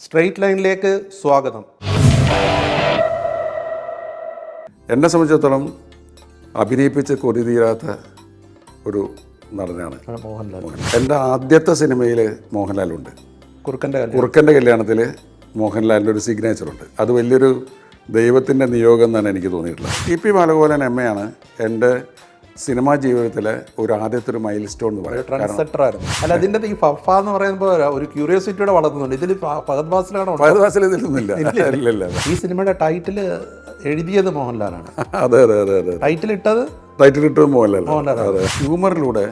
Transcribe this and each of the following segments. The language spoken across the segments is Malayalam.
സ്ട്രെയിറ്റ് ലൈനിലേക്ക് സ്വാഗതം. എന്നെ സംബന്ധിച്ചിടത്തോളം അഭിനയിപ്പിച്ച് കൊതി തീരാത്ത ഒരു നടനാണ് മോഹൻലാൽ. എൻ്റെ ആദ്യത്തെ സിനിമയിൽ മോഹൻലാലുണ്ട്. കുറുക്കൻ്റെ കല്യാണത്തിൽ മോഹൻലാലിൻ്റെ ഒരു സിഗ്നേച്ചറുണ്ട്. അത് വലിയൊരു ദൈവത്തിൻ്റെ നിയോഗം എന്നാണ് എനിക്ക് തോന്നിയിട്ടുള്ളത്. ടി.പി. ബാലഗോപാലൻ എമ്മയാണ് എൻ്റെ സിനിമാ ജീവിതത്തിലെ ഒരു ആദ്യത്തെ ഒരു മൈൽ സ്റ്റോൺ എന്ന് പറയും. ട്രാൻസ്ജെൻഡർ ആയിരുന്നു. അല്ല, അതിൻ്റെ ഈ ഫഫ എന്ന് പറയുമ്പോൾ ഒരു ക്യൂരിയോസിറ്റിയോടെ വളർത്തുന്നുണ്ട്. ഇതിൽ ഫഹദ് ഫാസിലാണോ? ഫഹദ് ഫാസിൽ ഇതിലൊന്നുമില്ല. ഇല്ല. ഈ സിനിമയുടെ ടൈറ്റിൽ എഴുതിയത് മോഹൻലാലാണ്. അതെ. ടൈറ്റിൽ ഇട്ടത് മോഹൻലാൽ. അതെ. ഹ്യൂമറിലൂടെ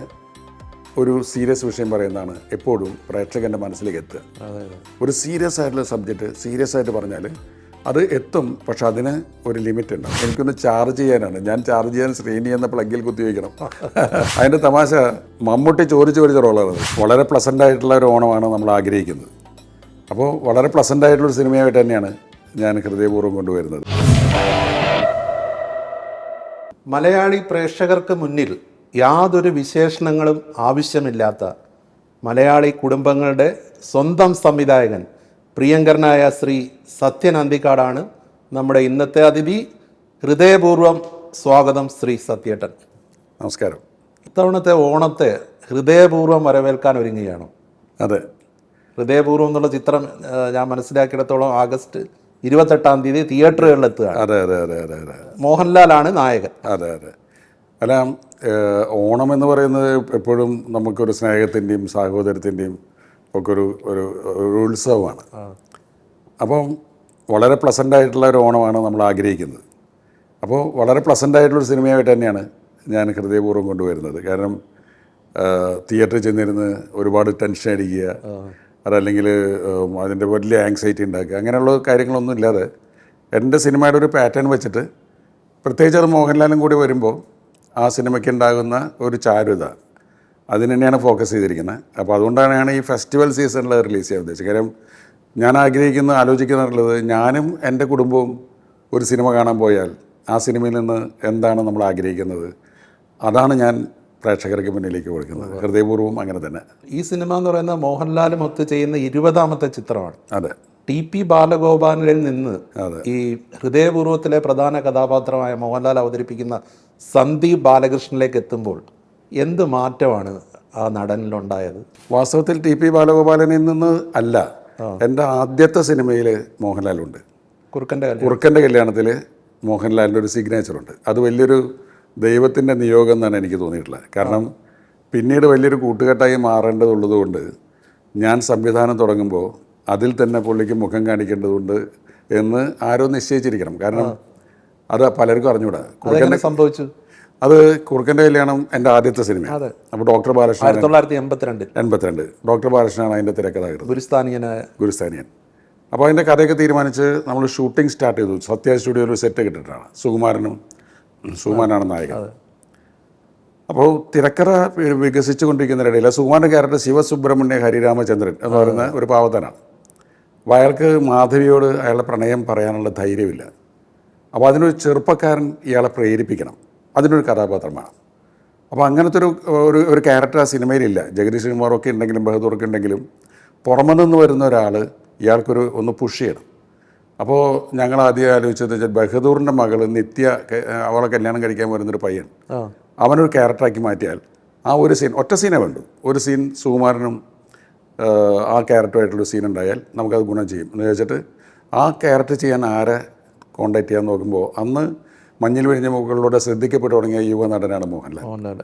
ഒരു സീരിയസ് വിഷയം പറയുന്നതാണ് എപ്പോഴും പ്രേക്ഷകൻ്റെ മനസ്സിലേക്ക് എത്തുക. ഒരു സീരിയസ് ആയിട്ടുള്ള സബ്ജക്റ്റ് സീരിയസ് ആയിട്ട് പറഞ്ഞാൽ അത് എത്തും, പക്ഷെ അതിന് ഒരു ലിമിറ്റ് ഉണ്ടാവും. എനിക്കൊന്ന് ചാർജ് ചെയ്യാനാണ്. ഞാൻ ചാർജ് ചെയ്യാൻ ശ്രേണി എന്ന പ്ലഗിൽ കുത്തി വയ്ക്കണം. അതിൻ്റെ തമാശ മമ്മൂട്ടി ചോദിച്ച റോളാണ്. വളരെ പ്ലസൻ്റ് ആയിട്ടുള്ള ഒരു ഓണമാണ് നമ്മൾ ആഗ്രഹിക്കുന്നത്. അപ്പോൾ വളരെ പ്ലസൻ്റ് ആയിട്ടുള്ളൊരു സിനിമയായിട്ട് തന്നെയാണ് ഞാൻ ഹൃദയപൂർവ്വം കൊണ്ടുവരുന്നത്. മലയാളി പ്രേക്ഷകർക്ക് മുന്നിൽ യാതൊരു വിശേഷണങ്ങളും ആവശ്യമില്ലാത്ത മലയാളി കുടുംബങ്ങളുടെ സ്വന്തം സംവിധായകൻ പ്രിയങ്കരനായ ശ്രീ സത്യൻ അന്തിക്കാടാണ് നമ്മുടെ ഇന്നത്തെ അതിഥി. ഹൃദയപൂർവ്വം സ്വാഗതം ശ്രീ സത്യേട്ടൻ. നമസ്കാരം. ഇത്തവണത്തെ ഓണത്തെ ഹൃദയപൂർവ്വം വരവേൽക്കാൻ ഒരുങ്ങുകയാണോ? അതെ. ഹൃദയപൂർവ്വം എന്നുള്ള ചിത്രം ഞാൻ മനസ്സിലാക്കിയിടത്തോളം ആഗസ്റ്റ് 28 തിയേറ്ററുകളിൽ എത്തുകയാണ്. അതെ. മോഹൻലാലാണ് നായകൻ. അതെ. അല്ല, ഓണം എന്ന് പറയുന്നത് എപ്പോഴും നമുക്കൊരു സ്നേഹത്തിൻ്റെയും സാഹോദര്യത്തിൻ്റെയും ഒക്കെ ഒരു ഉത്സവമാണ്. അപ്പം വളരെ പ്ലസൻ്റ് ആയിട്ടുള്ള ഒരു ഓണമാണ് നമ്മൾ ആഗ്രഹിക്കുന്നത്. അപ്പോൾ വളരെ പ്ലസൻ്റ് ആയിട്ടുള്ളൊരു സിനിമയായിട്ട് തന്നെയാണ് ഞാൻ ഹൃദയപൂർവ്വം കൊണ്ടുവരുന്നത്. കാരണം തിയേറ്ററിൽ ചെന്നിരുന്ന് ഒരുപാട് ടെൻഷൻ അടിക്കുക, അതല്ലെങ്കിൽ അതിൻ്റെ വലിയ ആങ്സൈറ്റി ഉണ്ടാക്കുക, അങ്ങനെയുള്ള കാര്യങ്ങളൊന്നും ഇല്ലാതെ എൻ്റെ സിനിമയുടെ ഒരു പാറ്റേൺ വെച്ചിട്ട്, പ്രത്യേകിച്ച് അത് മോഹൻലാലും കൂടി വരുമ്പോൾ ആ സിനിമയ്ക്ക് ഉണ്ടാകുന്ന ഒരു ചാരുത, അതിന് തന്നെയാണ് ഫോക്കസ് ചെയ്തിരിക്കുന്നത്. അപ്പോൾ അതുകൊണ്ടാണ് ഈ ഫെസ്റ്റിവൽ സീസണിൽ റിലീസ് ചെയ്യാൻ ഉദ്ദേശിച്ചത്. കാര്യം ഞാൻ ആലോചിക്കുന്നുള്ളത്, ഞാനും എൻ്റെ കുടുംബവും ഒരു സിനിമ കാണാൻ പോയാൽ ആ സിനിമയിൽ നിന്ന് എന്താണ് നമ്മൾ ആഗ്രഹിക്കുന്നത്, അതാണ് ഞാൻ പ്രേക്ഷകർക്ക് മുന്നിലേക്ക് കൊടുക്കുന്നത്. ഹൃദയപൂർവ്വം അങ്ങനെ തന്നെ. ഈ സിനിമ എന്ന് പറയുന്നത് മോഹൻലാലും ഒത്ത് ചെയ്യുന്ന 20ാമത്തെ ചിത്രമാണ്. അതെ. ടി.പി. ബാലഗോപാലനിൽ നിന്ന് ഈ ഹൃദയപൂർവ്വത്തിലെ പ്രധാന കഥാപാത്രമായ മോഹൻലാൽ അവതരിപ്പിക്കുന്ന സന്ദീപ് ബാലകൃഷ്ണനിലേക്ക് എത്തുമ്പോൾ എന്ത് മാറ്റമാണ് ആ നടനിലുണ്ടായത്? വാസ്തവത്തിൽ ടി.പി. ബാലഗോപാലനിൽ നിന്ന് അല്ല, എൻ്റെ ആദ്യത്തെ സിനിമയിൽ മോഹൻലാലുണ്ട്. കുറുക്കൻ്റെ കല്യാണത്തിൽ മോഹൻലാലിൻ്റെ ഒരു സിഗ്നേച്ചറുണ്ട്. അത് വലിയൊരു ദൈവത്തിൻ്റെ നിയോഗം എന്നാണ് എനിക്ക് തോന്നിയിട്ടുള്ളത്. കാരണം പിന്നീട് വലിയൊരു കൂട്ടുകെട്ടായി മാറേണ്ടതുള്ളത് കൊണ്ട് ഞാൻ സംവിധാനം തുടങ്ങുമ്പോൾ അതിൽ തന്നെ പുള്ളിക്ക് മുഖം കാണിക്കേണ്ടതുണ്ട് എന്ന് ആരോ നിശ്ചയിച്ചിരിക്കണം. കാരണം അത് പലർക്കും അറിഞ്ഞൂടാ. സംഭവിച്ചു. അത് കുറുക്കൻ്റെ കല്യാണം എൻ്റെ ആദ്യത്തെ സിനിമയാണ്. അപ്പോൾ ഡോക്ടർ ബാലകൃഷ്ണൻ 1982 ഡോക്ടർ ബാലകൃഷ്ണനാണ് അതിൻ്റെ തിരക്കഥാകൃത്ത്, ഗുരുസ്ഥാനിയൻ. അപ്പോൾ അതിൻ്റെ കഥയൊക്കെ തീരുമാനിച്ച് നമ്മൾ ഷൂട്ടിംഗ് സ്റ്റാർട്ട് ചെയ്തു. സത്യ സ്റ്റുഡിയോയിൽ ഒരു സെറ്റ് കിട്ടിയിട്ടാണ്. സുകുമാരനാണ് നായകൻ. അപ്പോൾ തിരക്കഥ വികസിച്ചു കൊണ്ടിരിക്കുന്നതിനിടയിൽ സുകുമാരൻ്റെ ക്യാരക്ടർ ശിവസുബ്രഹ്മണ്യ ഹരിരാമചന്ദ്രൻ എന്ന് പറയുന്ന ഒരു പാവത്തനാണ്. അപ്പോൾ അയാൾക്ക് മാധവിയോട് അയാളുടെ പ്രണയം പറയാനുള്ള ധൈര്യമില്ല. അപ്പോൾ അതിനൊരു ചെറുപ്പക്കാരൻ ഇയാളെ പ്രേരിപ്പിക്കണം. അതിനൊരു കഥാപാത്രമാണ്. അപ്പോൾ അങ്ങനത്തെ ഒരു ക്യാരക്ടർ ആ സിനിമയിലില്ല. ജഗദീഷ് ശ്രീകുമാറൊക്കെ ഉണ്ടെങ്കിലും ബഹദൂറൊക്കെ ഉണ്ടെങ്കിലും പുറമെ നിന്ന് വരുന്ന ഒരാൾ ഇയാൾക്കൊരു ഒന്ന് പുഷ് ചെയ്യണം. അപ്പോൾ ഞങ്ങൾ ആദ്യം ആലോചിച്ചത് ബഹദൂറിൻ്റെ മകൾ നിത്യ, അവളെ കല്യാണം കഴിക്കാൻ വരുന്നൊരു പയ്യൻ, അവനൊരു ക്യാരക്ടറാക്കി മാറ്റിയാൽ ആ ഒരു സീൻ, ഒറ്റ സീനേ വേണ്ടു, ഒരു സീൻ സുകുമാരനും ആ ക്യാരക്ടറായിട്ടുള്ളൊരു സീൻ ഉണ്ടായാൽ നമുക്കത് ഗുണം ചെയ്യും എന്ന് ചോദിച്ചിട്ട് ആ ക്യാരക്ടർ ചെയ്യാൻ ആരെ കോണ്ടാക്ട് ചെയ്യാൻ നോക്കുമ്പോൾ അന്ന് മഞ്ഞിൽ വിരിഞ്ഞ മുകളിലൂടെ ശ്രദ്ധിക്കപ്പെട്ടു തുടങ്ങിയ യുവ നടനാണ് മോഹൻലാൽ.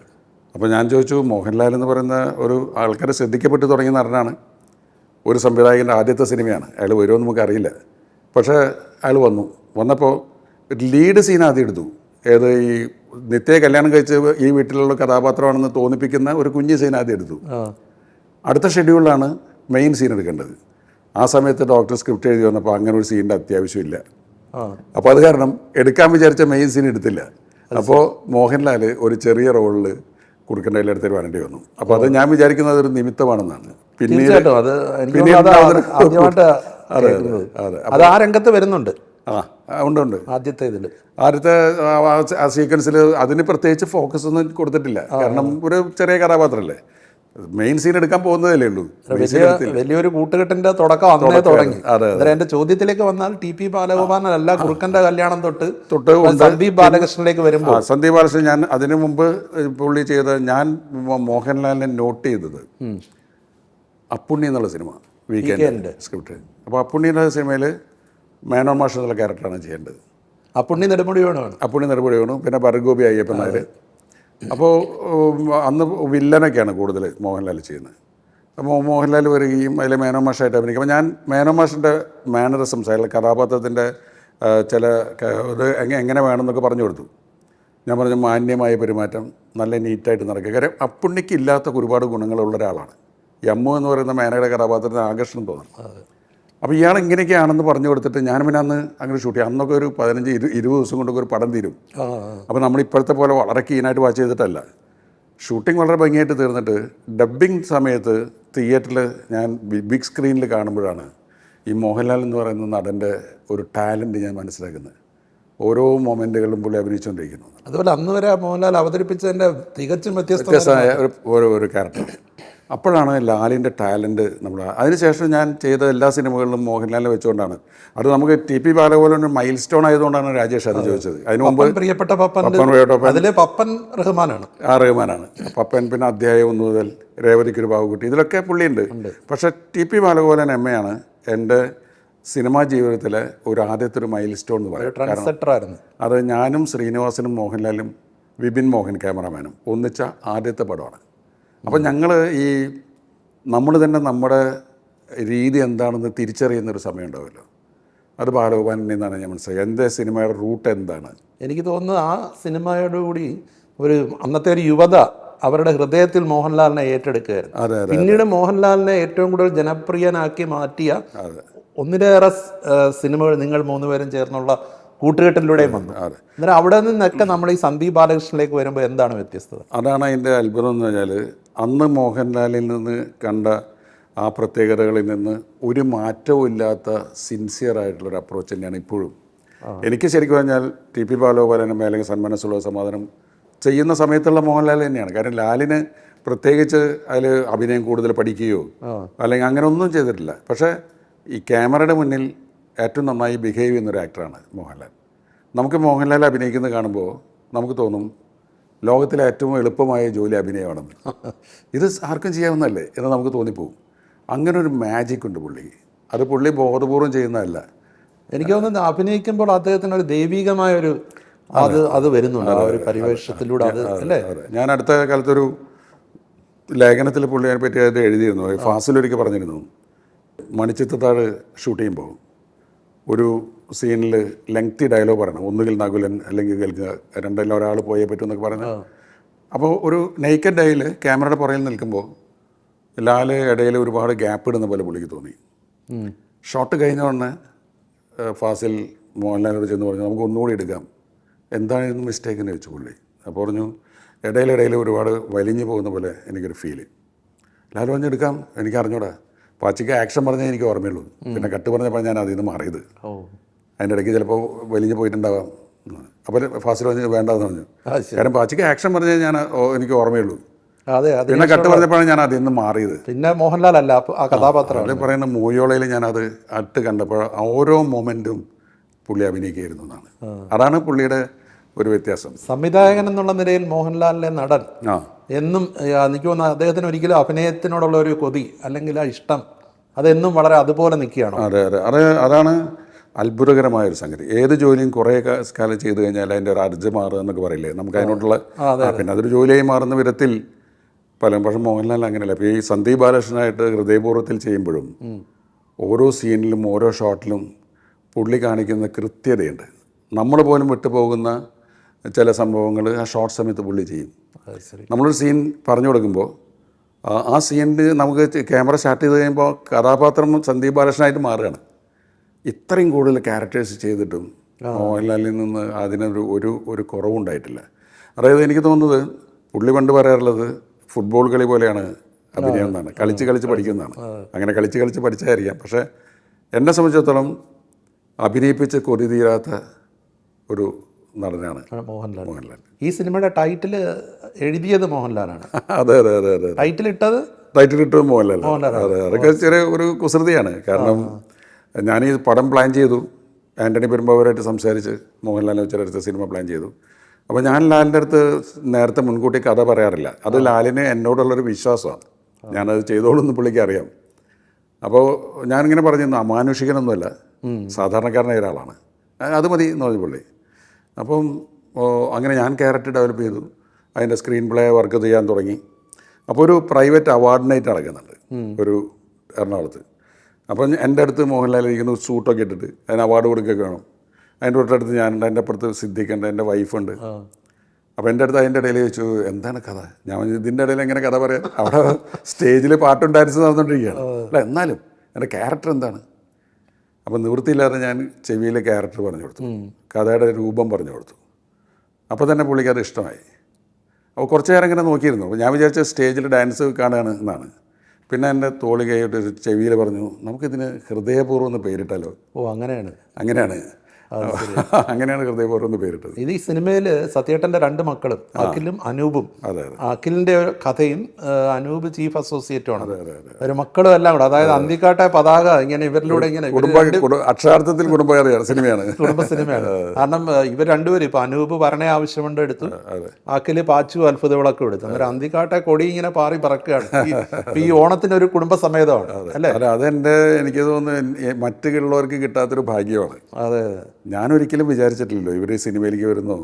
അപ്പോൾ ഞാൻ ചോദിച്ചു, മോഹൻലാൽ എന്ന് പറയുന്ന ഒരു ആൾക്കാർ ശ്രദ്ധിക്കപ്പെട്ടു തുടങ്ങിയ നടനാണ്, ഒരു സംവിധായകൻ്റെ ആദ്യത്തെ സിനിമയാണ്, അയാൾ വരുമോ എന്ന് നമുക്കറിയില്ല. പക്ഷേ അയാൾ വന്നപ്പോൾ ലീഡ് സീൻ ആദ്യം എടുത്തു. ഏത് ഈ നിത്യയെ കല്യാണം കഴിച്ച് ഈ വീട്ടിലുള്ള കഥാപാത്രമാണെന്ന് തോന്നിപ്പിക്കുന്ന ഒരു കുഞ്ഞ് സീൻ ആദ്യം എടുത്തു. അടുത്ത ഷെഡ്യൂളിലാണ് മെയിൻ സീൻ എടുക്കേണ്ടത്. ആ സമയത്ത് ഡോക്ടർ സ്ക്രിപ്റ്റ് എഴുതി വന്നപ്പോൾ അങ്ങനെ ഒരു സീനിൻ്റെ അത്യാവശ്യമില്ല. അപ്പോൾ അത് കാരണം എടുക്കാൻ വിചാരിച്ച മെയിൻ സീൻ എടുത്തില്ല. അപ്പോൾ മോഹൻലാൽ ഒരു ചെറിയ റോളിൽ കുറുക്കൻ്റെ കല്യാണത്തിൽ വരേണ്ടി വന്നു. അപ്പോൾ അത് ഞാൻ വിചാരിക്കുന്നത് ഒരു നിമിത്തമാണെന്നാണ്. പിന്നീട് ആ രംഗത്ത് വരുന്നുണ്ട്. ഉണ്ട് ആദ്യത്തെ ആ സീക്വൻസിൽ അതിന് പ്രത്യേകിച്ച് ഫോക്കസ് ഒന്നും കൊടുത്തിട്ടില്ല. കാരണം ഒരു ചെറിയ കഥാപാത്രമല്ലേ. മെയിൻ സീൻ എടുക്കാൻ പോകുന്നതല്ലേ ഉള്ളൂ. വലിയൊരു കൂട്ടുകെട്ടിന്റെ തുടക്കം അന്നേ തുടങ്ങി. അതെ. എന്റെ ചോദ്യത്തിലേക്ക് വന്നാൽ ടി പി ബാലഗോപാലനല്ല കുറുക്കന്റെ കല്യാണം തൊട്ട് സന്ദീപ് ബാലകൃഷ്ണനിലേക്ക് വരുമ്പോൾ സന്ദീപ് ബാലകൃഷ്ണൻ ഞാൻ അതിനു മുമ്പ് പുള്ളി ചെയ്ത ഞാൻ മോഹൻലാലിനെ നോട്ട് ചെയ്തത് അപ്പുണ്ണി എന്നുള്ള സിനിമ വീക്കെൻഡ് സ്ക്രിപ്റ്റ്. അപ്പോൾ അപ്പുണ്ണിയുടെ സിനിമയിൽ മേനോൻ മാഷ് എന്നുള്ള ക്യാരക്ടറാണ് ചെയ്യേണ്ടത്. അപ്പുണ്ണി നെടുമുടി വേണമാണ്. അപ്പുണ്ണി നെടുമുടി വേണു, പിന്നെ ഭരഗോപി അയ്യപ്പൻ നായർ. അപ്പോൾ അന്ന് വില്ലനൊക്കെയാണ് കൂടുതൽ മോഹൻലാൽ ചെയ്യുന്നത്. അപ്പോൾ മോഹൻലാൽ വരികയും അതിൽ മേനോൻ മാഷായിട്ട് അഭിനയിക്കും. അപ്പോൾ ഞാൻ മേനോൻ മാഷിൻ്റെ മാനറിസംസ് അയാളുടെ കഥാപാത്രത്തിൻ്റെ ചില ഇത് എങ്ങനെ വേണമെന്നൊക്കെ പറഞ്ഞു കൊടുത്തു. ഞാൻ പറഞ്ഞു മാന്യമായ പെരുമാറ്റം, നല്ല നീറ്റായിട്ട് നടക്കുക. കാര്യം അപ്പുണ്ണിക്ക് ഇല്ലാത്ത ഒരുപാട് ഗുണങ്ങളുള്ള ഒരാളാണ്. ഈ അമ്മു എന്ന് പറയുന്ന മേനയുടെ കഥാപാത്രത്തിന് ആകർഷണം തോന്നണം. അപ്പോൾ ഇയാൾ ഇങ്ങനെയൊക്കെയാണെന്ന് പറഞ്ഞു കൊടുത്തിട്ട് ഞാൻ പിന്നെ അന്ന് അങ്ങനെ ഷൂട്ട് ചെയ്യും. അന്നൊക്കെ ഒരു 15-20 ദിവസം കൊണ്ടൊക്കെ ഒരു പടം തീരും. അപ്പോൾ നമ്മൾ ഇപ്പോഴത്തെ പോലെ വളരെ കീനായിട്ട് വാച്ച് ചെയ്തിട്ടല്ല. ഷൂട്ടിംഗ് വളരെ ഭംഗിയായിട്ട് തീർന്നിട്ട് ഡബ്ബിങ് സമയത്ത് തിയേറ്ററിൽ ഞാൻ ബിഗ് സ്ക്രീനിൽ കാണുമ്പോഴാണ് ഈ മോഹൻലാൽ എന്ന് പറയുന്ന നടൻ്റെ ഒരു ടാലൻറ്റ് ഞാൻ മനസ്സിലാക്കുന്നത്. ഓരോ മൊമെൻറ്റുകളിലും പുള്ളി അഭിനയിച്ചുകൊണ്ടിരിക്കുന്നു. അതുപോലെ അന്ന് വരെ മോഹൻലാൽ അവതരിപ്പിച്ചതിൻ്റെ തികച്ചും വ്യത്യസ്തമായ ഒരു ക്യാരക്ടർ. അപ്പോഴാണ് ലാലിൻ്റെ ടാലൻറ്റ് നമ്മൾ. അതിനുശേഷം ഞാൻ ചെയ്ത എല്ലാ സിനിമകളിലും മോഹൻലാലിനെ വെച്ചുകൊണ്ടാണ്. അത് നമുക്ക് T P Balagopalan mile stone ആയതുകൊണ്ടാണ് രാജേഷ് അത് ചോദിച്ചത്. അതിന് മുമ്പ് പ്രിയപ്പെട്ട പപ്പൻ റഹ്മാനാണ്. റഹ്മാനാണ് പപ്പൻ. പിന്നെ അധ്യായം 1 മുതൽ രേവതിക്കൊരു ബാബുക്കുട്ടി, ഇതിലൊക്കെ പുള്ളിയുണ്ട്. പക്ഷേ ടി പി ബാലഗോപാലൻ എമ്മയാണ് എൻ്റെ സിനിമാ ജീവിതത്തിലെ ആദ്യത്തെ ഒരു മൈൽ സ്റ്റോൺ എന്ന് പറയും. അത് ഞാനും ശ്രീനിവാസനും മോഹൻലാലും വിപിൻ മോഹൻ ക്യാമറമാനും ഒന്നിച്ച ആദ്യത്തെ പടമാണ്. അപ്പം ഞങ്ങൾ നമ്മൾ തന്നെ നമ്മുടെ രീതി എന്താണെന്ന് തിരിച്ചറിയുന്നൊരു സമയം ഉണ്ടാവുമല്ലോ. അത് ബാലഗോപാലനിൽ നിന്നാണ് ഞാൻ മനസ്സിലായത്. എൻ്റെ സിനിമയുടെ റൂട്ട് എന്താണ്. എനിക്ക് തോന്നുന്നത് ആ സിനിമയോടുകൂടി അന്നത്തെ ഒരു യുവത അവരുടെ ഹൃദയത്തിൽ മോഹൻലാലിനെ ഏറ്റെടുക്കുകയായിരുന്നു. പിന്നീട് മോഹൻലാലിനെ ഏറ്റവും കൂടുതൽ ജനപ്രിയനാക്കി മാറ്റിയ ഒന്നിലേറെ സിനിമകൾ നിങ്ങൾ 3 പേരും ചേർന്നുള്ള കൂട്ടുകെട്ടിലൂടെയും വന്നു. അന്നേരം അവിടെ നിന്നൊക്കെ നമ്മൾ ഈ സന്ദീപ് ബാലകൃഷ്ണനിലേക്ക് വരുമ്പോൾ എന്താണ് വ്യത്യസ്തത? അതാണ് അതിൻ്റെ അത്ഭുതം എന്ന് പറഞ്ഞാൽ അന്ന് മോഹൻലാലിൽ നിന്ന് കണ്ട ആ പ്രത്യേകതകളിൽ നിന്ന് ഒരു മാറ്റവും ഇല്ലാത്ത സിൻസിയറായിട്ടുള്ളൊരു അപ്രോച്ച് തന്നെയാണ് ഇപ്പോഴും. എനിക്ക് ശരിക്കും പറഞ്ഞാൽ ടി പി ബാലഗോപാലനും അല്ലെങ്കിൽ സന്മനസ്സുള്ള സമാധാനം ചെയ്യുന്ന സമയത്തുള്ള മോഹൻലാൽ തന്നെയാണ്. കാരണം ലാലിന് പ്രത്യേകിച്ച് അതിൽ അഭിനയം കൂടുതൽ പഠിക്കുകയോ അല്ലെങ്കിൽ അങ്ങനെ ഒന്നും ചെയ്തിട്ടില്ല. പക്ഷേ ഈ ക്യാമറയുടെ മുന്നിൽ ഏറ്റവും നന്നായി ബിഹേവ് ചെയ്യുന്നൊരു ആക്ടറാണ് മോഹൻലാൽ. നമുക്ക് മോഹൻലാൽ അഭിനയിക്കുന്നത് കാണുമ്പോൾ നമുക്ക് തോന്നും ലോകത്തിലെ ഏറ്റവും എളുപ്പമായ ജോലി അഭിനയമാണെന്ന്. ഇത് ആർക്കും ചെയ്യാവുന്നതല്ലേ എന്ന് നമുക്ക് തോന്നിപ്പോവും. അങ്ങനെ ഒരു മാജിക് ഉണ്ട് പുള്ളിക്ക്. അത് പുള്ളി ബോധപൂർവം ചെയ്യുന്നതല്ല. എനിക്ക് തോന്നുന്നത് അഭിനയിക്കുമ്പോൾ അദ്ദേഹത്തിന് ഒരു ദൈവികമായൊരു അത് വരുന്നുണ്ട് ആ ഒരു പരിവേഷത്തിലൂടെ. അല്ലേ? ഞാൻ അടുത്ത കാലത്തൊരു ലേഖനത്തിൽ പുള്ളിയെ പറ്റി അത് എഴുതിയിരുന്നു. ഫാസിലൊരിക്കൽ പറഞ്ഞിരുന്നു, മണിച്ചിത്രത്താഴ് ഷൂട്ട് ചെയ്യുമ്പോൾ ഒരു സീനിൽ ലെങ്തി ഡയലോഗ് പറയണം. ഒന്നുകിൽ നകുലൻ അല്ലെങ്കിൽ കേൾക്കുക, രണ്ടെല്ലാം ഒരാൾ പോയേ പറ്റും എന്നൊക്കെ പറയുന്നത്. അപ്പോൾ ഒരു നെയ്ക്കഡ് ഡേയിൽ ക്യാമറയുടെ പുറകിൽ നിൽക്കുമ്പോൾ ലാല് ഇടയിൽ ഒരുപാട് ഗ്യാപ്പ് ഇടുന്ന പോലെ പുള്ളിക്ക് തോന്നി. ഷോട്ട് കഴിഞ്ഞ ഉടനെ ഫാസിൽ മോഹൻലാലിനോട് ചെന്ന് പറഞ്ഞു, നമുക്ക് ഒന്നുകൂടി എടുക്കാം, എന്തായിരുന്നു മിസ്റ്റേക്ക് എന്ന് ചോദിച്ചു പുള്ളി. അപ്പോൾ പറഞ്ഞു, ഇടയിലിടയിൽ ഒരുപാട് വലിഞ്ഞു പോകുന്ന പോലെ എനിക്കൊരു ഫീല്. ലാൽ പറഞ്ഞു, എടുക്കാം, എനിക്ക് അറിഞ്ഞൂടാ. പാച്ചിക്ക് ആക്ഷൻ പറഞ്ഞാൽ എനിക്ക് ഓർമ്മയുള്ളൂ, പിന്നെ കട്ട് പറഞ്ഞപ്പോൾ ഞാൻ അതിൽ നിന്ന് മാറിയത്. അതിൻ്റെ ഇടയ്ക്ക് ചിലപ്പോൾ വലിഞ്ഞു പോയിട്ടുണ്ടാവാം. അപ്പോൾ ഫാസിൽ പറഞ്ഞ് വേണ്ടെന്ന് പറഞ്ഞു. കാരണം പാച്ചിക്ക് ആക്ഷൻ പറഞ്ഞാൽ എനിക്ക് ഓർമ്മയുള്ളൂ, പിന്നെ കട്ട് പറഞ്ഞപ്പോഴാണ് ഞാൻ അതിൽ നിന്ന് മാറിയത്. പിന്നെ മോഹൻലാൽ അല്ല ആ കഥാപാത്രം. അതിൽ പറയുന്ന മൂയോളയിൽ ഞാനത് അട്ട് കണ്ടപ്പോൾ ഓരോ മൊമെൻറ്റും പുള്ളി അഭിനയിക്കുകയായിരുന്നു എന്നാണ്. അതാണ് പുള്ളിയുടെ ഒരു വ്യത്യാസം. സംവിധായകൻ എന്നുള്ള നിലയിൽ മോഹൻലാലിലെ നടൻ എന്നും എനിക്ക് തോന്നുന്നു അദ്ദേഹത്തിന് ഒരിക്കലും അഭിനയത്തിനോടുള്ള ഒരു കൊതി അല്ലെങ്കിൽ ആ ഇഷ്ടം അതെന്നും വളരെ അതുപോലെ നിൽക്കുകയാണ്. അതാണ് അത്ഭുതകരമായൊരു സംഗതി. ഏത് ജോലിയും കുറേ കാലം ചെയ്തു കഴിഞ്ഞാൽ അതിൻ്റെ ഒരു അർജ മാറുക എന്നൊക്കെ പറയില്ലേ, നമുക്ക് അതിനോട്ടുള്ള പിന്നെ അതൊരു ജോലിയായി മാറുന്ന വിധത്തിൽ പക്ഷേ മോഹൻലാൽ അങ്ങനെയല്ല. ഇപ്പോൾ ഈ സന്ദീപ് ബാലകൃഷ്ണനായിട്ട് ഹൃദയപൂർവ്വത്തിൽ ചെയ്യുമ്പോഴും ഓരോ സീനിലും ഓരോ ഷോട്ടിലും പുള്ളി കാണിക്കുന്ന കൃത്യതയുണ്ട്. നമ്മൾ പോലും വിട്ടുപോകുന്ന ചില സംഭവങ്ങൾ ആ ഷോർട്ട് സമയത്ത് പുള്ളി ചെയ്യും. നമ്മളൊരു സീൻ പറഞ്ഞു കൊടുക്കുമ്പോൾ ആ സീനിൽ നമുക്ക് ക്യാമറ സ്റ്റാർട്ട് ചെയ്ത് കഴിയുമ്പോൾ കഥാപാത്രം സന്ദീപ് ബാലകൃഷ്ണനായിട്ട് മാറുകയാണ്. ഇത്രയും കൂടുതൽ ക്യാരക്ടേഴ്സ് ചെയ്തിട്ടും മോഹൻലാലിൽ നിന്ന് അതിനൊരു കുറവുണ്ടായിട്ടില്ല. അതായത് എനിക്ക് തോന്നുന്നത് പുള്ളി പണ്ട് പറയാറുള്ളത് ഫുട്ബോൾ കളി പോലെയാണ് അഭിനയം എന്നാണ്, കളിച്ച് പഠിക്കുന്നതാണ്. അങ്ങനെ കളിച്ച് പഠിച്ചായിരിക്കാം. പക്ഷേ എന്നെ സംബന്ധിച്ചിടത്തോളം അഭിനയിപ്പിച്ച് കൊതി തീരാത്ത ഒരു നടനാണ് മോഹൻലാൽ. മോഹൻലാൽ. ഈ സിനിമയുടെ ടൈറ്റിൽ എഴുതിയത് മോഹൻലാലാണ്. അതെ അതെ അതെ അതെ. ടൈറ്റിൽ ഇട്ടത് മോഹൻലാൽ. അതെ, അതൊക്കെ ചെറിയ ഒരു കുസൃതിയാണ്. കാരണം ഞാൻ ഈ പടം പ്ലാൻ ചെയ്തു, ആൻ്റണി പെരുമ്പാവൂരായിട്ട് സംസാരിച്ച് മോഹൻലാലിനെ വെച്ചെടുത്ത് സിനിമ പ്ലാൻ ചെയ്തു. അപ്പോൾ ഞാൻ ലാലിൻ്റെ അടുത്ത് നേരത്തെ മുൻകൂട്ടി കഥ പറയാറില്ല. അത് ലാലിന് എന്നോടുള്ളൊരു വിശ്വാസമാണ്. ഞാനത് ചെയ്തോളൂന്ന് പുള്ളിക്ക് അറിയാം. അപ്പോൾ ഞാനിങ്ങനെ പറഞ്ഞിരുന്നു, അമാനുഷികനൊന്നുമല്ല, സാധാരണക്കാരനായ ഒരാളാണ്, അത് മതി എന്ന് പറഞ്ഞു പുള്ളി. അപ്പം അങ്ങനെ ഞാൻ ക്യാരക്ടർ ഡെവലപ്പ് ചെയ്തു, അതിൻ്റെ സ്ക്രീൻ പ്ലേ വർക്ക് ചെയ്യാൻ തുടങ്ങി. അപ്പോൾ ഒരു പ്രൈവറ്റ് അവാർഡ് നൈറ്റ് നടക്കുന്നുണ്ട് ഒരു എറണാകുളത്ത്. അപ്പം എൻ്റെ അടുത്ത് മോഹൻലാൽ ഇരിക്കുന്നു, സൂട്ടൊക്കെ ഇട്ടിട്ട്, അതിന് അവാർഡ് കൊടുക്കുകയൊക്കെ വേണം. അതിൻ്റെ തൊട്ടടുത്ത് ഞാനുണ്ട്, എൻ്റെ അപ്പുറത്ത് സിദ്ദിഖുണ്ട്, എൻ്റെ വൈഫുണ്ട്. അപ്പോൾ എൻ്റെ അടുത്ത് അതിൻ്റെ ഇടയിൽ ചോദിച്ചു, എന്താണ് കഥ? ഞാൻ ഇതിൻ്റെ ഇടയിൽ എങ്ങനെ കഥ പറയാം? അവിടെ സ്റ്റേജിൽ പാട്ടും ഡാൻസ് നടന്നുകൊണ്ടിരിക്കുകയാണ്. അല്ല എന്നാലും എൻ്റെ ക്യാരക്ടർ എന്താണ്? അപ്പം നിവൃത്തിയില്ലാതെ ഞാൻ ചെവിയിലെ ക്യാരക്ടർ പറഞ്ഞു കൊടുത്തു, കഥയുടെ രൂപം പറഞ്ഞു കൊടുത്തു. അപ്പോൾ തന്നെ പുള്ളിക്ക് അത് ഇഷ്ടമായി. അപ്പോൾ കുറച്ച് നേരം ഇങ്ങനെ നോക്കിയിരുന്നു. അപ്പോൾ ഞാൻ വിചാരിച്ച സ്റ്റേജിൽ ഡാൻസ് കാണുകയാണ് എന്നാണ്. പിന്നെ എൻ്റെ തോളി കൈയിട്ട് ചെവിയിൽ പറഞ്ഞു, നമുക്കിതിന് ഹൃദയപൂർവ്വം എന്ന് പേരിട്ടാലോ? ഓ അങ്ങനെയാണ്. അങ്ങനെയാണ് ഹൃദയപൂർവ്വം എന്ന് പേരിട്ടത്. ഇത് ഈ സിനിമയിൽ സത്യേട്ടൻ്റെ 2 മക്കളും അഖിലും അനൂപും. അഖിലിൻ്റെ കഥയും അനൂപ് ചീഫ് അസോസിയേറ്റുമാണ്. ഒരു മക്കളും എല്ലാം കൂടെ, അതായത് അന്തിക്കാട്ടെ പതാക ഇങ്ങനെ ഇവരിലൂടെ ഇങ്ങനെ അക്ഷരാർത്ഥത്തിൽ കുടുംബ സിനിമയാണ്. കാരണം ഇവർ രണ്ടുപേരും ഇപ്പൊ അനൂപ് ഭരണ ആവശ്യമുണ്ട് എടുത്തു, അഖില് പാച്ചു അത്ഭുത വിളക്കും എടുത്തു. അന്നേരം അന്തിക്കാട്ടെ കൊടി ഇങ്ങനെ പാറി പറക്കുകയാണ്. ഈ ഓണത്തിന് ഒരു കുടുംബസമേതമാണ് അല്ലേ? അതെന്റെ എനിക്ക് തോന്നുന്നു മറ്റുള്ളവർക്ക് കിട്ടാത്തൊരു ഭാഗ്യമാണ്. അതെ, ഞാനൊരിക്കലും വിചാരിച്ചിട്ടില്ലല്ലോ ഇവർ സിനിമയിലേക്ക് വരുന്നു,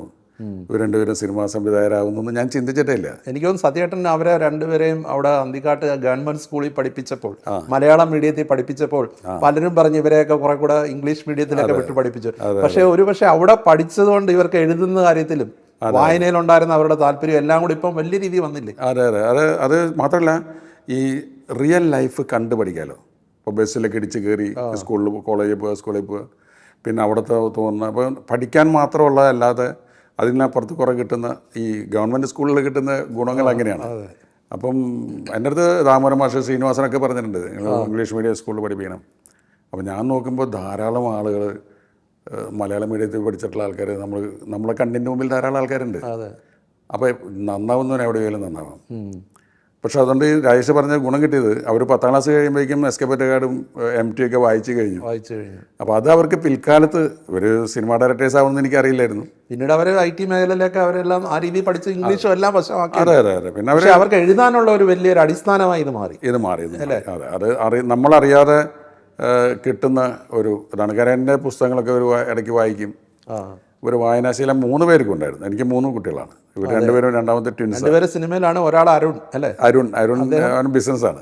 ഇവർ രണ്ടുപേരും സിനിമാ സംവിധായകരാകുന്നു ഞാൻ ചിന്തിച്ചിട്ടേ ഇല്ല. എനിക്ക് തോന്നുന്നു സത്യേട്ടൻ അവരെ രണ്ടുപേരെയും അവിടെ അന്തിക്കാട്ട് ഗവൺമെന്റ് സ്കൂളിൽ പഠിപ്പിച്ചപ്പോൾ, മലയാളം മീഡിയത്തിൽ പഠിപ്പിച്ചപ്പോൾ പലരും പറഞ്ഞ് ഇവരെയൊക്കെ കുറെ കൂടെ ഇംഗ്ലീഷ് മീഡിയത്തിലൊക്കെ വിട്ട് പഠിപ്പിച്ചു. പക്ഷെ അവിടെ പഠിച്ചതുകൊണ്ട് ഇവർക്ക് എഴുതുന്ന കാര്യത്തിലും വായനയിലുണ്ടായിരുന്ന അവരുടെ താല്പര്യം എല്ലാം കൂടി ഇപ്പം വലിയ രീതിയിൽ വന്നില്ലേ? അതെ അതെ അതെ. അത് മാത്രമല്ല ഈ റിയൽ ലൈഫ് കണ്ടു പഠിക്കാമല്ലോ. ഇപ്പോൾ ബസ്സിലൊക്കെ ഇടിച്ച് കയറി സ്കൂളിൽ കോളേജിൽ പോവുക, സ്കൂളിൽ പോവുക, പിന്നെ അവിടുത്തെ തോന്നുന്ന അപ്പോൾ പഠിക്കാൻ മാത്രമുള്ളതല്ലാതെ അതിനപ്പുറത്ത് കുറേ കിട്ടുന്ന ഈ ഗവൺമെൻറ് സ്കൂളിൽ കിട്ടുന്ന ഗുണങ്ങൾ അങ്ങനെയാണ്. അപ്പം എൻ്റെ അടുത്ത് ദാമോദരൻ മാഷ്, ശ്രീനിവാസനൊക്കെ പറഞ്ഞിട്ടുണ്ട്, നിങ്ങൾ ഇംഗ്ലീഷ് മീഡിയം സ്കൂളിൽ പഠിപ്പിക്കണം. അപ്പോൾ ഞാൻ നോക്കുമ്പോൾ ധാരാളം ആളുകൾ മലയാളം മീഡിയത്തിൽ പഠിച്ചിട്ടുള്ള ആൾക്കാർ നമ്മളെ കണ്ണിൻ്റെ മുമ്പിൽ ധാരാളം ആൾക്കാരുണ്ട്. അപ്പോൾ നന്നാവുന്നവന് എവിടെയെങ്കിലും നന്നാവാം. പക്ഷെ അതുകൊണ്ട് രാജേഷ് പറഞ്ഞ ഗുണം കിട്ടിയത് അവർ 10ാം ക്ലാസ് കഴിയുമ്പോഴേക്കും എസ്കേപ്പ് കാർഡും MT ഒക്കെ വായിച്ചു കഴിഞ്ഞു. അപ്പോൾ അത് അവർക്ക് പിൽക്കാലത്ത് ഒരു സിനിമാ ഡയറക്ടേഴ്സ് ആവുമെന്ന് എനിക്കറിയില്ലായിരുന്നു. പിന്നീട് അവർ IT മേഖലയിലൊക്കെ അവരെല്ലാം ആ രീതിയിൽ പഠിച്ച് ഇംഗ്ലീഷും എല്ലാം വശമാക്കി. അതെ അതെ അതെ. പിന്നെ അവർക്ക് എഴുതാനുള്ള ഒരു വലിയൊരു അടിസ്ഥാനമായി ഇത് മാറി അല്ലേ? അതെ, അത് നമ്മളറിയാതെ കിട്ടുന്ന ഒരു ഇതാണ്. കാരണം എൻ്റെ പുസ്തകങ്ങളൊക്കെ ഒരു ഇടയ്ക്ക് വായിക്കും. ഒരു വായനാശീലം 3 പേർക്കും ഉണ്ടായിരുന്നു. എനിക്ക് 3 കുട്ടികളാണ്. ഇവർ 2 പേരും രണ്ടാമത്തെ ട്വിൻസ്. സിനിമയിലാണ്. ഒരാൾ അരുൺ അല്ലേ? അരുൺ ബിസിനസ്സാണ്.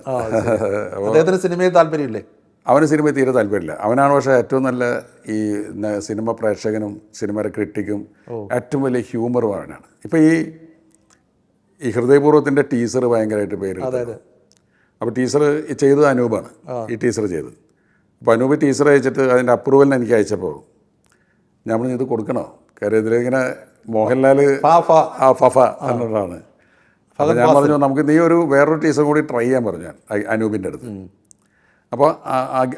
അദ്ദേഹത്തിന് സിനിമയിൽ താല്പര്യമില്ലേ? അവന് സിനിമയിൽ തീരെ താല്പര്യമില്ല. അവനാണ് പക്ഷേ ഏറ്റവും നല്ല ഈ സിനിമ പ്രേക്ഷകനും സിനിമയുടെ ക്രിട്ടിക്കും ഏറ്റവും വലിയ ഹ്യൂമറും അവനാണ്. ഇപ്പം ഈ ഹൃദയപൂർവ്വത്തിൻ്റെ ടീസർ ഭയങ്കരമായിട്ട് പേര്. അപ്പോൾ ടീസർ ചെയ്തത് അനൂപാണ്. ഈ ടീസർ ചെയ്തത്. അപ്പോൾ അനൂപ് ടീസർ അയച്ചിട്ട് അതിൻ്റെ അപ്രൂവലിന് എനിക്ക് അയച്ചപ്പോൾ ഞാൻ പറഞ്ഞു, ഇത് കൊടുക്കണോ? കാര്യം ഇതിലിങ്ങനെ മോഹൻലാൽ ഫഫ എന്നതാണ്. അപ്പോൾ ഞാൻ പറഞ്ഞു, നമുക്ക് നീ വേറൊരു ടീച്ചർ കൂടി ട്രൈ ചെയ്യാൻ പറഞ്ഞു ഞാൻ അനൂപിൻ്റെ അടുത്ത്. അപ്പോൾ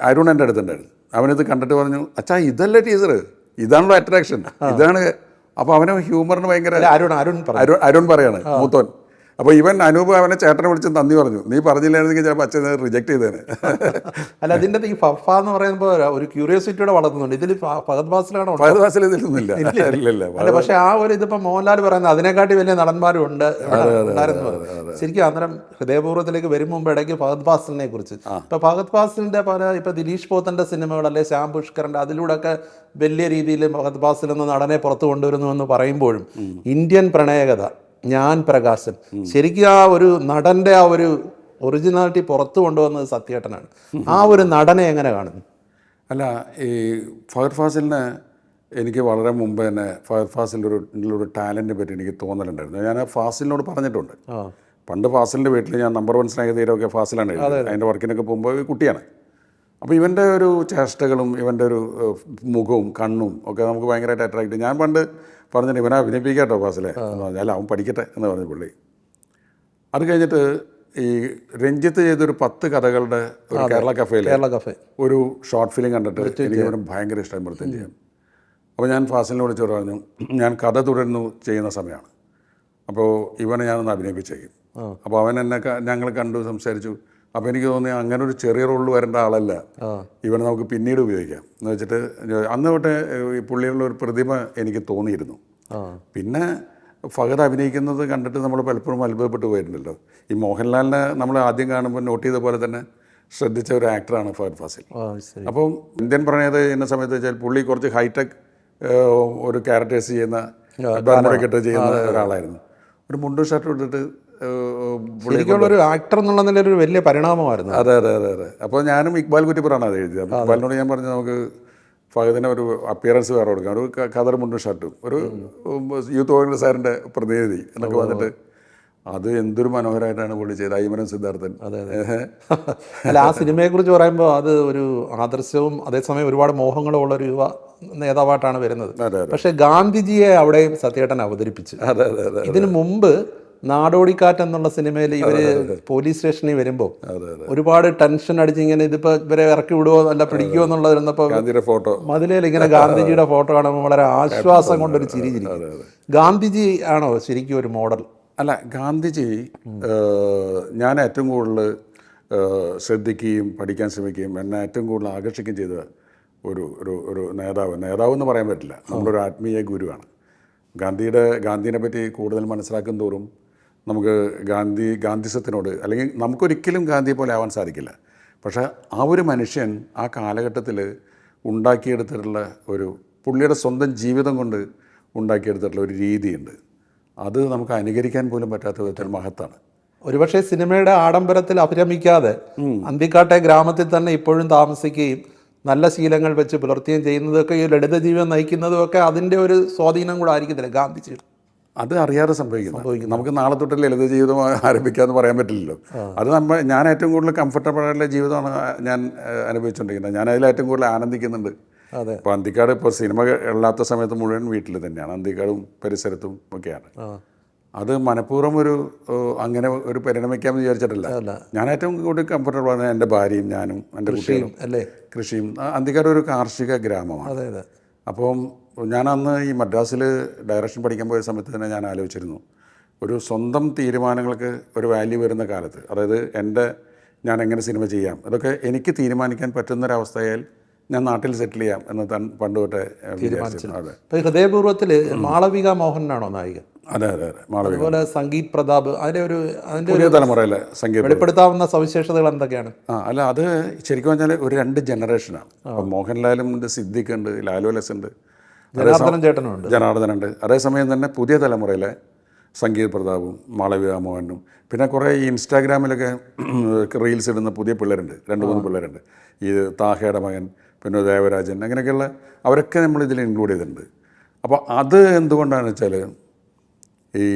അരുൺ എൻ്റെ അടുത്തുണ്ടായിരുന്നു. അവനിത് കണ്ടിട്ട് പറഞ്ഞു, അച്ഛാ ഇതല്ലേ ടീച്ചർ, ഇതാണല്ലോ അട്രാക്ഷൻ, ഇതാണ്. അപ്പോൾ അവന് ഹ്യൂമറിന് ഭയങ്കര അരുൺ പറയാണ് മൂത്തോൻ. അപ്പോൾ ഇവൻ അനൂപ് അവനെ ചേട്ടനെ വിളിച്ച് നന്ദി പറഞ്ഞു, നീ പറഞ്ഞില്ലായിരുന്നെങ്കിൽ ചിലപ്പോൾ അച്ഛൻ റിജക്ട് ചെയ്തേനെ. അല്ല, അതിൻ്റെ ഈ ഫഫ എന്ന് പറയുമ്പോൾ ഒരു ക്യൂരിയോസിറ്റിയോടെ വളർത്തുന്നുണ്ട്. ഇതിൽ ഫഹദ് ഫാസിലാണോ? ഫഹദ് ഫാസിൽ ഇതിലൊന്നുമില്ല. അല്ല, പക്ഷേ ആ ഒരു ഇതിപ്പോൾ മോഹൻലാൽ പറയുന്നത് അതിനെക്കാട്ടി വലിയ നടന്മാരും ഉണ്ട് ഉണ്ടായിരുന്നു. ശരിക്കും അന്നേരം ഹൃദയപൂർവ്വത്തിലേക്ക് വരും മുമ്പ് ഇടയ്ക്ക് ഫഹദ് ഫാസിലിനെ കുറിച്ച്, ഇപ്പോൾ ഫഹദ് ഫാസിലിൻ്റെ പല ഇപ്പോൾ ദിലീഷ് പോത്തൻ്റെ സിനിമകൾ അല്ലെ ശ്യാം പുഷ്കറിൻ്റെ, അതിലൂടെയൊക്കെ വലിയ രീതിയിൽ ഫഹദ് ഫാസിൽ എന്ന നടനെ പുറത്തു കൊണ്ടുവരുന്നു എന്ന് പറയുമ്പോഴും ഇന്ത്യൻ പ്രണയകഥ, ഞാൻ പ്രകാശൻ, ശരിക്കും ആ ഒരു നടൻ്റെ ആ ഒരു ഒറിജിനാലിറ്റി പുറത്തു കൊണ്ടുവന്നത് സത്യേട്ടനാണ്. ആ ഒരു നടനെ എങ്ങനെ കാണുന്നു? അല്ല, ഈ ഫഹദ് ഫാസിലിനെ എനിക്ക് വളരെ മുമ്പ് തന്നെ ഫഹദ് ഫാസിലിൻ്റെ ഒരു ടാലൻറ്റിനെ പറ്റി എനിക്ക് തോന്നലുണ്ടായിരുന്നു. ഞാൻ ഫാസിലിനോട് പറഞ്ഞിട്ടുണ്ട്. പണ്ട് ഫാസിലിൻ്റെ വീട്ടിൽ ഞാൻ നമ്പർ 1 സ്നേഹതീരമൊക്കെ ഫാസിലാണ് അതിൻ്റെ വർക്കിനൊക്കെ പോകുമ്പോൾ കുട്ടിയാണ്. അപ്പോൾ ഇവൻ്റെ ഒരു ചേഷ്ടകളും ഇവൻ്റെ ഒരു മുഖവും കണ്ണും ഒക്കെ നമുക്ക് ഭയങ്കരമായിട്ട് അട്രാക്ട് ചെയ്യും. ഞാൻ പണ്ട് പറഞ്ഞിട്ട് ഇവനെ അഭിനയിപ്പിക്കാട്ടോ ഫാസിലെ എന്ന് പറഞ്ഞാൽ അവൻ പഠിക്കട്ടെ എന്ന് പറഞ്ഞു പുള്ളി. അത് കഴിഞ്ഞിട്ട് ഈ രഞ്ജിത്ത് ചെയ്തൊരു 10 കഥകളുടെ ഒരു കേരള കഫേ ഒരു ഷോർട്ട് ഫിലിം കണ്ടിട്ട് എനിക്ക് ഇവനും ഭയങ്കര ഇഷ്ടമായി. വൃത്തം ചെയ്യാൻ അപ്പോൾ ഞാൻ ഫാസിലിനെ വിളിച്ചോട് പറഞ്ഞു, ഞാൻ കഥ തുടരുന്നു ചെയ്യുന്ന സമയമാണ്, അപ്പോൾ ഇവനെ ഞാനൊന്ന് അഭിനയിപ്പിച്ചേക്കും. അപ്പോൾ അവൻ എന്നെ ഞങ്ങൾ കണ്ടു സംസാരിച്ചു. അപ്പോൾ എനിക്ക് തോന്നി അങ്ങനെ ഒരു ചെറിയ റോളിൽ വരേണ്ട ആളല്ല, ഇവനെ നമുക്ക് പിന്നീട് ഉപയോഗിക്കാം എന്ന് വെച്ചിട്ട് അന്ന് തൊട്ട് ഈ പുള്ളിയുള്ള ഒരു പ്രതിഭ എനിക്ക് തോന്നിയിരുന്നു. പിന്നെ ഫഹദ് അഭിനയിക്കുന്നത് കണ്ടിട്ട് നമ്മൾ പലപ്പോഴും അത്ഭുതപ്പെട്ടു പോയിട്ടുണ്ടല്ലോ. ഈ മോഹൻലാലിനെ നമ്മൾ ആദ്യം കാണുമ്പോൾ നോട്ട് ചെയ്ത പോലെ തന്നെ ശ്രദ്ധിച്ച ഒരു ആക്ടറാണ് ഫഹദ് ഫാസിൽ. അപ്പം ഇന്ത്യൻ പ്രണയത ചെയ്യുന്ന സമയത്ത് വെച്ചാൽ പുള്ളി കുറച്ച് ഹൈടെക് ഒരു ക്യാരക്ടേഴ്സ് ചെയ്യുന്ന ബർമുടക്കിട്ട് ചെയ്യുന്ന ഒരാളായിരുന്നു. ഒരു മുണ്ടും ഷർട്ടും ഇട്ടിട്ട് ശരിക്കുള്ള ഒരു ആക്ടർ എന്നുള്ള നിലയിൽ ഒരു വലിയ പരിണാമമായിരുന്നു. അതെ അതെ അതെ അതെ. അപ്പോൾ ഞാനും ഇക്ബാൽ കുറ്റിപ്പുറാണ് അത് എഴുതിയത്. ഇക്ബാലിനോട് ഞാൻ പറഞ്ഞു നമുക്ക് ഫഹദിനെ ഒരു അപ്പിയറൻസ് വേറെ കൊടുക്കാം, ഒരു ഖദർ മുണ്ടും ഷർട്ടും, ഒരു യൂത്ത് കോൺഗ്രസ് സാറിൻ്റെ പ്രതിനിധി എന്നൊക്കെ വന്നിട്ട് അത് എന്തൊരു മനോഹരമായിട്ടാണ് പുള്ളി ചെയ്തത്. ഐമനം സിദ്ധാർത്ഥൻ. അല്ല, ആ സിനിമയെക്കുറിച്ച് പറയുമ്പോൾ അത് ഒരു ആദർശവും അതേസമയം ഒരുപാട് മോഹങ്ങളും ഉള്ള ഒരു യുവ നേതാവായിട്ടാണ് വരുന്നത്. പക്ഷെ ഗാന്ധിജിയെ അവിടെയും സത്യേട്ടൻ അവതരിപ്പിച്ചു. ഇതിനു മുമ്പ് നാടോടിക്കാറ്റ് എന്നുള്ള സിനിമയിൽ ഇവര് പോലീസ് സ്റ്റേഷനിൽ വരുമ്പോൾ ഒരുപാട് ടെൻഷൻ അടിച്ച് ഇങ്ങനെ ഇതിപ്പോ ഇവരെ ഇറക്കി വിടുവോ അല്ല പിടിക്കുമോ എന്നുള്ളത് ഇരുന്നപ്പോ ഫോട്ടോ മതിലേൽ ഇങ്ങനെ ഗാന്ധിജിയുടെ ഫോട്ടോ കാണുമ്പോൾ വളരെ ആശ്വാസം കൊണ്ടൊരു ചിരി ചിരി. ഗാന്ധിജി ആണോ ശരിക്കും ഒരു മോഡൽ? അല്ല, ഗാന്ധിജി ഞാൻ ഏറ്റവും കൂടുതൽ ശ്രദ്ധിക്കുകയും പഠിക്കാൻ ശ്രമിക്കുകയും എന്നെ ഏറ്റവും കൂടുതൽ ആകർഷിക്കുകയും ചെയ്ത ഒരു നേതാവ് എന്ന് പറയാൻ പറ്റില്ല, നമ്മളൊരു ആത്മീയ ഗുരുവാണ്. ഗാന്ധിയെ പറ്റി കൂടുതൽ മനസ്സിലാക്കും തോറും നമുക്ക് ഗാന്ധിസത്തിനോട്, അല്ലെങ്കിൽ നമുക്കൊരിക്കലും ഗാന്ധിയെ പോലെ ആവാൻ സാധിക്കില്ല. പക്ഷേ ആ ഒരു മനുഷ്യൻ ആ കാലഘട്ടത്തിൽ ഉണ്ടാക്കിയെടുത്തിട്ടുള്ള പുള്ളിയുടെ സ്വന്തം ജീവിതം കൊണ്ട് ഉണ്ടാക്കിയെടുത്തിട്ടുള്ള ഒരു രീതിയുണ്ട്, അത് നമുക്ക് അനുകരിക്കാൻ പോലും പറ്റാത്ത വിധത്തിൽ മഹത്താണ്. ഒരുപക്ഷെ സിനിമയുടെ ആഡംബരത്തിൽ അഭിരമിക്കാതെ അന്തിക്കാട്ടെ ഗ്രാമത്തിൽ തന്നെ ഇപ്പോഴും താമസിക്കുകയും നല്ല ശീലങ്ങൾ വെച്ച് പുലർത്തുകയും ചെയ്യുന്നതൊക്കെ ഈ ലളിത ജീവിതം നയിക്കുന്നതുമൊക്കെ അതിൻ്റെ ഒരു സ്വാധീനം കൂടെ ആയിരിക്കത്തില്ല ഗാന്ധിജി? അത് അറിയാതെ സംഭവിക്കുന്നു. നമുക്ക് നാളെ തൊട്ട് ലളിത ജീവിതം ആരംഭിക്കാമെന്ന് പറയാൻ പറ്റില്ലല്ലോ. അത് ഞാൻ ഏറ്റവും കൂടുതൽ കംഫർട്ടബിൾ ആയിട്ടുള്ള ജീവിതമാണ് ഞാൻ അനുഭവിച്ചുകൊണ്ടിരിക്കുന്നത്. ഞാൻ അതിൽ ഏറ്റവും കൂടുതൽ ആനന്ദിക്കുന്നുണ്ട്. ഇപ്പോൾ അന്തിക്കാട് ഇപ്പോൾ സിനിമ ഇല്ലാത്ത സമയത്ത് മുഴുവൻ വീട്ടിൽ തന്നെയാണ്, അന്തിക്കാടും പരിസരത്തും ഒക്കെയാണ്. അത് മനഃപൂർവ്വം അങ്ങനെ ഒരു പരിണമിക്കാമെന്ന് വിചാരിച്ചിട്ടില്ല. ഞാൻ ഏറ്റവും കൂടുതൽ കംഫർട്ടബിൾ ആണ് എൻ്റെ ഭാര്യയും ഞാനും എൻ്റെ കുട്ടികളും. കൃഷിയും. അന്തിക്കാട് ഒരു കാർഷിക ഗ്രാമമാണ്. അപ്പം ഞാൻ അന്ന് ഈ മദ്രാസിൽ ഡയറക്ഷൻ പഠിക്കാൻ പോയ സമയത്ത് തന്നെ ഞാൻ ആലോചിച്ചിരുന്നു, ഒരു സ്വന്തം തീരുമാനങ്ങൾക്ക് ഒരു വാല്യൂ വരുന്ന കാലത്ത്, അതായത് ഞാൻ എങ്ങനെ സിനിമ ചെയ്യാം ഇതൊക്കെ എനിക്ക് തീരുമാനിക്കാൻ പറ്റുന്നൊരവസ്ഥയാൽ ഞാൻ നാട്ടിൽ സെറ്റിൽ ചെയ്യാം എന്ന് പണ്ട് തൊട്ടേ വിചാരിച്ചിരുന്നു. അതെ. ഹൃദയപൂർവ്വത്തിൽ മാളവിക മോഹനാണോ നായിക? അതെ അതെ അതെ, മാളവിക. അതുപോലെ സംഗീത് പ്രതാപ്, അതിൻ്റെ പുതിയ തലമുറയിലെ സംഗീതം വെളിപ്പെടുത്താവുന്ന സവിശേഷതകൾ എന്തൊക്കെയാണ്? അല്ല, അത് ശരിക്കും പറഞ്ഞാൽ ഒരു 2 ജനറേഷനാണ്. അപ്പം മോഹൻലാലും ഉണ്ട്, സിദ്ദിഖ് ഉണ്ട്, ലാലു ലസ് ഉണ്ട്, ജനാർദ്ദനുണ്ട്. അതേസമയം തന്നെ പുതിയ തലമുറയിലെ സംഗീത് പ്രതാപും മാളവിക മോഹനും, പിന്നെ കുറേ ഈ ഇൻസ്റ്റാഗ്രാമിലൊക്കെ റീൽസ് ഇടുന്ന പുതിയ പിള്ളേരുണ്ട്, 2-3 പിള്ളേരുണ്ട്. ഈ താഹയുടെ മകൻ, പിന്നെ ദേവരാജൻ, അങ്ങനെയൊക്കെയുള്ള അവരൊക്കെ നമ്മളിതിൽ ഇൻക്ലൂഡ് ചെയ്തിട്ടുണ്ട്. അപ്പോൾ അത് എന്തുകൊണ്ടാണെന്ന് വെച്ചാൽ ഈ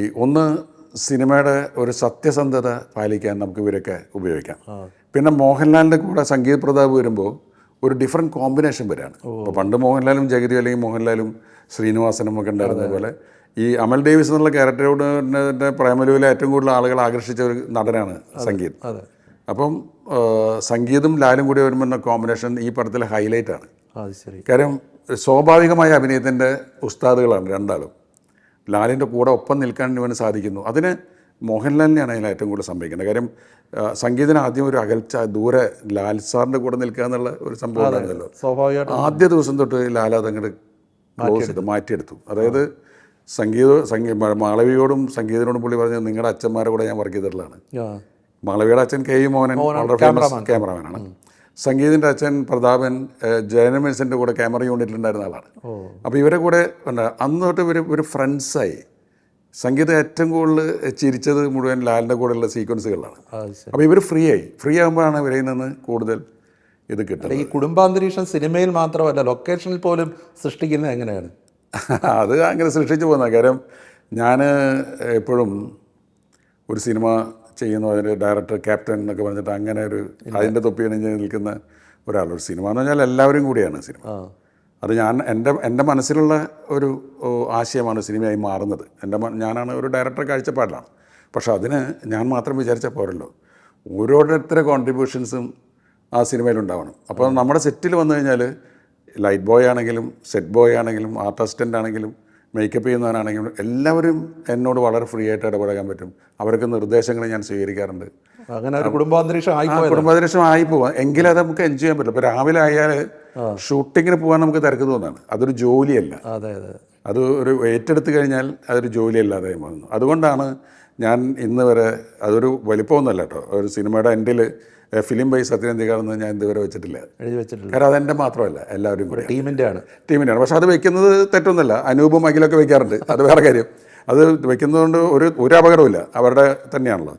സിനിമയുടെ ഒരു സത്യസന്ധത പാലിക്കാൻ നമുക്ക് ഇവരൊക്കെ ഉപയോഗിക്കാം. പിന്നെ മോഹൻലാലിൻ്റെ കൂടെ സംഗീത് പ്രതാപ് വരുമ്പോൾ ഒരു ഡിഫറെൻറ്റ് കോമ്പിനേഷൻ വരികയാണ്. ഇപ്പോൾ പണ്ട് മോഹൻലാലും ജഗതി, അല്ലെങ്കിൽ മോഹൻലാലും ശ്രീനിവാസനും ഒക്കെ ഉണ്ടായിരുന്ന പോലെ ഈ അമൽ ഡേവിസ് എന്നുള്ള ക്യാരക്ടറോട് പ്രേമലുവിലെ ഏറ്റവും കൂടുതൽ ആളുകൾ ആകർഷിച്ച ഒരു നടനാണ് സംഗീത്. അപ്പം സംഗീതും ലാലും കൂടി വരുമ്പോൾ കോമ്പിനേഷൻ ഈ പടത്തിലെ ഹൈലൈറ്റാണ്. കാര്യം സ്വാഭാവികമായ അഭിനയത്തിൻ്റെ ഉസ്താദുകളാണ് രണ്ടാളും. ലാലിൻ്റെ കൂടെ ഒപ്പം നിൽക്കാൻ ഇവന് സാധിക്കുന്നു. അതിന് മോഹൻലാലിനെയാണ് അതിൽ ഏറ്റവും കൂടുതൽ സംഭവിക്കുന്നത്. കാര്യം സംഗീതത്തിന് ആദ്യം ഒരു അകൽച്ച, ദൂരെ ലാൽ സാറിൻ്റെ കൂടെ നിൽക്കുക എന്നുള്ള ഒരു സംഭവം ഉണ്ടായിരുന്നല്ലോ. ആദ്യ ദിവസം തൊട്ട് ലാൽ അതങ്ങോട്ട് ക്ലോസ് ചെയ്ത് മാറ്റിയെടുത്തു. അതായത് മാളവിയോടും സംഗീതനോടും പുള്ളി പറഞ്ഞത് നിങ്ങളുടെ അച്ഛന്മാരെ കൂടെ ഞാൻ വർക്ക് ചെയ്തിട്ടുള്ളതാണ്. മാളവിയുടെ അച്ഛൻ കെ യു മോഹനൻ വളരെ ഫേമസ് ക്യാമറമാനാണ്. സംഗീതിൻ്റെ അച്ഛൻ പ്രതാപൻ ജയനമേഴ്സിൻ്റെ കൂടെ ക്യാമറ യൂണിറ്റിലുണ്ടായിരുന്ന ആളാണ്. അപ്പോൾ ഇവരെ കൂടെ അന്ന് തൊട്ട് ഒരു ഫ്രണ്ട്സായി. സംഗീതം ഏറ്റവും കൂടുതൽ ചിരിച്ചത് മുഴുവൻ ലാലിൻ്റെ കൂടെയുള്ള സീക്വൻസുകളിലാണ്. അപ്പോൾ ഇവർ ഫ്രീ ആകുമ്പോഴാണ് ഇവരിൽ നിന്ന് കൂടുതൽ ഇത് കിട്ടുന്നത്. ഈ കുടുംബാന്തരീക്ഷം സിനിമയിൽ മാത്രമല്ല ലൊക്കേഷനിൽ പോലും സൃഷ്ടിക്കുന്നത് എങ്ങനെയാണ്? അത് അങ്ങനെ സൃഷ്ടിച്ചു പോകുന്ന കാര്യം, ഞാൻ എപ്പോഴും ഒരു സിനിമ ചെയ്യുന്നു, അതിൻ്റെ ഡയറക്ടർ ക്യാപ്റ്റൻ എന്നൊക്കെ പറഞ്ഞിട്ട് അങ്ങനെ അതിൻ്റെ തൊപ്പിയണിഞ്ഞ് നിൽക്കുന്ന ഒരാളൊരു സിനിമ എന്ന് പറഞ്ഞാൽ എല്ലാവരും കൂടിയാണ് സിനിമ. അത് എൻ്റെ മനസ്സിലുള്ള ഒരു ആശയമാണ് സിനിമയായി മാറുന്നത്. ഞാനാണ് ഒരു ഡയറക്ടർ കാഴ്ചപ്പാടിലാണ്. പക്ഷെ അതിന് ഞാൻ മാത്രം വിചാരിച്ചാൽ പോരല്ലോ, ഓരോരുത്തരുടെ കോൺട്രിബ്യൂഷൻസും ആ സിനിമയിലുണ്ടാവണം. അപ്പോൾ നമ്മുടെ സെറ്റിൽ വന്നു കഴിഞ്ഞാൽ ലൈറ്റ് ബോയ് ആണെങ്കിലും സെറ്റ് ബോയ് ആണെങ്കിലും ആർട്ട് അസിസ്റ്റൻ്റ് ആണെങ്കിലും മേക്കപ്പ് ചെയ്യുന്നവനാണെങ്കിലും എല്ലാവരും എന്നോട് വളരെ ഫ്രീ ആയിട്ട് ഇടപെടാൻ പറ്റും. അവർക്ക് നിർദ്ദേശങ്ങൾ ഞാൻ സ്വീകരിക്കാറുണ്ട്. അങ്ങനെ ഒരു കുടുംബാന്തരീക്ഷം കുടുംബാന്തരീക്ഷം ആയി പോവാം എങ്കിലും അത് നമുക്ക് എൻജോയ് ചെയ്യാൻ പറ്റില്ല. ഇപ്പോൾ രാവിലെ ആയാൽ ഷൂട്ടിങ്ങിന് പോകാൻ നമുക്ക് തിരക്ക് തോന്നാണ്. അതൊരു ജോലിയല്ല. അത് ഒരു ഏറ്റെടുത്ത് കഴിഞ്ഞാൽ അതൊരു ജോലിയല്ലാതെ വന്നു. അതുകൊണ്ടാണ് ഞാൻ ഇന്ന് വരെ അതൊരു വലിപ്പമൊന്നുമല്ല കേട്ടോ, ഒരു സിനിമയുടെ എൻഡിൽ ഫിലിം ബൈ സത്യനന്ദിക്കാണെന്ന് ഞാൻ ഇതുവരെ വെച്ചിട്ടില്ല. കാരണം അതെൻ്റെ മാത്രമല്ല, എല്ലാവരും കൂടി ടീമിൻ്റെയാണ്. പക്ഷെ അത് വെക്കുന്നത് തെറ്റൊന്നുമല്ല. അനൂപും അഖിലൊക്കെ വെക്കാറുണ്ട്, അത് വേറെ കാര്യം. അത് വെക്കുന്നതുകൊണ്ട് ഒരു അപകടമില്ല, അവരുടെ തന്നെയാണല്ലോ.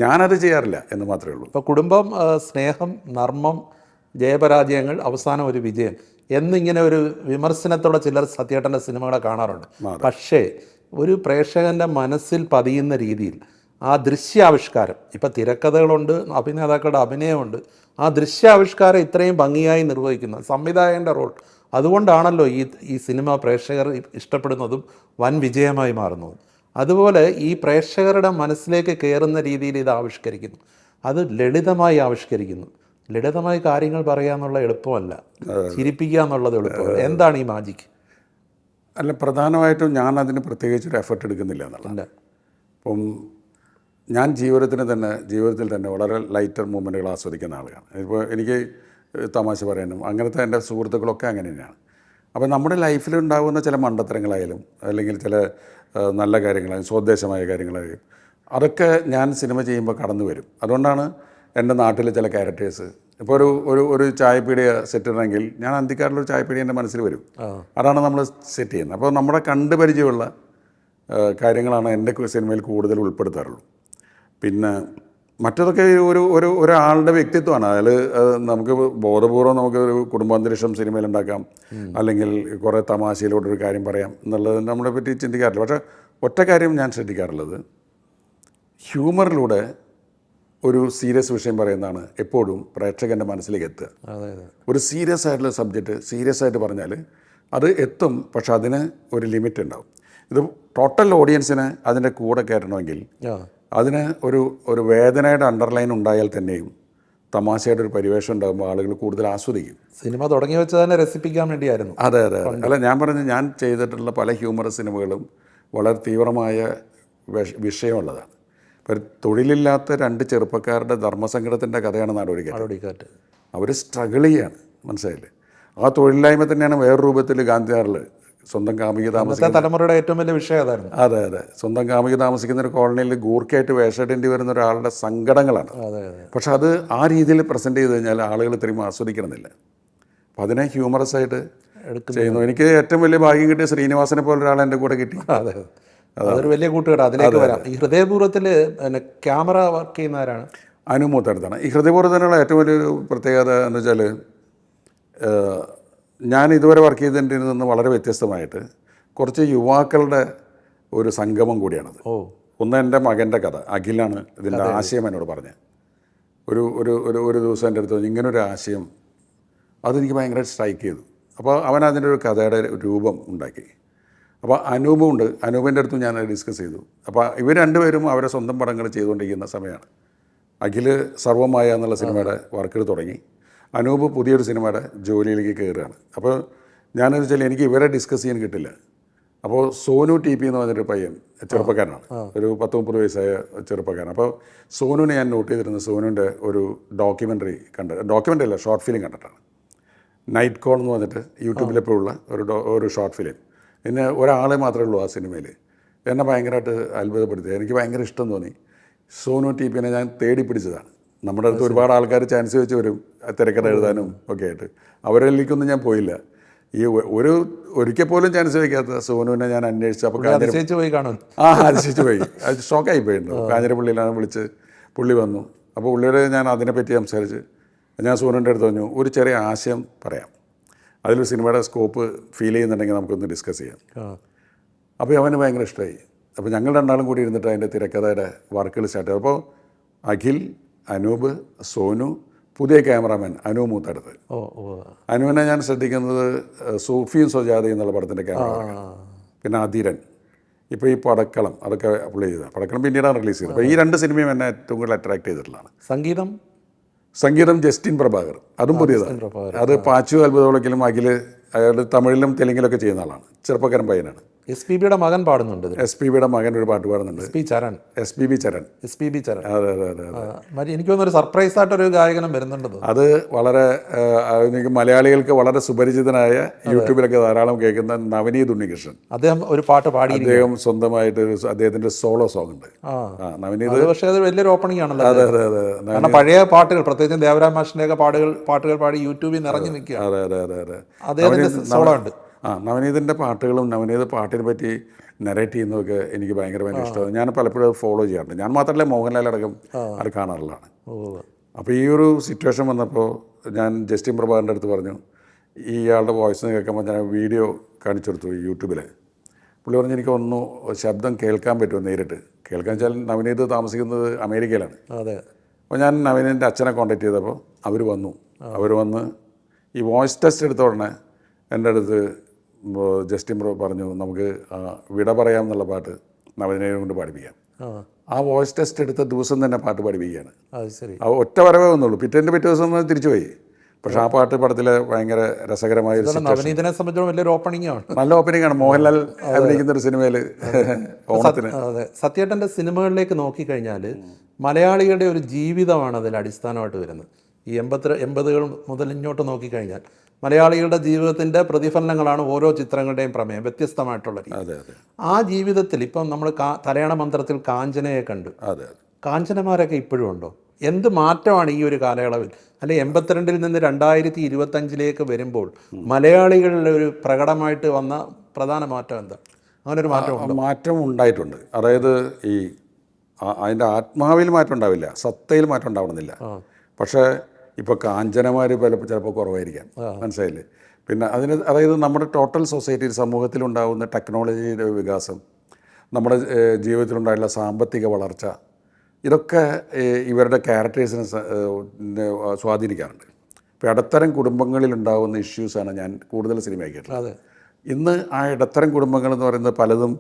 ഞാനത് ചെയ്യാറില്ല എന്ന് മാത്രമേ ഉള്ളൂ. ഇപ്പോൾ കുടുംബം, സ്നേഹം, നർമ്മം, ജയപരാജയങ്ങൾ, അവസാനം ഒരു വിജയം എന്നിങ്ങനെ ഒരു വിമർശനത്തോടെ ചിലർ സത്യേട്ടൻ്റെ സിനിമകളെ കാണാറുണ്ട്. പക്ഷേ ഒരു പ്രേക്ഷകൻ്റെ മനസ്സിൽ പതിയുന്ന രീതിയിൽ ആ ദൃശ്യാവിഷ്കാരം, ഇപ്പം തിരക്കഥകളുണ്ട്, അഭിനേതാക്കളുടെ അഭിനയമുണ്ട്, ആ ദൃശ്യാവിഷ്കാരം ഇത്രയും ഭംഗിയായി നിർവഹിക്കുന്ന സംവിധായകൻ്റെ റോൾ, അതുകൊണ്ടാണല്ലോ ഈ സിനിമ പ്രേക്ഷകർ ഇഷ്ടപ്പെടുന്നതും വൻ വിജയമായി മാറുന്നതും. അതുപോലെ ഈ പ്രേക്ഷകരുടെ മനസ്സിലേക്ക് കയറുന്ന രീതിയിൽ ഇത് ആവിഷ്കരിക്കുന്നു. അത് ലളിതമായി ആവിഷ്കരിക്കുന്നു. ലളിതമായി കാര്യങ്ങൾ പറയുക എന്നുള്ള എളുപ്പമല്ല, ചിരിപ്പിക്കുക എന്നുള്ളത് എളുപ്പമല്ല. എന്താണ് ഈ മാജിക്? അല്ല, പ്രധാനമായിട്ടും ഞാൻ അതിന് പ്രത്യേകിച്ചൊരു എഫർട്ട് എടുക്കുന്നില്ല എന്നുള്ളത്. അപ്പം ഞാൻ ജീവിതത്തിൽ തന്നെ വളരെ ലൈറ്റർ മൂമെൻറ്റുകൾ ആസ്വദിക്കുന്ന ആളാണ്. ഇപ്പോൾ എനിക്ക് തമാശ പറയാനും അങ്ങനത്തെ എൻ്റെ സുഹൃത്തുക്കളൊക്കെ അങ്ങനെ തന്നെയാണ്. അപ്പോൾ നമ്മുടെ ലൈഫിലുണ്ടാകുന്ന ചില മണ്ടത്തരങ്ങളായാലും അല്ലെങ്കിൽ ചില നല്ല കാര്യങ്ങളായാലും സ്വദേശമായ കാര്യങ്ങളായാലും അതൊക്കെ ഞാൻ സിനിമ ചെയ്യുമ്പോൾ കടന്നു വരും. അതുകൊണ്ടാണ് എൻ്റെ നാട്ടിലെ ചില ക്യാരക്ടേഴ്സ്, ഇപ്പോൾ ഒരു ചായപ്പീടിയ സെറ്റ് ഇടണമെങ്കിൽ ഞാൻ അന്തിക്കാരിലൊരു ചായപ്പീടിയ എൻ്റെ മനസ്സിൽ വരും. അതാണ് നമ്മൾ സെറ്റ് ചെയ്യുന്നത്. അപ്പോൾ നമ്മുടെ കണ്ടുപരിചയമുള്ള കാര്യങ്ങളാണ് എൻ്റെ സിനിമയിൽ കൂടുതൽ ഉൾപ്പെടുത്താറുള്ളൂ. പിന്നെ മറ്റതൊക്കെ ഒരാളുടെ വ്യക്തിത്വമാണ്. അതിൽ നമുക്ക് ബോധപൂർവം നമുക്ക് ഒരു കുടുംബാന്തരീക്ഷം സിനിമയിലുണ്ടാക്കാം, അല്ലെങ്കിൽ കുറേ തമാശയിലൂടെ കാര്യം പറയാം എന്നുള്ളത് നമ്മളെ പറ്റി ചിന്തിക്കാറില്ല. പക്ഷേ ഒറ്റ കാര്യം ഞാൻ ശ്രദ്ധിക്കാറുള്ളത്, ഹ്യൂമറിലൂടെ ഒരു സീരിയസ് വിഷയം പറയുന്നതാണ് എപ്പോഴും പ്രേക്ഷകൻ്റെ മനസ്സിലേക്ക് എത്തുക. ഒരു സീരിയസ് ആയിട്ടുള്ള സബ്ജക്റ്റ് സീരിയസ് ആയിട്ട് പറഞ്ഞാൽ അത് എത്തും, പക്ഷെ അതിന് ഒരു ലിമിറ്റ് ഉണ്ടാവും. ഇത് ടോട്ടൽ ഓഡിയൻസിന് അതിൻ്റെ കൂടെ കയറണമെങ്കിൽ അതിന് ഒരു വേദനയുടെ അണ്ടർലൈൻ ഉണ്ടായാൽ തന്നെയും തമാശയുടെ ഒരു പരിവേഷം ഉണ്ടാകുമ്പോൾ ആളുകൾ കൂടുതൽ ആസ്വദിക്കും. സിനിമ തുടങ്ങി വെച്ചാൽ തന്നെ രസിപ്പിക്കാൻ വേണ്ടിയായിരുന്നു. അതെ. അല്ല, ഞാൻ ചെയ്തിട്ടുള്ള പല ഹ്യൂമർ സിനിമകളും വളരെ തീവ്രമായ വിഷയമുള്ളതാണ്. ഇപ്പോൾ തൊഴിലില്ലാത്ത 2 ചെറുപ്പക്കാരുടെ ധർമ്മസങ്കടത്തിൻ്റെ കഥയാണ് നാടോടിക്കാറ്റ്. അവർ സ്ട്രഗിൾ ചെയ്യാണ്, മനസ്സിലായില്ലേ? ആ തൊഴിലില്ലായ്മ തന്നെയാണ് വേറെ രൂപത്തിൽ ഗാന്ധിയാറിൽ സ്വന്തം കാമുകി താമസിക്കുന്ന തലമുറയുടെ ഏറ്റവും വലിയ വിഷയം അതായിരുന്നു. അതെ. സ്വന്തം കാമുകി താമസിക്കുന്ന ഒരു കോളനിയിൽ ഗൂർക്കയായിട്ട് വേഷമിടേണ്ടി വരുന്ന ഒരാളുടെ സങ്കടങ്ങളാണ്. പക്ഷെ അത് ആ രീതിയിൽ പ്രസൻറ്റ് ചെയ്ത് കഴിഞ്ഞാൽ ആളുകൾ ഇത്രയും ആസ്വദിക്കണമെന്നില്ല. അപ്പം അതിനെ ഹ്യൂമറസ് ആയിട്ട് ചെയ്യുന്നു. എനിക്ക് ഏറ്റവും വലിയ ഭാഗ്യം കിട്ടിയ ശ്രീനിവാസനെ പോലെ ഒരാൾ എൻ്റെ കൂടെ കിട്ടി. അതൊരു വലിയ കൂട്ടുകാർ. അതിലേക്ക് വരാം. ഈ ഹൃദയപൂർവ്വത്തിൽ ക്യാമറ വർക്ക് ചെയ്യുന്നവരാണ് അനു മൂത്തടുത്താണ്. ഈ ഹൃദയപൂർവ്വത്തിനുള്ള ഏറ്റവും വലിയൊരു പ്രത്യേകത എന്ന് വെച്ചാൽ, ഞാൻ ഇതുവരെ വർക്ക് ചെയ്തതിൽ നിന്ന് വളരെ വ്യത്യസ്തമായിട്ട് കുറച്ച് യുവാക്കളുടെ ഒരു സംഗമം കൂടിയാണത്. ഒന്ന് എൻ്റെ മകൻ്റെ കഥ, അഖിലാണ് ഇതിൻ്റെ ആശയം എന്നോട് പറഞ്ഞത്. ഒരു ദിവസം എൻ്റെ അടുത്ത് പറഞ്ഞു, ഇങ്ങനൊരു ആശയം, അതെനിക്ക് ഭയങ്കരമായിട്ട് സ്ട്രൈക്ക് ചെയ്തു. അപ്പോൾ അവൻ അതിൻ്റെ ഒരു കഥയുടെ രൂപം ഉണ്ടാക്കി. അപ്പോൾ അനൂപുണ്ട്, അനൂപിൻ്റെ അടുത്തും ഞാൻ ഡിസ്കസ് ചെയ്തു. അപ്പോൾ ഇവർ രണ്ടുപേരും അവരെ സ്വന്തം പടങ്ങൾ ചെയ്തുകൊണ്ടിരിക്കുന്ന സമയമാണ്. അഖിൽ സർവമായ എന്നുള്ള സിനിമയുടെ വർക്കുകൾ തുടങ്ങി, അനൂപ് പുതിയൊരു സിനിമയുടെ ജോലിയിലേക്ക് കയറുകയാണ്. അപ്പോൾ ഞാനെന്ന് വെച്ചാൽ എനിക്ക് ഇവരെ ഡിസ്കസ് ചെയ്യാൻ കിട്ടില്ല. അപ്പോൾ സോനു TP എന്ന് പറഞ്ഞൊരു പയ്യൻ, ചെറുപ്പക്കാരനാണ്, ഒരു 10-30 വയസ്സായ ചെറുപ്പക്കാരൻ. അപ്പോൾ സോനുവിനെ ഞാൻ നോട്ട് ചെയ്തിരുന്നത് സോനുവിൻ്റെ ഒരു ഡോക്യുമെൻ്ററി അല്ല, ഷോർട്ട് ഫിലിം കണ്ടിട്ടാണ്. നൈറ്റ് കോൾ എന്ന് പറഞ്ഞിട്ട് യൂട്യൂബിലെപ്പോഴുള്ള ഒരു ഷോർട്ട് ഫിലിം. പിന്നെ ഒരാളെ മാത്രമേ ഉള്ളൂ ആ സിനിമയിൽ. എന്നെ ഭയങ്കരമായിട്ട് അത്ഭുതപ്പെടുത്തി. എനിക്ക് ഭയങ്കര ഇഷ്ടം തോന്നി. സോനു TPനെ ഞാൻ തേടി പിടിച്ചതാണ്. നമ്മുടെ അടുത്ത് ഒരുപാട് ആൾക്കാർ ചാൻസ് വെച്ച് വരും തിരക്കഥ എഴുതാനും ഒക്കെ ആയിട്ട്. അവരിലേക്കൊന്നും ഞാൻ പോയില്ല. ഈ ഒരിക്കൽ പോലും ചാൻസ് വയ്ക്കാത്ത സോനുവിനെ ഞാൻ അന്വേഷിച്ചു. അപ്പോൾ അതിശയിച്ച് പോയി. അത് ഷോക്കായി പോയിട്ടുണ്ടോ. കാഞ്ഞിരപ്പള്ളിയിലാണ് വിളിച്ച് പുള്ളി വന്നു. അപ്പോൾ പുള്ളിയോട് ഞാൻ അതിനെപ്പറ്റി സംസാരിച്ച് ഞാൻ സോനുവിൻ്റെ അടുത്ത് പറഞ്ഞു, ഒരു ചെറിയ ആശയം പറയാം, അതിലൊരു സിനിമയുടെ സ്കോപ്പ് ഫീൽ ചെയ്യുന്നുണ്ടെങ്കിൽ നമുക്കൊന്ന് ഡിസ്കസ് ചെയ്യാം. അപ്പോൾ അവന് ഭയങ്കര ഇഷ്ടമായി. അപ്പോൾ ഞങ്ങൾ രണ്ടാളും കൂടി ഇരുന്നിട്ട് അതിൻ്റെ തിരക്കഥയുടെ വർക്കുകൾ സ്റ്റാർട്ട് ചെയ്തു. അപ്പോൾ അഖിൽ, അനൂപ്, സോനു, പുതിയ ക്യാമറാമാൻ അനു മൂത്തടുത്ത്. അനുവിനെ ഞാൻ ശ്രദ്ധിക്കുന്നത് സൂഫിയും സ്വജാതയും എന്നുള്ള പടത്തിൻ്റെ ക്യാമറ, പിന്നെ അധീരൻ, ഇപ്പോൾ ഈ പടക്കളം, അതൊക്കെ പുള്ളി ചെയ്തതാണ്. പടക്കളം പിന്നീടാണ് റിലീസ് ചെയ്തത്. അപ്പോൾ ഈ 2 സിനിമയും എന്നെ ഏറ്റവും കൂടുതൽ അട്രാക്ട് ചെയ്തിട്ടുള്ളതാണ്. സംഗീതം സംഗീതം ജസ്റ്റിൻ പ്രഭാകർ, അതും പുതിയതാണ്. അത് പാച്ചു അത്ഭുതവിളക്കിലും അഖിൽ, അയാൾ തമിഴിലും തെലുങ്കിലൊക്കെ ചെയ്യുന്ന ആളാണ്, ചെറുപ്പക്കാരൻ പയ്യനാണ്. SPBയുടെ മകൻ പാടുന്നുണ്ട്. SPBയുടെ മകൻ ഒരു പാട്ട് പാടുന്നുണ്ട്, SPB ചരൺ. SPB ചരൺ. അതെ അതെ അതെ അതെ. എനിക്ക് തോന്നുന്നു ഒരു സർപ്രൈസ് ആയിട്ടൊരു ഗായകനും വരുന്നുണ്ട്. അത് വളരെ എനിക്ക് മലയാളികൾക്ക് വളരെ സുപരിചിതനായ, യൂട്യൂബിലൊക്കെ ധാരാളം കേൾക്കുന്ന നവനീത് ഉണ്ണികൃഷ്ണൻ. അദ്ദേഹം ഒരു പാട്ട് പാടി. അദ്ദേഹം സ്വന്തമായിട്ട് അദ്ദേഹത്തിന്റെ സോളോ സോങ് ഉണ്ട്. നവനീത് പക്ഷേ അത് വലിയൊരു ഓപ്പണിംഗ് ആണല്ലോ. അതെ അതെ അതെ. കാരണം പഴയ പാട്ടുകൾ, പ്രത്യേകിച്ച് ദേവരാം മാഷിന്റെയൊക്കെ പാട്ടുകൾ പാടി യൂട്യൂബിൽ നിറഞ്ഞു നിൽക്കുക. അതെ അതെ അതെ അതെ. അദ്ദേഹത്തിന്റെ സോളോ ഉണ്ട്. നവനീതിൻ്റെ പാട്ടുകളും നവനീത് പാട്ടിനെ പറ്റി നരേറ്റ് ചെയ്യുന്നതൊക്കെ എനിക്ക് ഭയങ്കര ഇഷ്ടമാണ്. ഞാൻ പലപ്പോഴും ഫോളോ ചെയ്യാറുണ്ട്. ഞാൻ മാത്രമല്ല, മോഹൻലാൽ അടക്കം അത് കാണാറുള്ളതാണ്. അപ്പോൾ ഈ ഒരു സിറ്റുവേഷൻ വന്നപ്പോൾ ഞാൻ ജസ്റ്റിൻ പ്രഭാകറിൻ്റെ അടുത്ത് പറഞ്ഞു, ഇയാളുടെ വോയിസ് കേൾക്കുമ്പോൾ ഞാൻ വീഡിയോ കാണിച്ചു കൊടുത്തു യൂട്യൂബിൽ. പുള്ളി പറഞ്ഞു, എനിക്കൊന്നു ശബ്ദം കേൾക്കാൻ പറ്റുമോ നേരിട്ട്. കേൾക്കാൻ വെച്ചാൽ നവനീത് താമസിക്കുന്നത് അമേരിക്കയിലാണ്. അതെ. അപ്പോൾ ഞാൻ നവനീതിൻ്റെ അച്ഛനെ കോൺടാക്ട് ചെയ്തപ്പോൾ അവർ വന്ന് ഈ വോയിസ് ടെസ്റ്റ് എടുത്ത ഉടനെ എൻ്റെ അടുത്ത് ജസ്റ്റിൻ ബ്രോ പറഞ്ഞു, നമുക്ക് വിട പറയാം എന്നുള്ള പാട്ട് നവനീതിനെ കൊണ്ട് പാടിപ്പിക്കാം. ആ വോയിസ് ടെസ്റ്റ് എടുത്ത ദിവസം തന്നെ പാട്ട് പാടിപ്പിക്കുകയാണ്. ആ ഒറ്റ വരവേ വന്നുള്ളൂ. പിറ്റേ ദിവസം തിരിച്ചുപോയി. പക്ഷെ ആ പാട്ട് പടത്തിലെ ഭയങ്കര രസകരമായ നവനീതിനെ സംബന്ധിച്ചിടത്തോളം വലിയൊരു ഓപ്പണിംഗ് ആണ്. നല്ല ഓപ്പണിംഗ് ആണ്. മോഹൻലാൽ അഭിനയിക്കുന്ന ഒരു സിനിമയിൽ ഓണത്തിന്. അതെ, സത്യേട്ടൻ്റെ സിനിമകളിലേക്ക് നോക്കിക്കഴിഞ്ഞാൽ മലയാളികളുടെ ഒരു ജീവിതമാണ് അതിൽ അടിസ്ഥാനമായിട്ട് വരുന്നത്. ഈ 80കൾ മുതൽ ഇങ്ങോട്ട് നോക്കിക്കഴിഞ്ഞാൽ മലയാളികളുടെ ജീവിതത്തിൻ്റെ പ്രതിഫലനങ്ങളാണ് ഓരോ ചിത്രങ്ങളുടെയും പ്രമേയം, വ്യത്യസ്തമായിട്ടുള്ള രീതി. ആ ജീവിതത്തിൽ ഇപ്പം നമ്മൾ തലയണ മന്ത്രത്തിൽ കാഞ്ചനയെ കണ്ടു. കാഞ്ചനമാരൊക്കെ ഇപ്പോഴും ഉണ്ടോ? എന്ത് മാറ്റമാണ് ഈ ഒരു കാലയളവിൽ, അല്ലെ 82-ൽ നിന്ന് 2025-ലേക്ക് വരുമ്പോൾ മലയാളികളിൽ ഒരു പ്രകടമായിട്ട് വന്ന പ്രധാന മാറ്റം എന്താ? അങ്ങനെ ഒരു മാറ്റം ഉണ്ടായിട്ടുണ്ട്. അതായത് ഈ അതിൻ്റെ ആത്മാവിൽ മാറ്റം ഉണ്ടാവില്ല, സത്തയിൽ മാറ്റം ഉണ്ടാവണമെന്നില്ല. പക്ഷേ ഇപ്പോൾ കാഞ്ചനമാർ ചിലപ്പോൾ കുറവായിരിക്കാം, മനസ്സിലായില്ലേ? പിന്നെ അതായത് നമ്മുടെ ടോട്ടൽ സൊസൈറ്റി സമൂഹത്തിലുണ്ടാകുന്ന ടെക്നോളജിയുടെ വികാസം, നമ്മുടെ ജീവിതത്തിലുണ്ടായുള്ള സാമ്പത്തിക വളർച്ച, ഇതൊക്കെ ഇവരുടെ ക്യാരക്ടേഴ്സിനെ സ്വാധീനിക്കാറുണ്ട്. ഇപ്പോൾ ഇടത്തരം കുടുംബങ്ങളിലുണ്ടാകുന്ന ഇഷ്യൂസാണ് ഞാൻ കൂടുതൽ സിനിമയാക്കിയിട്ടുള്ളത്. ഇന്ന് ആ ഇടത്തരം കുടുംബങ്ങൾ എന്ന് പറയുന്നത് പലതും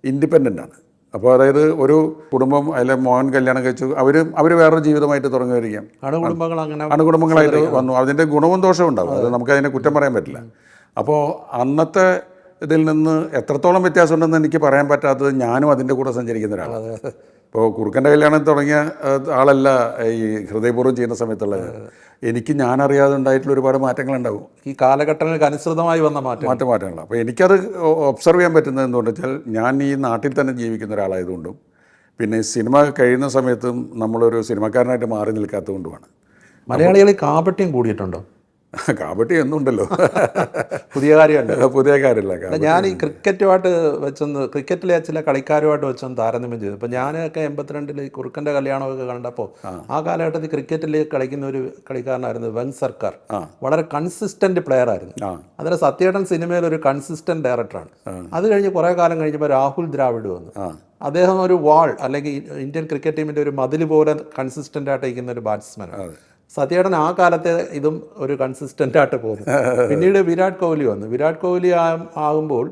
ഇൻഡിപെൻഡൻ്റ് ആണ്. അപ്പോൾ അതായത് ഒരു കുടുംബം, അതിലെ മോഹൻ കല്യാണം കഴിച്ചു, അവർ വേറൊരു ജീവിതമായിട്ട് തുടങ്ങുമായിരിക്കാം. അണുകുടുംബങ്ങളായിട്ട് വന്നു. അതിൻ്റെ ഗുണവും ദോഷവും ഉണ്ടാകും. അത് നമുക്കതിനെ കുറ്റം പറയാൻ പറ്റില്ല. അപ്പോൾ അന്നത്തെ ഇതിൽ നിന്ന് എത്രത്തോളം വ്യത്യാസമുണ്ടെന്ന് എനിക്ക് പറയാൻ പറ്റാത്തത്, ഞാനും അതിൻ്റെ കൂടെ സഞ്ചരിക്കുന്ന ഒരാളാണ്. ഇപ്പോൾ കുറുക്കൻ്റെ കല്യാണം തുടങ്ങിയ ആളല്ല ഈ ഹൃദയപൂർവ്വം ചെയ്യുന്ന സമയത്തുള്ളത്. എനിക്ക് ഞാനറിയാതെ ഉണ്ടായിട്ടുള്ള ഒരുപാട് മാറ്റങ്ങളുണ്ടാവും. ഈ കാലഘട്ടങ്ങൾക്ക് അനുസൃതമായി വന്ന മാറ്റങ്ങൾ. അപ്പോൾ എനിക്കത് ഒബ്സർവ് ചെയ്യാൻ പറ്റുന്നത് എന്തുകൊണ്ട് വെച്ചാൽ, ഞാൻ ഈ നാട്ടിൽ തന്നെ ജീവിക്കുന്ന ഒരാളായതുകൊണ്ടും പിന്നെ സിനിമ കഴിയുന്ന സമയത്തും നമ്മളൊരു സിനിമക്കാരനായിട്ട് മാറി നിൽക്കാത്തത് കൊണ്ടുമാണ്. മലയാളികളിൽ കാപട്യം കൂടിയിട്ടുണ്ടോ? കാപട്ടി എന്നുണ്ടല്ലോ, പുതിയ കാര്യമല്ല. ഞാൻ ഈ ക്രിക്കറ്റിലെ ചില കളിക്കാരുമായിട്ട് വെച്ചൊന്ന് താരതമ്യം ചെയ്തു. ഇപ്പോൾ ഞാനൊക്കെ 82-ൽ കുറുക്കൻ്റെ കല്യാണമൊക്കെ കണ്ടപ്പോൾ ആ കാലഘട്ടത്തിൽ ക്രിക്കറ്റിൽ കളിക്കുന്ന ഒരു കളിക്കാരനായിരുന്നു വെങ് സർക്കാർ. വളരെ കൺസിസ്റ്റന്റ് പ്ലെയർ ആയിരുന്നു. അതിന് സത്യേട്ടൻ സിനിമയിൽ ഒരു കൺസിസ്റ്റന്റ് ഡയറക്ടറാണ്. അത് കഴിഞ്ഞ് കുറേ കാലം കഴിഞ്ഞപ്പോൾ രാഹുൽ ദ്രാവിഡ് വന്നു. അദ്ദേഹം ഒരു വാൾ, അല്ലെങ്കിൽ ഇന്ത്യൻ ക്രിക്കറ്റ് ടീമിൻ്റെ ഒരു മതിൽ പോലെ കൺസിസ്റ്റന്റ് ആയിട്ട് ഇരിക്കുന്ന ഒരു ബാറ്റ്സ്മാനാണ്. സത്യേട്ടൻ ആ കാലത്തെ ഇതും ഒരു കൺസിസ്റ്റൻ്റ് ആയിട്ട് പോകുന്നു. പിന്നീട് വിരാട് കോഹ്ലി വന്നു. വിരാട് കോഹ്ലി ആകുമ്പോൾ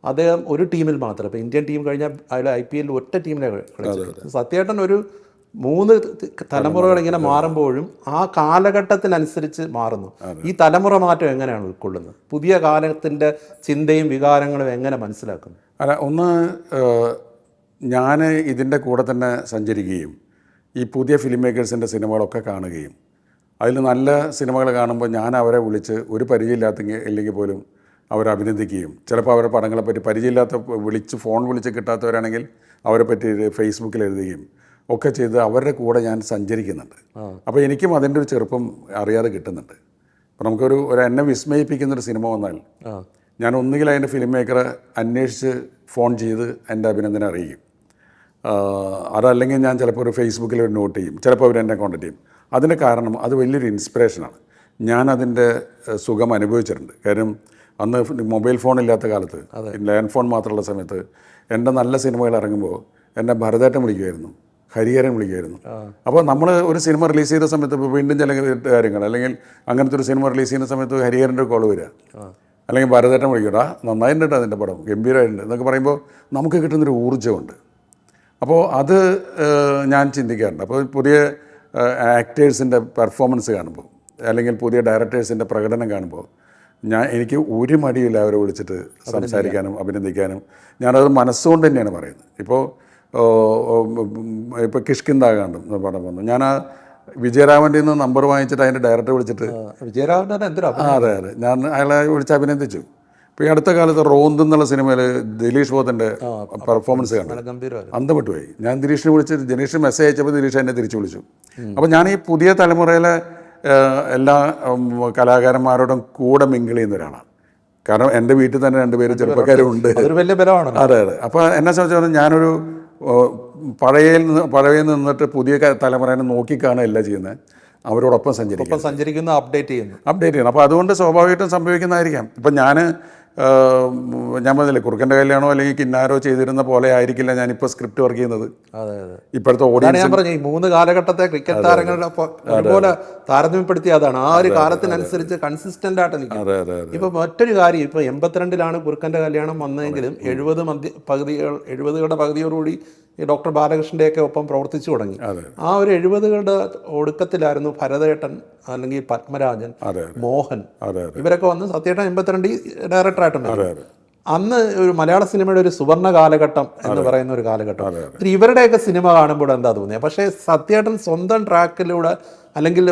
അദ്ദേഹം ഒരു ടീമിൽ മാത്രം, ഇപ്പോൾ ഇന്ത്യൻ ടീം കഴിഞ്ഞാൽ അയാൾ IPL ഒറ്റ ടീമിലെ കളിച്ചു. സത്യേട്ടൻ ഒരു 3 തലമുറകൾ ഇങ്ങനെ മാറുമ്പോഴും ആ കാലഘട്ടത്തിനനുസരിച്ച് മാറുന്നു. ഈ തലമുറ മാറ്റം എങ്ങനെയാണ് ഉൾക്കൊള്ളുന്നത്? പുതിയ കാലത്തിൻ്റെ ചിന്തയും വികാരങ്ങളും എങ്ങനെ മനസ്സിലാക്കുന്നു? അല്ല, ഒന്ന് ഞാൻ ഇതിൻ്റെ കൂടെ തന്നെ സഞ്ചരിക്കുകയും ഈ പുതിയ ഫിലിം മേക്കേഴ്സിൻ്റെ സിനിമകളൊക്കെ കാണുകയും അതിൽ നല്ല സിനിമകൾ കാണുമ്പോൾ ഞാൻ അവരെ വിളിച്ച്, ഒരു പരിചയമില്ലാത്തെങ്കിൽ പോലും അവരെ അഭിനന്ദിക്കുകയും, ചിലപ്പോൾ അവരുടെ പടങ്ങളെപ്പറ്റി പരിചയമില്ലാത്ത ഫോൺ വിളിച്ച് കിട്ടാത്തവരാണെങ്കിൽ അവരെ പറ്റി ഫേസ്ബുക്കിൽ എഴുതുകയും ഒക്കെ ചെയ്ത് അവരുടെ കൂടെ ഞാൻ സഞ്ചരിക്കുന്നുണ്ട്. അപ്പോൾ എനിക്കും അതിൻ്റെ ഒരു ചെറുപ്പം അറിയാതെ കിട്ടുന്നുണ്ട്. അപ്പോൾ നമുക്കൊരു എന്നെ വിസ്മയിപ്പിക്കുന്നൊരു സിനിമ വന്നാൽ ഞാൻ ഒന്നുകിൽ അതിൻ്റെ ഫിലിം മേക്കറെ അന്വേഷിച്ച് ഫോൺ ചെയ്ത് എൻ്റെ അഭിനന്ദനം അറിയിക്കും. അതല്ലെങ്കിൽ ഞാൻ ചിലപ്പോൾ ഒരു ഫേസ്ബുക്കിൽ ഒരു നോട്ട് ചെയ്യും, ചിലപ്പോൾ അവരെന്നെ കോൺടാക്ട് ചെയ്യും. അതിൻ്റെ കാരണം അത് വലിയൊരു ഇൻസ്പിറേഷനാണ്. ഞാനതിൻ്റെ സുഖം അനുഭവിച്ചിട്ടുണ്ട്. കാര്യം അന്ന് മൊബൈൽ ഫോൺ ഇല്ലാത്ത കാലത്ത്, ലാൻഡ് ഫോൺ മാത്രമുള്ള സമയത്ത് എൻ്റെ നല്ല സിനിമകൾ ഇറങ്ങുമ്പോൾ എന്നെ ഭരതേട്ടൻ വിളിക്കുമായിരുന്നു, ഹരിഹരൻ വിളിക്കുമായിരുന്നു. അപ്പോൾ നമ്മൾ ഒരു സിനിമ റിലീസ് ചെയ്ത സമയത്ത് ഇപ്പോൾ വീണ്ടും ചില കാര്യങ്ങൾ, അല്ലെങ്കിൽ അങ്ങനത്തെ ഒരു സിനിമ റിലീസ് ചെയ്യുന്ന സമയത്ത് ഹരിഹരൻ്റെ കോൾ വരിക, അല്ലെങ്കിൽ ഭരതേട്ടൻ വിളിക്കടാ നന്നായിട്ടുണ്ട് അതിൻ്റെ പടം, ഗംഭീരമായിട്ടുണ്ട് എന്നൊക്കെ പറയുമ്പോൾ നമുക്ക് കിട്ടുന്നൊരു ഊർജ്ജമുണ്ട്. അപ്പോൾ അത് ഞാൻ ചിന്തിക്കാറുണ്ട്. അപ്പോൾ പുതിയ ആക്ടേഴ്സിൻ്റെ പെർഫോമൻസ് കാണുമ്പോൾ അല്ലെങ്കിൽ പുതിയ ഡയറക്ടേഴ്സിൻ്റെ പ്രകടനം കാണുമ്പോൾ എനിക്ക് ഒരു മടിയില്ല അവരെ വിളിച്ചിട്ട് സംസാരിക്കാനും അഭിനന്ദിക്കാനും. ഞാനത് മനസ്സുകൊണ്ട് തന്നെയാണ് പറയുന്നത്. ഇപ്പോൾ കിഷ്കിന്താകാണ്ട് പടം വന്നു, ഞാൻ ആ വിജയരാമൻ്റെ നിന്ന് നമ്പർ വാങ്ങിച്ചിട്ട് അതിൻ്റെ ഡയറക്ടറെ വിളിച്ചിട്ട് അതെ ഞാൻ അയാളെ വിളിച്ച് അഭിനന്ദിച്ചു. ഇപ്പോൾ ഈ അടുത്ത കാലത്ത് റോന്ത് എന്നുള്ള സിനിമയിൽ ദിലീഷ് ബോധൻ്റെ പെർഫോമൻസ് കണ്ടു, അന്തപ്പെട്ടു പോയി. ഞാൻ ദിലീഷിനെ വിളിച്ച് ദിലീഷിന് മെസ്സേജ് അയച്ചപ്പോൾ ദിലീഷ് എന്നെ തിരിച്ചു വിളിച്ചു. അപ്പോൾ ഞാൻ ഈ പുതിയ തലമുറയിലെ എല്ലാ കലാകാരന്മാരോടും കൂടെ മിങ്കിൾ ചെയ്യുന്ന ഒരാളാണ്. കാരണം എൻ്റെ വീട്ടിൽ തന്നെ 2 പേര് ചെറുപ്പക്കാരും ഉണ്ട്. അതെ. അപ്പോൾ എന്നെ സംബന്ധിച്ചിടത്തോളം ഞാനൊരു പഴയ നിന്നിട്ട് പുതിയ തലമുറയെ നോക്കിക്കാണുകയല്ല ചെയ്യുന്നത്, അവരോടൊപ്പം സഞ്ചരിക്കുന്ന അപ്ഡേറ്റ് ചെയ്യണം. അപ്പോൾ അതുകൊണ്ട് സ്വാഭാവികമായിട്ടും സംഭവിക്കുന്നതായിരിക്കാം. ഇപ്പം ഞാൻ പറഞ്ഞില്ലേ, കുറുക്കൻ്റെ കല്യാണോ അല്ലെങ്കിൽ കിന്നാരോ ചെയ്തിരുന്ന പോലെ ആയിരിക്കില്ല ഞാനിപ്പോൾ സ്ക്രിപ്റ്റ് വർക്ക് ചെയ്യുന്നത്. ഇപ്പോഴത്തെ ഓഡിയൻസ് ഞാൻ പറഞ്ഞു, ഈ 3 കാലഘട്ടത്തെ ക്രിക്കറ്റ് താരങ്ങളുടെ ഒരുപോലെ താരതമ്യപ്പെടുത്തിയ അതാണ്. ആ ഒരു കാലത്തിനനുസരിച്ച് കൺസിസ്റ്റന്റ് ആയിട്ട് നിൽക്കും. ഇപ്പൊ മറ്റൊരു കാര്യം, ഇപ്പൊ 82-ലാണ് കുറുക്കൻ്റെ കല്യാണം വന്നതെങ്കിലും 70-കളുടെ പകുതിയോടുകൂടി ഈ ഡോക്ടർ ബാലകൃഷ്ണൻ്റെയൊക്കെ ഒപ്പം പ്രവർത്തിച്ചു തുടങ്ങി. ആ ഒരു 70-കളുടെ ഒടുക്കത്തിലായിരുന്നു ഭരതേട്ടൻ അല്ലെങ്കിൽ പത്മരാജൻ, മോഹൻ, ഇവരൊക്കെ വന്ന് സത്യേട്ടൻ 82 ഡയറക്ടറായിട്ടുണ്ട്. അന്ന് ഒരു മലയാള സിനിമയുടെ ഒരു സുവർണ്ണ കാലഘട്ടം എന്ന് പറയുന്ന ഒരു കാലഘട്ടം. ഇവരുടെയൊക്കെ സിനിമ കാണുമ്പോൾ എന്താ തോന്നിയത്? പക്ഷേ സത്യേട്ടൻ സ്വന്തം ട്രാക്കിലൂടെ അല്ലെങ്കിൽ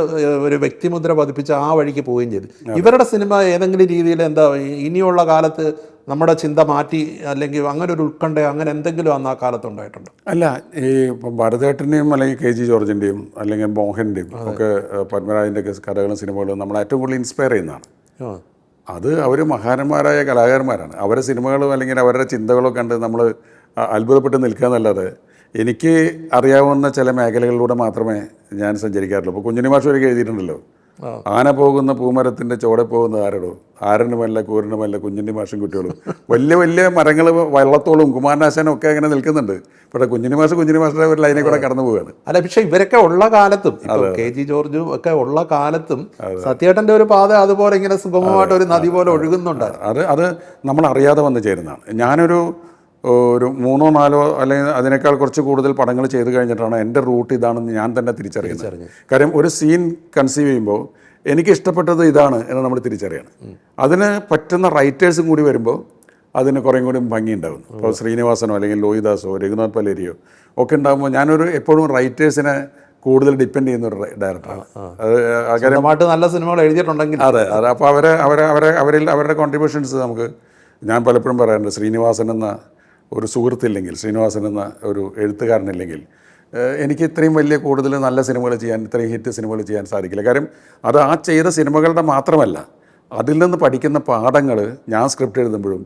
ഒരു വ്യക്തിമുദ്ര പതിപ്പിച്ച് ആ വഴിക്ക് പോവുകയും ചെയ്തു. ഇവരുടെ സിനിമ ഏതെങ്കിലും രീതിയിൽ എന്താ ഇനിയുള്ള കാലത്ത് നമ്മുടെ ചിന്ത മാറ്റി അല്ലെങ്കിൽ അങ്ങനെ ഒരു ഉത്കണ്ഠ അങ്ങനെ എന്തെങ്കിലും അന്ന് ആ കാലത്ത് ഉണ്ടായിട്ടുണ്ടോ? അല്ല, ഈ ഇപ്പം ഭരതേട്ടൻ്റെയും അല്ലെങ്കിൽ KG ജോർജിൻ്റെയും അല്ലെങ്കിൽ മോഹൻ്റെയും ഒക്കെ പത്മരാജൻ്റെ ഒക്കെ കഥകളും സിനിമകളും നമ്മളെ ഏറ്റവും കൂടുതൽ ഇൻസ്പയർ ചെയ്യുന്നതാണ്. അത് അവർ മഹാന്മാരായ കലാകാരന്മാരാണ്. അവരുടെ സിനിമകളും അല്ലെങ്കിൽ അവരുടെ ചിന്തകളോ കണ്ട് നമ്മൾ അത്ഭുതപ്പെട്ട് നിൽക്കുക എന്നല്ലാതെ എനിക്ക് അറിയാവുന്ന ചില മേഖലകളിലൂടെ മാത്രമേ ഞാൻ സഞ്ചരിക്കാറുള്ളൂ. ഇപ്പോൾ കുഞ്ഞുണ്ണി മാഷ് ഒരിക്കൽ എഴുതിയിട്ടുണ്ടല്ലോ, ആന പോകുന്ന പൂമരത്തിൻ്റെ ചോടെ പോകുന്ന ആരടോ, ആരനുമല്ല കൂരനുമല്ല കുഞ്ഞുണ്ണി മാഷും കുട്ടികളും. വലിയ വലിയ മരങ്ങൾ വള്ളത്തോളും കുമാരനാശാനും ഒക്കെ അങ്ങനെ നിൽക്കുന്നുണ്ട്. പക്ഷേ കുഞ്ഞുണ്ണി മാഷിൻ്റെ ഒരു ലൈനെ കൂടെ കടന്നു പോവുകയാണ്. അല്ല, പക്ഷെ ഇവരൊക്കെ ഉള്ള കാലത്തും KG ജോർജും ഒക്കെ ഉള്ള കാലത്തും സത്യേട്ടൻ്റെ ഒരു പാത അതുപോലെ ഇങ്ങനെ സുഗമമായിട്ട് ഒരു നദി പോലെ ഒഴുകുന്നുണ്ട്. അത് നമ്മൾ അറിയാതെ വന്ന് ചേരുന്നതാണ്. ഞാനൊരു 3 or 4 അല്ലെങ്കിൽ അതിനേക്കാൾ കുറച്ച് കൂടുതൽ പടങ്ങൾ ചെയ്ത് കഴിഞ്ഞിട്ടാണ് എൻ്റെ റൂട്ട് ഇതാണെന്ന് ഞാൻ തന്നെ തിരിച്ചറിയുന്നത്. കാര്യം ഒരു സീൻ കൺസീവ് ചെയ്യുമ്പോൾ എനിക്ക് ഇഷ്ടപ്പെട്ടത് ഇതാണ് എന്ന് നമ്മൾ തിരിച്ചറിയണം. അതിന് പറ്റുന്ന റൈറ്റേഴ്സും കൂടി വരുമ്പോൾ അതിന് കുറേ കൂടി ഭംഗി ഉണ്ടാകുന്നു. ഇപ്പോൾ ശ്രീനിവാസനോ അല്ലെങ്കിൽ ലോഹിദാസോ രഘുനാഥ് പലേരിയോ ഒക്കെ ഉണ്ടാകുമ്പോൾ ഞാനൊരു എപ്പോഴും റൈറ്റേഴ്സിനെ കൂടുതൽ ഡിപ്പെൻഡ് ചെയ്യുന്ന ഒരു ഡയറക്ടറാണ്. നല്ല സിനിമകൾ എഴുതിയിട്ടുണ്ടെങ്കിൽ അതെ. അപ്പോൾ അവരുടെ കോൺട്രിബ്യൂഷൻസ് നമുക്ക്, ഞാൻ പലപ്പോഴും പറയാറുണ്ട്, ശ്രീനിവാസൻ എന്ന ഒരു സുഹൃത്തില്ലെങ്കിൽ, ശ്രീനിവാസൻ എന്ന ഒരു എഴുത്തുകാരനില്ലെങ്കിൽ എനിക്ക് ഇത്രയും വലിയ കൂടുതൽ നല്ല സിനിമകൾ ചെയ്യാൻ, ഇത്രയും ഹിറ്റ് സിനിമകൾ ചെയ്യാൻ സാധിക്കില്ല. കാര്യം അത് ആ ചെയ്ത സിനിമകളുടെ മാത്രമല്ല, അതിൽ നിന്ന് പഠിക്കുന്ന പാഠങ്ങൾ ഞാൻ സ്ക്രിപ്റ്റ് എഴുതുമ്പോഴും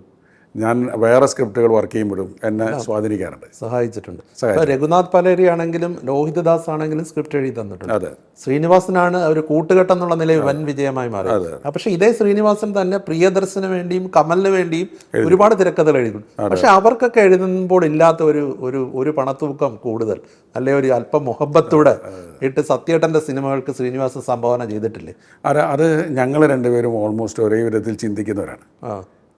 ഞാൻ വേറെ സ്ക്രിപ്റ്റുകൾ വർക്ക് ചെയ്യുമ്പോഴും എന്നെ സ്വാധീനിക്കാറുണ്ട്, സഹായിച്ചിട്ടുണ്ട്. രഘുനാഥ് പലേരി ആണെങ്കിലും ലോഹിതദാസ് ആണെങ്കിലും സ്ക്രിപ്റ്റ് എഴുതി തന്നിട്ടുണ്ട്. അതെ. ശ്രീനിവാസനാണ് ഒരു കൂട്ടുകെട്ട് എന്നുള്ള നിലയിൽ വൻ വിജയമായി മാറി. പക്ഷെ ഇതേ ശ്രീനിവാസൻ തന്നെ പ്രിയദർശന് വേണ്ടിയും കമലിന് വേണ്ടിയും ഒരുപാട് തിരക്കഥകൾ എഴുതുന്നു. പക്ഷെ അവർക്കൊക്കെ എഴുതുമ്പോൾ ഇല്ലാത്ത ഒരു പണത്തൂക്കം കൂടുതൽ, അല്ലെ ഒരു അല്പം മുഹബത്തൂടെ ഇട്ട് സത്യേട്ടൻ്റെ സിനിമകൾക്ക് ശ്രീനിവാസൻ സംഭാവന ചെയ്തിട്ടില്ലേ? അത് ഞങ്ങൾ രണ്ടുപേരും ഓൾമോസ്റ്റ് ഒരേ വിധത്തിൽ ചിന്തിക്കുന്നവരാണ്.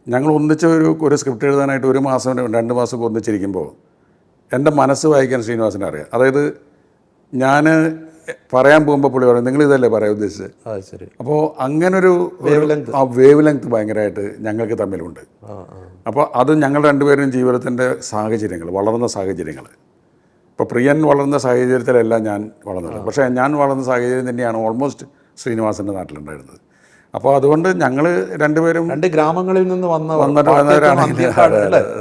ഞങ്ങൾ ഒന്നിച്ച് ഒരു സ്ക്രിപ്റ്റ് എഴുതാനായിട്ട് 1 മാസം 2 മാസം ഒന്നിച്ചിരിക്കുമ്പോൾ എൻ്റെ മനസ്സ് വായിക്കാൻ ശ്രീനിവാസനെ അറിയാം. അതായത് ഞാൻ പറയാൻ പോകുമ്പോൾ പുള്ളി പറയും, നിങ്ങൾ ഇതല്ലേ പറയാൻ ഉദ്ദേശിച്ചത്. അപ്പോൾ അങ്ങനൊരു വേവ് ലെങ്ത് ഭയങ്കരമായിട്ട് ഞങ്ങൾക്ക് തമ്മിലുണ്ട്. അപ്പോൾ അത് ഞങ്ങൾ രണ്ടുപേരും ജീവിതത്തിൻ്റെ സാഹചര്യങ്ങൾ, വളർന്ന സാഹചര്യങ്ങൾ, ഇപ്പോൾ പ്രിയൻ വളർന്ന സാഹചര്യത്തിലല്ല ഞാൻ വളർന്നത്, പക്ഷേ ഞാൻ വളർന്ന സാഹചര്യം തന്നെയാണ് ഓൾമോസ്റ്റ് ശ്രീനിവാസൻ്റെ നാട്ടിലുണ്ടായിരുന്നത്. അപ്പോൾ അതുകൊണ്ട് ഞങ്ങൾ രണ്ടുപേരും 2 ഗ്രാമങ്ങളിൽ നിന്ന് വന്നിട്ടുള്ളവരാണ്.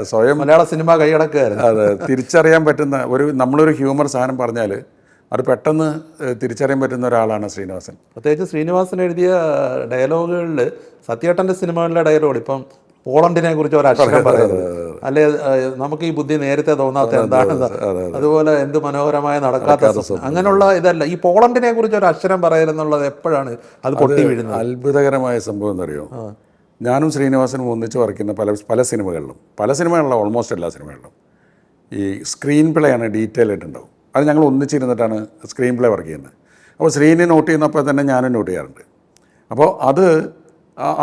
സ്വയം മലയാള സിനിമ കൈയടക്കുകയായിരുന്നു. അതെ, തിരിച്ചറിയാൻ പറ്റുന്ന നമ്മളൊരു ഹ്യൂമർ സാധനം പറഞ്ഞാൽ അത് പെട്ടെന്ന് തിരിച്ചറിയാൻ പറ്റുന്ന ഒരാളാണ് ശ്രീനിവാസൻ. പ്രത്യേകിച്ച് ശ്രീനിവാസൻ എഴുതിയ ഡയലോഗുകളിൽ സത്യേട്ടൻ്റെ സിനിമകളിലെ ഡയലോഗ്, ഇപ്പം പോളണ്ടിനെ കുറിച്ച് ഒരക്ഷരം പറയുന്നത്, അല്ലെ നമുക്ക് ഈ ബുദ്ധി നേരത്തെ തോന്നാത്ത എന്താണെന്ന്, അതുപോലെ എന്ത് മനോഹരമായ നടക്കാത്ത അങ്ങനെയുള്ള ഇതല്ല, ഈ പോളണ്ടിനെ കുറിച്ച് ഒരു അക്ഷരം പറയുന്നുള്ളത് എപ്പോഴാണ് അത് പൊട്ടി വീഴുന്നത്? അത്ഭുതകരമായ സംഭവം എന്നറിയോ, ഞാനും ശ്രീനിവാസനും ഒന്നിച്ച് വർക്ക് ചെയ്യുന്ന പല സിനിമകളിലും ഓൾമോസ്റ്റ് എല്ലാ സിനിമകളിലും ഈ സ്ക്രീൻ പ്ലേ ആണ് ഡീറ്റെയിൽ ആയിട്ടുണ്ടാവും. അത് ഞങ്ങൾ ഒന്നിച്ചിരുന്നിട്ടാണ് സ്ക്രീൻ പ്ലേ വർക്ക് ചെയ്യുന്നത്. അപ്പോൾ ശ്രീനെ നോട്ട് ചെയ്യുന്നപ്പോൾ തന്നെ ഞാനും നോട്ട് ചെയ്യാറുണ്ട്. അപ്പോൾ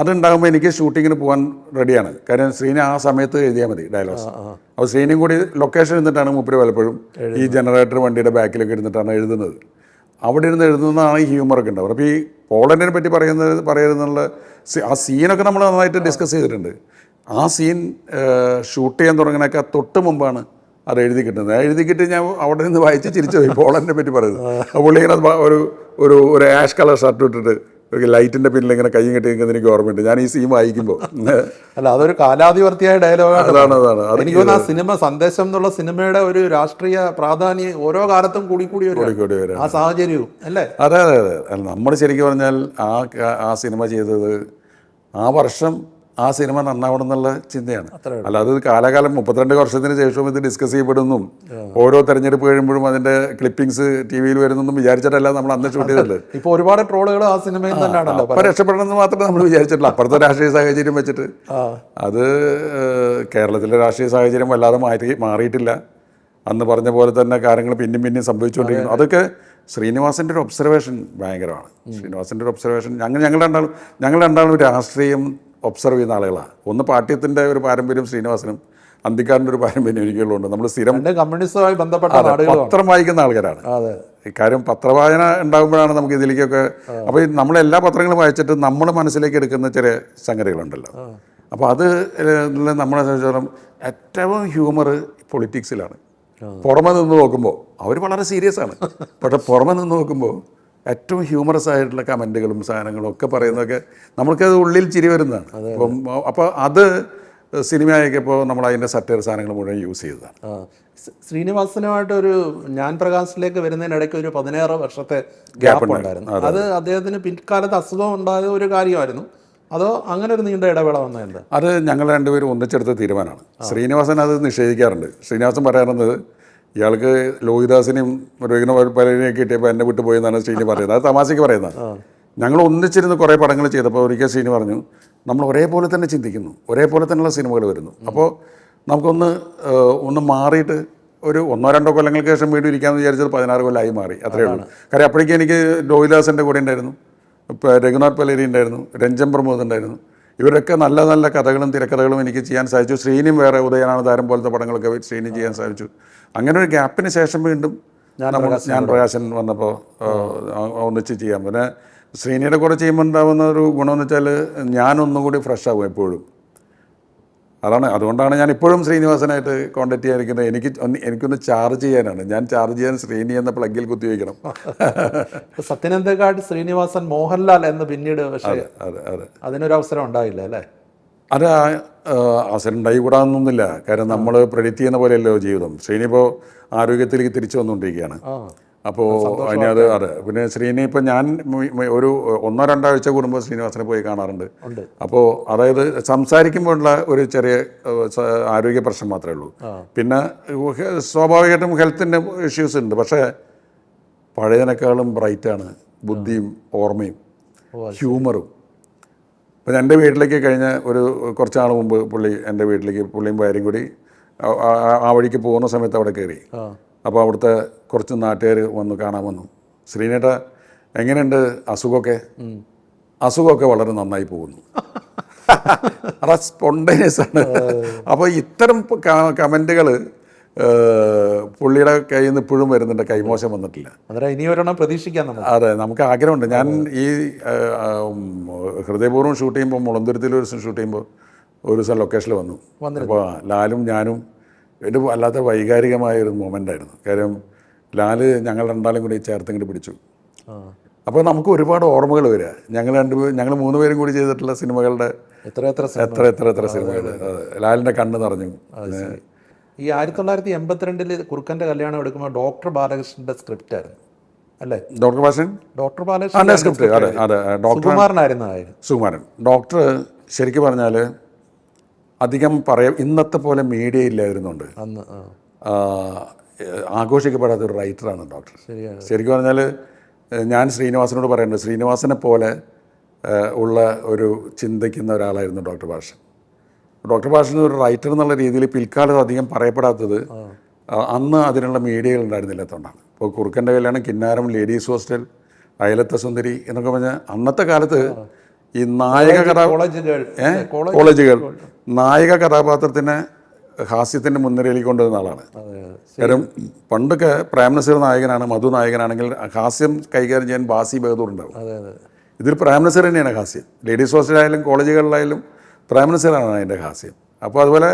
അതുണ്ടാകുമ്പോൾ എനിക്ക് ഷൂട്ടിങ്ങിന് പോകാൻ റെഡിയാണ്. കാര്യം ശ്രീനെ ആ സമയത്ത് എഴുതിയാൽ മതി ഡയലോഗ്സ്. അപ്പോൾ ശ്രീനും കൂടി ലൊക്കേഷൻ ഇരുന്നിട്ടാണ് മൂപ്പര് പലപ്പോഴും ഈ ജനറേറ്റർ വണ്ടിയുടെ ബാക്കിലൊക്കെ ഇരുന്നിട്ടാണ് എഴുതുന്നത്. അവിടെ ഇരുന്ന് എഴുതുന്നതാണ് ഈ ഹ്യൂമറൊക്കെ ഉണ്ടാവും. അപ്പോൾ ഈ പോളണ്ടിനെ പറ്റി പറയുന്നുള്ള ആ സീനൊക്കെ നമ്മൾ നന്നായിട്ട് ഡിസ്കസ് ചെയ്തിട്ടുണ്ട്. ആ സീൻ ഷൂട്ട് ചെയ്യാൻ തുടങ്ങുന്നതൊക്കെ തൊട്ട് മുമ്പാണ് അത് എഴുതി കിട്ടുന്നത്. എഴുതി കിട്ടി ഞാൻ അവിടെ നിന്ന് വായിച്ച് ചിരിച്ചു പോയി പോളണ്ടിനെ പറ്റി പറയുന്നത്. പുള്ളി ഇങ്ങനെ ഒരു ആഷ് കളർ ഷർട്ട് ഇട്ടിട്ട് ലൈറ്റിൻ്റെ പിന്നിൽ ഇങ്ങനെ കൈ കെട്ടി നിൽക്കുന്നത് എനിക്ക് ഓർമ്മയുണ്ട് ഞാൻ ഈ സീൻ വായിക്കുമ്പോൾ. അല്ല, അതൊരു കാലാധിവർത്തിയായ ഡയലോഗാണ്. അതാണ് എനിക്ക് തോന്നുന്നു ആ സിനിമ സന്ദേശം എന്നുള്ള സിനിമയുടെ ഒരു രാഷ്ട്രീയ പ്രാധാന്യം ഓരോ കാലത്തും കൂടി വരും ആ സാഹചര്യവും അല്ലേ. അതെ അതെ അതെ. അല്ല, നമ്മൾ ശരിക്കും പറഞ്ഞാൽ ആ സിനിമ ചെയ്തത് ആ വർഷം ആ സിനിമ നന്നാവണം എന്നുള്ള ചിന്തയാണ്. അല്ലാതെ കാലാകാലം 32 വർഷത്തിന് ശേഷവും ഇത് ഡിസ്കസ് ചെയ്യപ്പെടുന്നതും ഓരോ തെരഞ്ഞെടുപ്പ് കഴിയുമ്പോഴും അതിന്റെ ക്ലിപ്പിംഗ്സ് TV-യിൽ വരുന്നൊന്നും വിചാരിച്ചിട്ടല്ല നമ്മൾ അന്ന് ഷൂട്ട് ചെയ്തിട്ടുള്ളത്. ഇപ്പൊ ഒരുപാട് ട്രോളുകൾ ആ സിനിമയിൽ തന്നെയാണല്ലോ. അപ്പം രക്ഷപ്പെടണമെന്ന് മാത്രമേ നമ്മൾ വിചാരിച്ചിട്ടുള്ളൂ. അപ്പുറത്തെ രാഷ്ട്രീയ സാഹചര്യം വെച്ചിട്ട് അത് കേരളത്തിലെ രാഷ്ട്രീയ സാഹചര്യം വല്ലാതെ മാറിയിട്ടില്ല. അന്ന് പറഞ്ഞ പോലെ തന്നെ കാര്യങ്ങൾ പിന്നെയും സംഭവിച്ചുകൊണ്ടിരിക്കുന്നു. അതൊക്കെ ശ്രീനിവാസൻ്റെ ഒരു ഒബ്സർവേഷൻ ഭയങ്കരമാണ്. ശ്രീനിവാസൻ്റെ ഒരു ഒബ്സർവേഷൻ ഞങ്ങൾ രണ്ടാളും രാഷ്ട്രീയം ഒബ്സർവ് ചെയ്യുന്ന ആളുകളാണ്. ഒന്ന് പാഠ്യത്തിൻ്റെ ഒരു പാരമ്പര്യം ശ്രീനിവാസനും അന്തിക്കാടിൻ്റെ ഒരു പാരമ്പര്യം എനിക്കുള്ളതുകൊണ്ട് നമ്മൾ സ്ഥിരം കമ്മ്യൂണിസ്റ്റുമായി ബന്ധപ്പെട്ട പത്രം വായിക്കുന്ന ആൾക്കാരാണ്. ഇക്കാര്യം പത്രവായന ഉണ്ടാകുമ്പോഴാണ് നമുക്ക് ഇതിലേക്കൊക്കെ. അപ്പോൾ നമ്മളെല്ലാ പത്രങ്ങളും വായിച്ചിട്ട് നമ്മൾ മനസ്സിലേക്ക് എടുക്കുന്ന ചെറിയ സംഗതികളുണ്ടല്ലോ. അപ്പോൾ അത് നമ്മളെ സംബന്ധിച്ചിടത്തോളം ഏറ്റവും ഹ്യൂമർ പൊളിറ്റിക്സിലാണ്. പുറമെ നിന്ന് നോക്കുമ്പോൾ അവർ വളരെ സീരിയസ് ആണ്. പക്ഷെ പുറമെ നിന്ന് നോക്കുമ്പോൾ ഏറ്റവും ഹ്യൂമറസ് ആയിട്ടുള്ള കമൻറ്റുകളും സാധനങ്ങളും ഒക്കെ പറയുന്നതൊക്കെ നമ്മൾക്കത് ഉള്ളിൽ ചിരി വരുന്നതാണ്. അപ്പോൾ അത് സിനിമയാക്കിയപ്പോൾ നമ്മൾ അതിൻ്റെ സറ്റയർ സാധനങ്ങൾ മുഴുവൻ യൂസ് ചെയ്തതാണ്. ശ്രീനിവാസനുമായിട്ടൊരു ഞാൻ പ്രകാശിലേക്ക് വരുന്നതിനിടയ്ക്ക് ഒരു 16 വർഷത്തെ ഗ്യാപ്പ് ഉണ്ടായിരുന്നു. അത് അദ്ദേഹത്തിന് പിൽക്കാലത്ത് അസുഖം ഉണ്ടായ ഒരു കാര്യമായിരുന്നു. അതോ അങ്ങനെ ഒരു നീണ്ട ഇടവേള വന്നതെന്താ? അത് ഞങ്ങൾ രണ്ടുപേരും ഒന്നിച്ചെടുത്ത തീരുമാനമാണ്. ശ്രീനിവാസൻ അത് നിഷേധിക്കാറുണ്ട്. ശ്രീനിവാസൻ പറയാറുള്ളത് ഇയാൾക്ക് ലോഹിദാസിനെയും പലരെയും കിട്ടിയപ്പോൾ എന്നെ വിട്ടു പോയെന്നാണ് ശ്രീനി പറയുന്നത്. അത് തമാശയ്ക്ക് പറയുന്നതാണ്. ഞങ്ങൾ ഒന്നിച്ചിരുന്ന് കുറേ പടങ്ങൾ ചെയ്തപ്പോൾ ഒരിക്കൽ ശ്രീനി പറഞ്ഞു, നമ്മൾ ഒരേപോലെ തന്നെ ചിന്തിക്കുന്നു, ഒരേപോലെ തന്നെയുള്ള സിനിമകൾ വരുന്നു. അപ്പോൾ നമുക്കൊന്ന് മാറിയിട്ട് ഒരു 1-2 കൊല്ലങ്ങൾക്ക് ശേഷം വീണ്ടും ഇരിക്കാമെന്ന് വിചാരിച്ചത് 16 കൊല്ലമായി മാറി. അത്രയേ ഉള്ളൂ. കാര്യം അപ്പോഴേക്കും എനിക്ക് ലോഹിദാസിൻ്റെ കൂടെ ഉണ്ടായിരുന്നു, ഇപ്പോൾ രഘുനാഥ് പലേരി ഉണ്ടായിരുന്നു, രഞ്ജൻ പ്രമോദ് ഉണ്ടായിരുന്നു. ഇവരൊക്കെ നല്ല നല്ല കഥകളും തിരക്കഥകളും എനിക്ക് ചെയ്യാൻ സാധിച്ചു. ശ്രീനിയും വേറെ ഉദയനാണ് താരം പോലത്തെ പടങ്ങളൊക്കെ ശ്രീനി ചെയ്യാൻ സാധിച്ചു. അങ്ങനെ ഒരു ഗ്യാപ്പിന് ശേഷം വീണ്ടും ഞാൻ പ്രകാശൻ വന്നപ്പോൾ ഒന്നിച്ച് ചെയ്യാം. പിന്നെ ശ്രീനിയുടെ കൂടെ ചെയ്യുമ്പോൾ ഉണ്ടാകുന്ന ഒരു ഗുണമെന്ന് വെച്ചാൽ ഞാനൊന്നുകൂടി ഫ്രഷ് ആകും എപ്പോഴും. അതുകൊണ്ടാണ് ഞാൻ ഇപ്പോഴും ശ്രീനിവാസനായിട്ട് കോൺടാക്ട് ചെയ്യാനിരിക്കുന്നത്. എനിക്കൊന്ന് ചാർജ് ചെയ്യാനാണ്. ഞാൻ ചാർജ് ചെയ്യാൻ ശ്രീനി എന്ന പ്ലഗിൽ കുത്തിവയ്ക്കണം. സത്യനന്ദകാട് ശ്രീനിവാസൻ മോഹൻലാൽ എന്ന് പിന്നീട് പക്ഷേ അതിനൊരു അവസരം ഉണ്ടായില്ല അല്ലേ? അത് അവസരം ഉണ്ടായിക്കൂടാന്നൊന്നുമില്ല. കാരണം നമ്മൾ പ്രെഡിക്റ്റ് ചെയ്യുന്ന പോലെയല്ലോ ജീവിതം. ശ്രീനി ഇപ്പോൾ ആരോഗ്യത്തിലേക്ക് തിരിച്ചു വന്നുകൊണ്ടിരിക്കുകയാണ്. അപ്പോൾ അതിനത് പിന്നെ ശ്രീനി ഇപ്പം ഞാൻ ഒരു 1-2 ആഴ്ച കൂടുമ്പോൾ ശ്രീനിവാസനെ പോയി കാണാറുണ്ട്. അപ്പോൾ അതായത് സംസാരിക്കുമ്പോഴുള്ള ഒരു ചെറിയ ആരോഗ്യ പ്രശ്നം മാത്രമേ ഉള്ളൂ. പിന്നെ സ്വാഭാവികമായിട്ടും ഹെൽത്തിൻ്റെ ഇഷ്യൂസ് ഉണ്ട്. പക്ഷേ പഴയതിനേക്കാളും ബ്രൈറ്റാണ് ബുദ്ധിയും ഓർമ്മയും ഹ്യൂമറും. അപ്പം എൻ്റെ വീട്ടിലേക്ക് കഴിഞ്ഞ കുറച്ച് നാൾ മുമ്പ് എൻ്റെ വീട്ടിലേക്ക് പുള്ളിയും ഭാര്യയും കൂടി ആ വഴിക്ക് പോകുന്ന സമയത്ത് അവിടെ കയറി. അപ്പോൾ അവിടുത്തെ കുറച്ച് നാട്ടുകാർ കാണാൻ വന്നു. ശ്രീനേട്ട എങ്ങനെയുണ്ട് അസുഖമൊക്കെ വളരെ നന്നായി പോകുന്നു. അത് സ്പോണ്ടേനിയസ് ആണ്. അപ്പോൾ ഇത്തരം കമൻറ്റുകൾ പുള്ളിയുടെ കയ്യിൽ നിന്ന് ഇപ്പോഴും വരുന്നുണ്ട്. കൈമോശം വന്നിട്ടില്ല. ഇനി ഒരെണ്ണം പ്രതീക്ഷിക്കാം. അതെ, നമുക്ക് ആഗ്രഹമുണ്ട്. ഞാൻ ഈ ഹൃദയപൂർവ്വം ഷൂട്ട് ചെയ്യുമ്പോൾ മുളന്തുരുത്തിൽ ഒരു ഷൂട്ട് ചെയ്യുമ്പോൾ ഒരു ദിവസം ലൊക്കേഷനിൽ വന്നു. അപ്പോൾ ലാലും ഞാനും ഒരു വല്ലാത്ത വൈകാരികമായൊരു മൊമെൻ്റായിരുന്നു. കാര്യം ലാല് ഞങ്ങൾ രണ്ടാളും കൂടി ചേർത്തിങ്ങോട്ട് പിടിച്ചു. അപ്പോൾ നമുക്ക് ഒരുപാട് ഓർമ്മകൾ വരിക. ഞങ്ങൾ 3 പേരും കൂടി ചെയ്തിട്ടുള്ള സിനിമകളുടെ എത്ര സിനിമകൾ. ലാലിൻ്റെ കണ്ണ് നിറഞ്ഞു. ഈ 1982 കുറുക്കൻ്റെ കല്യാണം എടുക്കുമ്പോൾ ഡോക്ടർ ബാലകൃഷ്ണൻ്റെ സ്ക്രിപ്റ്റ് ആയിരുന്നു അല്ലേ? ഡോക്ടർ ബാലകൃഷ്ണൻ്റെ സ്ക്രിപ്റ്റ്. അതെ, സുകുമാരനായിരുന്നു. സുകുമാരൻ ഡോക്ടർ ശരിക്കും പറഞ്ഞാൽ അധികം ഇന്നത്തെ പോലെ മീഡിയ ഇല്ലായിരുന്നുണ്ട്. അന്ന് ആഘോഷിക്കപ്പെടാത്ത ഒരു റൈറ്ററാണ് ഡോക്ടർ. ശരിക്കും പറഞ്ഞാൽ ഞാൻ ശ്രീനിവാസനോട് പറയുന്നുണ്ട്, ശ്രീനിവാസനെ പോലെ ഉള്ള ഒരു ചിന്തിക്കുന്ന ഒരാളായിരുന്നു ഡോക്ടർ ബാലകൃഷ്ണൻ. ഡോക്ടർ ബാലകൃഷ്ണൻ ഒരു റൈറ്റർ എന്നുള്ള രീതിയിൽ പിൽക്കാലത്ത് അധികം പറയപ്പെടാത്തത് അന്ന് അതിനുള്ള മീഡിയകൾ ഉണ്ടായിരുന്നില്ലാത്തതുകൊണ്ടാണ്. ഇപ്പോൾ കുറുക്കൻ്റെ കല്യാണം, കിന്നാരം, ലേഡീസ് ഹോസ്റ്റൽ, അയലത്തെ സുന്ദരി എന്നൊക്കെ പറഞ്ഞാൽ അന്നത്തെ കാലത്ത് ഈ കോളേജുകൾ നായിക കഥാപാത്രത്തിന് ഹാസ്യത്തിൻ്റെ മുൻനിരയിലേക്ക് കൊണ്ടുവരുന്ന ആളാണ്. കാര്യം പണ്ടൊക്കെ പ്രേം നസീർ നായകനാണ്, മധു നായകനാണെങ്കിൽ ഹാസ്യം കൈകാര്യം ചെയ്യാൻ ബാസി ബഹദൂർ ഉണ്ടാവും. ഇതിൽ പ്രേം നസീർ തന്നെയാണ് ഹാസ്യം. ലേഡീസ് ഹോസ്റ്റലായാലും കോളേജുകളിലായാലും പ്രേം നസീറാണ് അതിൻ്റെ ഹാസ്യം. അപ്പോൾ അതുപോലെ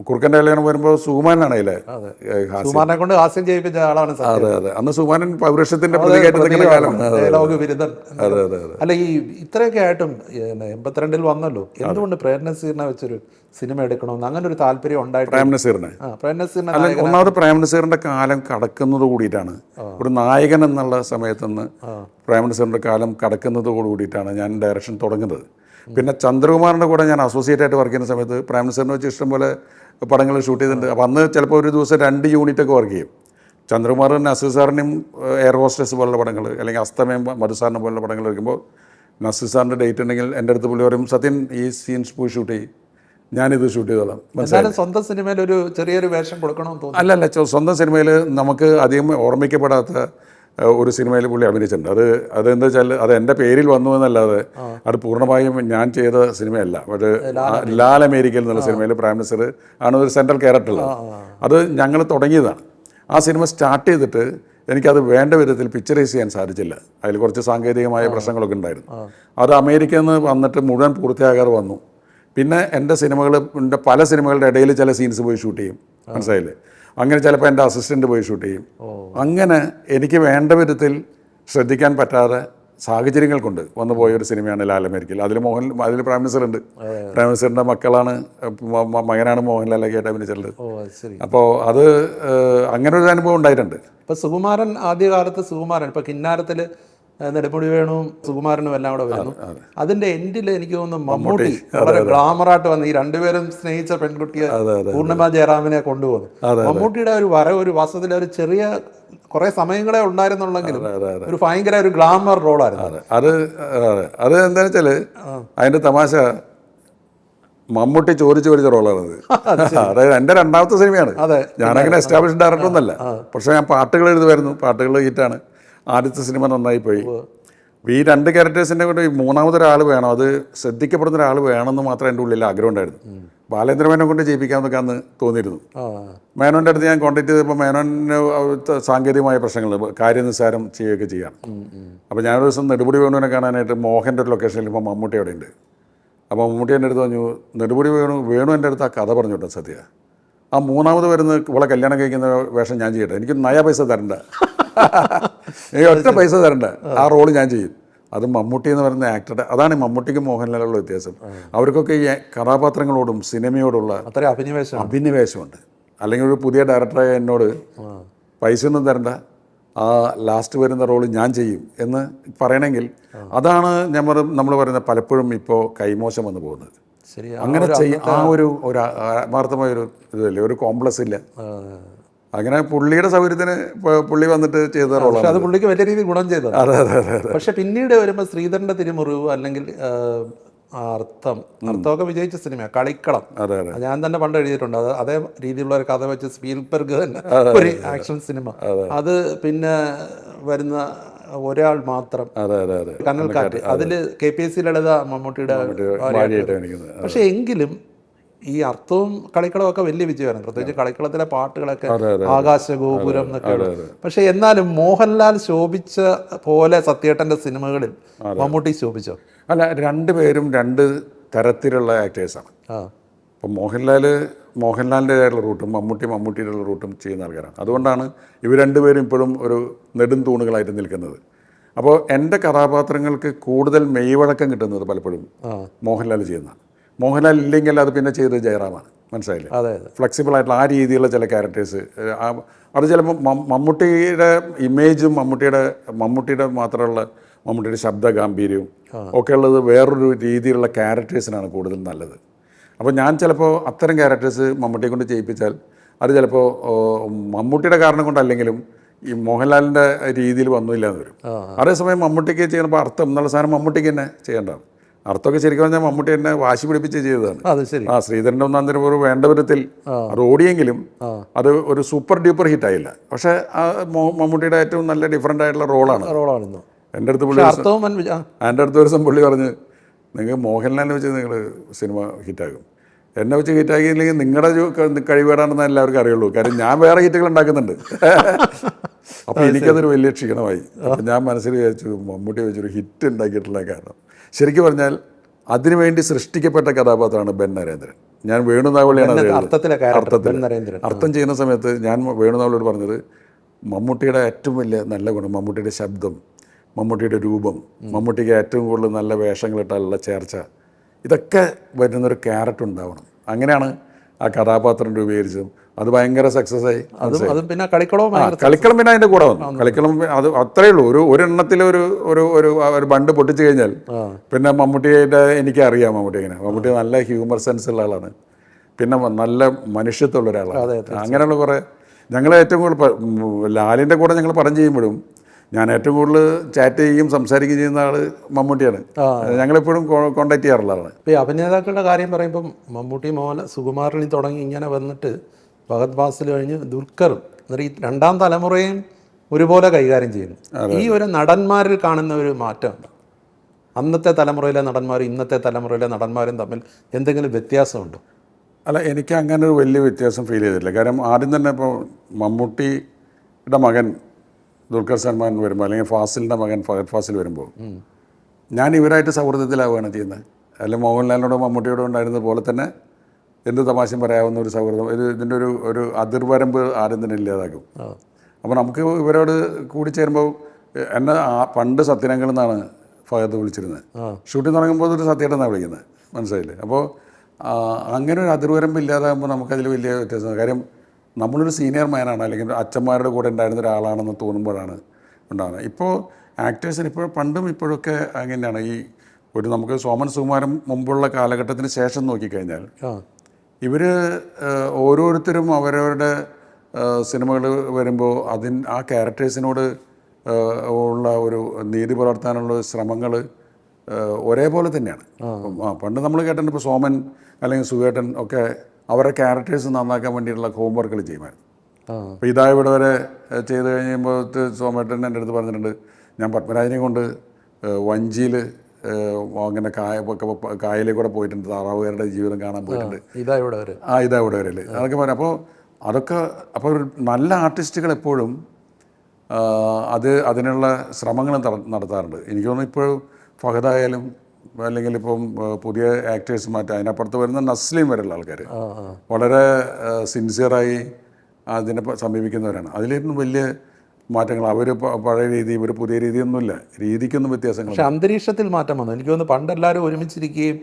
കുറുക്കൻ്റെ കല്യാണം വരുമ്പോൾ സുകുമാരനാണ് അതിലെ സുകുമാരനെ കൊണ്ട് ഹാസ്യം ചെയ്യിപ്പിച്ച ആളാണ്. അതെ അതെ, അന്ന് സുകുമാരൻ പൗരുഷത്തിന്റെ പ്രതികരണത്തിന്റെ കാലമാണ്. അല്ല, ഈ ഇത്രയൊക്കെ ആയിട്ടും 82-ൽ വന്നല്ലോ, എന്തുകൊണ്ട് പ്രേം നസീറിനെ വെച്ചൊരു സിനിമ എടുക്കണമെന്ന് അങ്ങനെ ഒരു താല്പര്യം ഉണ്ടായിട്ട്? പ്രേം നസീറിനെ ഒന്നാമത് പ്രേം നസീറിന്റെ കാലം കടക്കുന്നത് കൂടിയിട്ടാണ്, ഒരു നായകൻ എന്നുള്ള സമയത്തുനിന്ന് പ്രേം നസീറിന്റെ കാലം കടക്കുന്നത് കൂടിയിട്ടാണ് ഞാൻ ഡയറക്ഷൻ തുടങ്ങുന്നത്. പിന്നെ ചന്ദ്രകുമാറിൻ്റെ കൂടെ ഞാൻ അസോസിയേറ്റ് ആയിട്ട് വർക്ക് ചെയ്യുന്ന സമയത്ത് പ്രേം നസീറിനെ വെച്ച് ഇഷ്ടംപോലെ പടങ്ങൾ ഷൂട്ട് ചെയ്തിട്ടുണ്ട്. അപ്പോൾ അന്ന് ചിലപ്പോൾ ഒരു ദിവസം 2 യൂണിറ്റൊക്കെ വർക്ക് ചെയ്യും. ചന്ദ്രകുമാറും നസീർ സാറിനും എയർ ഹോസ്റ്റസ് പോലുള്ള പടങ്ങൾ, അല്ലെങ്കിൽ അസ്തമയം മധുസാറിനെ പോലുള്ള പടങ്ങൾ വയ്ക്കുമ്പോൾ നസീർ സാറിൻ്റെ ഡേറ്റ് ഉണ്ടെങ്കിൽ എൻ്റെ അടുത്ത് പുള്ളി പറയും, സത്യൻ ഈ സീൻസ് പോയി ഷൂട്ട് ചെയ്യും, ഞാനിത് ഷൂട്ട് ചെയ്തോളാം. സ്വന്തം സിനിമയിൽ ഒരു ചെറിയൊരു വേഷം കൊടുക്കണമെന്ന് തോന്നുന്നു. അല്ലല്ല, സ്വന്തം സിനിമയിൽ നമുക്ക് അധികം ഓർമ്മിക്കപ്പെടാത്ത ഒരു സിനിമയിൽ പുള്ളി അഭിനയിച്ചിട്ടുണ്ട്. അതെന്താ വെച്ചാൽ അത് എൻ്റെ പേരിൽ വന്നു എന്നല്ലാതെ അത് പൂർണ്ണമായും ഞാൻ ചെയ്ത സിനിമയല്ല. പക്ഷേ ലാൽ അമേരിക്കയിൽ എന്നുള്ള സിനിമയിൽ പ്രേം നസീർ ആണ് ഒരു സെൻട്രൽ ക്യാരക്ടറുള്ളത്. അത് ഞങ്ങൾ തുടങ്ങിയതാണ്. ആ സിനിമ സ്റ്റാർട്ട് ചെയ്തിട്ട് എനിക്കത് വേണ്ട വിധത്തിൽ പിക്ചറൈസ് ചെയ്യാൻ സാധിച്ചില്ല. അതിൽ കുറച്ച് സാങ്കേതികമായ പ്രശ്നങ്ങളൊക്കെ ഉണ്ടായിരുന്നു. അത് അമേരിക്കയിൽ നിന്ന് വന്നിട്ട് മുഴുവൻ പൂർത്തിയാകാതെ വന്നു. പിന്നെ എൻ്റെ സിനിമകളുടെ പല സിനിമകളുടെ ഇടയിൽ ചില സീൻസ് പോയി ഷൂട്ട് ചെയ്യും, മനസ്സിലായില്ലേ? അങ്ങനെ ചിലപ്പോൾ എൻ്റെ അസിസ്റ്റൻ്റ് പോയി ഷൂട്ട് ചെയ്യും. അങ്ങനെ എനിക്ക് വേണ്ട വിധത്തിൽ ശ്രദ്ധിക്കാൻ പറ്റാതെ സാഹചര്യങ്ങൾ കൊണ്ട് വന്നു പോയൊരു സിനിമയാണ് ലാൽ അമേരിക്കയിൽ. അതിൽ പ്രേം നസീർ ഉണ്ട്. പ്രേം നസീറിൻ്റെ മകനാണ് മോഹൻലാലൊക്കെ ആയിട്ട് അഭിനയിച്ചിട്ടുള്ളത്. അപ്പോൾ അത് അങ്ങനെ ഒരു അനുഭവം ഉണ്ടായിട്ടുണ്ട്. ഇപ്പോൾ സുകുമാരൻ ആദ്യകാലത്ത് ഇപ്പോൾ കിന്നാരത്തിൽ നെടുമുടി വേണുവും സുകുമാരനും എല്ലാം കൂടെ വരുന്നു. അതിന്റെ എൻഡിൽ എനിക്ക് തോന്നുന്നു മമ്മൂട്ടി വളരെ ഗ്ലാമറായിട്ട് വന്ന് ഈ രണ്ടുപേരും സ്നേഹിച്ച പെൺകുട്ടിയെ പൂർണിമ ജയറാമിനെ കൊണ്ടുപോകുന്നു. മമ്മൂട്ടിയുടെ ഒരു വാസ്തവത്തിൽ ഒരു ചെറിയ കുറെ സമയങ്ങളെ ഉണ്ടായിരുന്നുള്ളെങ്കിലും ഒരു ഭയങ്കര ഒരു ഗ്ലാമർ റോളായിരുന്നു. അത് എന്താണെന്ന് വെച്ചാല് അതിന്റെ തമാശ, മമ്മൂട്ടി ചോദിച്ച റോളാണത്. അതായത് എൻ്റെ രണ്ടാമത്തെ സിനിമയാണ്. ഞാനങ്ങനെ എസ്റ്റാബ്ലിഷ്ഡ് ഡയറക്ടർ ഒന്നല്ല, പക്ഷെ ഞാൻ പാട്ടുകൾ എഴുതുമായിരുന്നു. പാട്ടുകൾ ഹിറ്റാണ്. ആദ്യത്തെ സിനിമ നന്നായി പോയി. ഈ 2 ക്യാരക്ടേഴ്സിൻ്റെ കൂടെ മൂന്നാമതൊരാൾ വേണം, അത് ശ്രദ്ധിക്കപ്പെടുന്ന ഒരാൾ വേണമെന്ന് മാത്രമേ എൻ്റെ ഉള്ളിൽ ആഗ്രഹം ഉണ്ടായിരുന്നു. ബാലേന്ദ്രമേനോനെ കൊണ്ട് ചെയ്യിപ്പിക്കാമെന്നൊക്കെ അന്ന് തോന്നിയിരുന്നു. മേനോൻ്റെ അടുത്ത് ഞാൻ കോൺടാക്ട് ചെയ്തപ്പോൾ മേനോന് സാങ്കേതികമായ പ്രശ്നങ്ങൾ, കാര്യനിസ്സാരം ചെയ്യുകയൊക്കെ ചെയ്യാം. അപ്പോൾ ഞാനൊരു ദിവസം നെടുമുടി വേണുവിനെ കാണാനായിട്ട് മോഹൻ്റെ ഒരു ലൊക്കേഷനിൽ ഇപ്പോൾ മമ്മൂട്ടി അവിടെ ഉണ്ട്. അപ്പോൾ മമ്മൂട്ടി എൻ്റെ അടുത്ത് പറഞ്ഞു, നെടുമുടി വേണു എൻ്റെ അടുത്ത് ആ കഥ പറഞ്ഞു കേട്ടോ സത്യ, ആ മൂന്നാമത് വരുന്ന ഇവളെ കല്യാണം കഴിക്കുന്ന വേഷം ഞാൻ ചെയ്യട്ടെ, എനിക്ക് നയ പൈസ തരണ്ട, എനിക്ക് ഒറ്റ പൈസ തരണ്ട, ആ റോള് ഞാൻ ചെയ്യും. അത് മമ്മൂട്ടി എന്ന് പറയുന്ന ആക്ടറുടെ, അതാണ് മമ്മൂട്ടിക്കും മോഹൻലാലുള്ള വ്യത്യാസം. അവർക്കൊക്കെ ഈ കഥാപാത്രങ്ങളോടും സിനിമയോടുള്ള അഭിനിവേശമുണ്ട്. അല്ലെങ്കിൽ ഒരു പുതിയ ഡയറക്ടറായ എന്നോട് പൈസ ഒന്നും തരണ്ട, ആ ലാസ്റ്റ് വരുന്ന റോള് ഞാൻ ചെയ്യും എന്ന് പറയണമെങ്കിൽ അതാണ് നമ്മൾ പറയുന്നത് പലപ്പോഴും ഇപ്പോൾ കൈമോശം വന്നു പോകുന്നത്. അങ്ങനെ ആ ഒരു ആത്മാർത്ഥമായൊരു ഇതില്ല, ഒരു കോംപ്ലക്സ് ഇല്ല. അങ്ങനെ പുള്ളിയുടെ സൗകര്യത്തിന് പുള്ളി വന്നിട്ട് ചെയ്ത റോളാണ്. അത് പുള്ളിക്ക് വലിയ രീതിയിൽ ഗുണം ചെയ്തത്. പക്ഷെ പിന്നീട് വരുമ്പോൾ ശ്രീധരൻ്റെ തിരുമുറിവ് അല്ലെങ്കിൽ അർത്ഥമൊക്കെ വിജയിച്ച സിനിമ കളിക്കളം, ഞാൻ തന്നെ പണ്ട് എഴുതിയിട്ടുണ്ട്. അതേ രീതിയിലുള്ള ഒരു കഥ വെച്ച് സ്പീൽബർഗ് തന്നെ ഒരു ആക്ഷൻ സിനിമ. അത് പിന്നെ വരുന്ന ഒരാൾ മാത്രം, കനൽക്കാറ്റ്, അതില് KPSC ലളിത മമ്മൂട്ടിയുടെ. പക്ഷെ എങ്കിലും ഈ അർത്ഥവും കളിക്കളവും ഒക്കെ വലിയ വിജയമായിരുന്നു. പ്രത്യേകിച്ച് കളിക്കളത്തിലെ പാട്ടുകളൊക്കെ ആകാശഗോപുരം എന്നൊക്കെയാണ്. പക്ഷെ എന്നാലും മോഹൻലാൽ ശോഭിച്ച പോലെ സത്യേട്ടൻ്റെ സിനിമകളിൽ മമ്മൂട്ടി ശോഭിച്ചോ? അല്ല, രണ്ടുപേരും 2 തരത്തിലുള്ള ആക്ടേഴ്സാണ്. അപ്പം മോഹൻലാലിൻ്റെതായിട്ടുള്ള റൂട്ടും മമ്മൂട്ടിയുടെ റൂട്ടും ചെയ്യുന്ന ആൾക്കാരാണ്. അതുകൊണ്ടാണ് ഇവർ രണ്ടുപേരും ഇപ്പോഴും ഒരു നെടും തൂണുകളായിട്ട് നിൽക്കുന്നത്. അപ്പോൾ എൻ്റെ കഥാപാത്രങ്ങൾക്ക് കൂടുതൽ മെയ്വഴക്കം കിട്ടുന്നത് പലപ്പോഴും മോഹൻലാൽ ചെയ്യുന്ന. മോഹൻലാൽ ഇല്ലെങ്കിൽ അത് പിന്നെ ചെയ്തത് ജയറാമാണ്, മനസ്സിലായില്ലേ? ഫ്ലെക്സിബിൾ ആയിട്ടുള്ള ആ രീതിയിലുള്ള ചില ക്യാരക്ടേഴ്സ്, അത് ചിലപ്പോൾ മമ്മൂട്ടിയുടെ ഇമേജും മമ്മൂട്ടിയുടെ മാത്രമുള്ള മമ്മൂട്ടിയുടെ ശബ്ദ ഗാംഭീര്യവും ഒക്കെ ഉള്ളത് വേറൊരു രീതിയിലുള്ള ക്യാരക്ടേഴ്സിനാണ് കൂടുതൽ നല്ലത്. അപ്പോൾ ഞാൻ ചിലപ്പോൾ അത്തരം ക്യാരക്ടേഴ്സ് മമ്മൂട്ടിയെ കൊണ്ട് ചെയ്യിപ്പിച്ചാൽ അത് ചിലപ്പോൾ മമ്മൂട്ടിയുടെ കാരണം കൊണ്ടല്ലെങ്കിലും ഈ മോഹൻലാലിൻ്റെ രീതിയിൽ വന്നില്ല എന്ന് വരും. അതേസമയം മമ്മൂട്ടിക്ക് ചെയ്യുമ്പോൾ അർത്ഥം എന്നുള്ള സാധനം മമ്മൂട്ടിക്ക് തന്നെ ചെയ്യേണ്ടതാണ്. അർത്ഥമൊക്കെ ശരിക്കും പറഞ്ഞാൽ മമ്മൂട്ടി എന്നെ വാശി പിടിപ്പിച്ച് ചെയ്തതാണ്. ശ്രീധരൻ്റെ ഒന്നാം ഒരു വേണ്ട വിധത്തിൽ അത് ഓടിയെങ്കിലും അത് ഒരു സൂപ്പർ ഡ്യൂപ്പർ ഹിറ്റ് ആയില്ല. പക്ഷേ മമ്മൂട്ടിയുടെ ഏറ്റവും നല്ല ഡിഫറൻ്റ് ആയിട്ടുള്ള റോളാണ്. എൻ്റെ അടുത്ത് ഒരു ദിവസം പുള്ളി പറഞ്ഞ്, നിങ്ങൾ മോഹൻലാലിനെ വെച്ച് നിങ്ങൾ സിനിമ ഹിറ്റാകും, എന്നെ വെച്ച് ഹിറ്റാക്കിയില്ലെങ്കിൽ നിങ്ങളുടെ കഴിവേടാണെന്ന് എല്ലാവർക്കും അറിയുള്ളൂ. കാര്യം ഞാൻ വേറെ ഹിറ്റുകൾ ഉണ്ടാക്കുന്നുണ്ട്. അപ്പോൾ എനിക്കതൊരു വലിയ ക്ഷീണമായി. അപ്പം ഞാൻ മനസ്സിൽ വിചാരിച്ചു മമ്മൂട്ടി വെച്ചൊരു ഹിറ്റ് ഉണ്ടാക്കിയിട്ടുള്ള കാരണം ശരിക്കും പറഞ്ഞാൽ അതിനുവേണ്ടി സൃഷ്ടിക്കപ്പെട്ട കഥാപാത്രമാണ് ബെൻ നരേന്ദ്രൻ. ഞാൻ വേണുനാവളിയാണ് അർത്ഥം ചെയ്യുന്ന സമയത്ത് ഞാൻ വേണുനാവളിയോട് പറഞ്ഞത് മമ്മൂട്ടിയുടെ ഏറ്റവും വലിയ നല്ല ഗുണം മമ്മൂട്ടിയുടെ ശബ്ദം, മമ്മൂട്ടിയുടെ രൂപം, മമ്മൂട്ടിക്ക് ഏറ്റവും കൂടുതൽ നല്ല വേഷങ്ങളിട്ടാലുള്ള ചേർച്ച, ഇതൊക്കെ വരുന്നൊരു ക്യാരക്ടർ ഉണ്ടാവണം. അങ്ങനെയാണ് ആ കഥാപാത്രം രൂപീകരിച്ചതും അത് ഭയങ്കര സക്സസ് ആയി. പിന്നെ കളിക്കളം പിന്നെ അതിൻ്റെ കൂടെ വന്നു. കളിക്കളം അത് അത്രയേ ഉള്ളൂ. ഒരെണ്ണത്തിൽ ഒരു ബണ്ട് പൊട്ടിച്ചു കഴിഞ്ഞാൽ പിന്നെ മമ്മൂട്ടിയുടെ എനിക്കറിയാം മമ്മൂട്ടി എങ്ങനെ. മമ്മൂട്ടി നല്ല ഹ്യൂമർ സെൻസ് ഉള്ള ആളാണ്, പിന്നെ നല്ല മനുഷ്യത്വമുള്ള ഒരാളാണ്. അങ്ങനെയുള്ള കുറേ ഞങ്ങൾ ഏറ്റവും കൂടുതൽ ലാലിൻ്റെ കൂടെ ഞങ്ങൾ പടം ചെയ്യുമ്പോഴും ഞാൻ ഏറ്റവും കൂടുതൽ ചാറ്റ് ചെയ്യുകയും സംസാരിക്കുകയും ചെയ്യുന്ന ആൾ മമ്മൂട്ടിയാണ്. ഞങ്ങളെപ്പോഴും കോണ്ടാക്ട് ചെയ്യാറുള്ള ആളാണ്. ഇപ്പോൾ ഈ അഭിനേതാക്കളുടെ കാര്യം പറയുമ്പം മമ്മൂട്ടി, മോഹൻ, സുകുമാരനിൽ തുടങ്ങി ഇങ്ങനെ വന്നിട്ട് ഫഹദ് ഫാസിൽ കഴിഞ്ഞ് ദുൽഖറും, എന്നിട്ട് ഈ രണ്ടാം തലമുറയും ഒരുപോലെ കൈകാര്യം ചെയ്യുന്നു. ഈ ഒരു നടന്മാരിൽ കാണുന്ന ഒരു മാറ്റമുണ്ട്. അന്നത്തെ തലമുറയിലെ നടന്മാരും ഇന്നത്തെ തലമുറയിലെ നടന്മാരും തമ്മിൽ എന്തെങ്കിലും വ്യത്യാസമുണ്ടോ? അല്ല, എനിക്ക് അങ്ങനെ ഒരു വലിയ വ്യത്യാസം ഫീൽ ചെയ്തിട്ടില്ല. കാരണം ആദ്യം തന്നെ ഇപ്പോൾ മമ്മൂട്ടിയുടെ മകൻ ദുൽഖർ സൽമാൻ വരുമ്പോൾ അല്ലെങ്കിൽ ഫാസിലിൻ്റെ മകൻ ഫഹദ് ഫാസിൽ വരുമ്പോൾ ഞാൻ ഇവരായിട്ട് സൗഹൃദത്തിലാവുകയാണ് ചെയ്യുന്നത്. അല്ലെങ്കിൽ മോഹൻലാലിനോടും മമ്മൂട്ടിയോടും ഉണ്ടായിരുന്നത് പോലെ തന്നെ എന്ത് തമാശയും പറയാവുന്ന ഒരു സൗഹൃദം. ഇതിൻ്റെ ഒരു അതിർവരമ്പ് ആരും തന്നെ ഇല്ലാതാക്കും. അപ്പോൾ നമുക്ക് ഇവരോട് കൂടിച്ചേരുമ്പോൾ എന്നെ പണ്ട് സത്യനങ്ങൾ എന്നാണ് ഫഹദ് വിളിച്ചിരുന്നത്. ഷൂട്ടിംഗ് തുടങ്ങുമ്പോൾ ഒരു സത്യേട്ടെന്നാണ് വിളിക്കുന്നത്, മനസ്സിലായില്ലേ? അപ്പോൾ അങ്ങനെ ഒരു അതിർവരമ്പ് ഇല്ലാതാകുമ്പോൾ നമുക്കതിൽ വലിയ വ്യത്യാസം. കാര്യം നമ്മളൊരു സീനിയർ മാനാണ് അല്ലെങ്കിൽ അച്ഛന്മാരുടെ കൂടെ ഉണ്ടായിരുന്ന ഒരാളാണെന്ന് തോന്നുമ്പോഴാണ് ഉണ്ടാകുന്നത്. ഇപ്പോൾ ആക്ടേഴ്സിന് ഇപ്പോൾ പണ്ടും ഇപ്പോഴൊക്കെ അങ്ങനെയാണ്. നമുക്ക് സോമൻ സുകുമാരൻ മുമ്പുള്ള കാലഘട്ടത്തിന് ശേഷം നോക്കിക്കഴിഞ്ഞാൽ ഇവർ ഓരോരുത്തരും അവരവരുടെ സിനിമകൾ വരുമ്പോൾ ആ ക്യാരക്ടേഴ്സിനോട് ഉള്ള ഒരു നീതി പുലർത്താനുള്ള ശ്രമങ്ങൾ ഒരേപോലെ തന്നെയാണ്. പണ്ട് നമ്മൾ കേട്ടിട്ടുണ്ട് ഇപ്പോൾ സോമൻ അല്ലെങ്കിൽ സുഖേട്ടൻ ഒക്കെ അവരുടെ ക്യാരക്ടേഴ്സ് നന്നാക്കാൻ വേണ്ടിയിട്ടുള്ള ഹോംവർക്കുകൾ ചെയ്യുമായിരുന്നു. അപ്പോൾ ഇതാ ഇവിടെ വരെ ചെയ്ത് കഴിയുമ്പോൾ സോമേട്ടൻ എൻ്റെ അടുത്ത് പറഞ്ഞിട്ടുണ്ട്, ഞാൻ പത്മരാജനെ കൊണ്ട് വഞ്ചിയിൽ അങ്ങനെ കായലിൽ കൂടെ പോയിട്ടുണ്ട്, താറാവുകാരുടെ ജീവിതം കാണാൻ പോയിട്ടുണ്ട്, ഇതാ ഇവിടെ വരെ അതൊക്കെ പറയാം. അപ്പോൾ നല്ല ആർട്ടിസ്റ്റുകൾ എപ്പോഴും അതിനുള്ള ശ്രമങ്ങൾ നടത്താറുണ്ട്. എനിക്ക് തോന്നുന്നു ഇപ്പോഴും ഫഹദായാലും അല്ലെങ്കിൽ ഇപ്പം പുതിയ ആക്ടേഴ്സ് മാറ്റാം, അതിനപ്പുറത്ത് വരുന്ന നസ്ലിം വരെയുള്ള ആൾക്കാർ വളരെ സിൻസിയറായി അതിനെ സമീപിക്കുന്നവരാണ്. അതിലൊന്നും വലിയ മാറ്റങ്ങൾ അവർ പഴയ രീതി ഇവർ പുതിയ രീതിയൊന്നുമില്ല, രീതിക്കൊന്നും വ്യത്യാസങ്ങൾ. പക്ഷേ അന്തരീക്ഷത്തിൽ മാറ്റം വന്നു. എനിക്ക് തോന്നുന്നു പണ്ടെല്ലാവരും ഒരുമിച്ചിരിക്കുകയും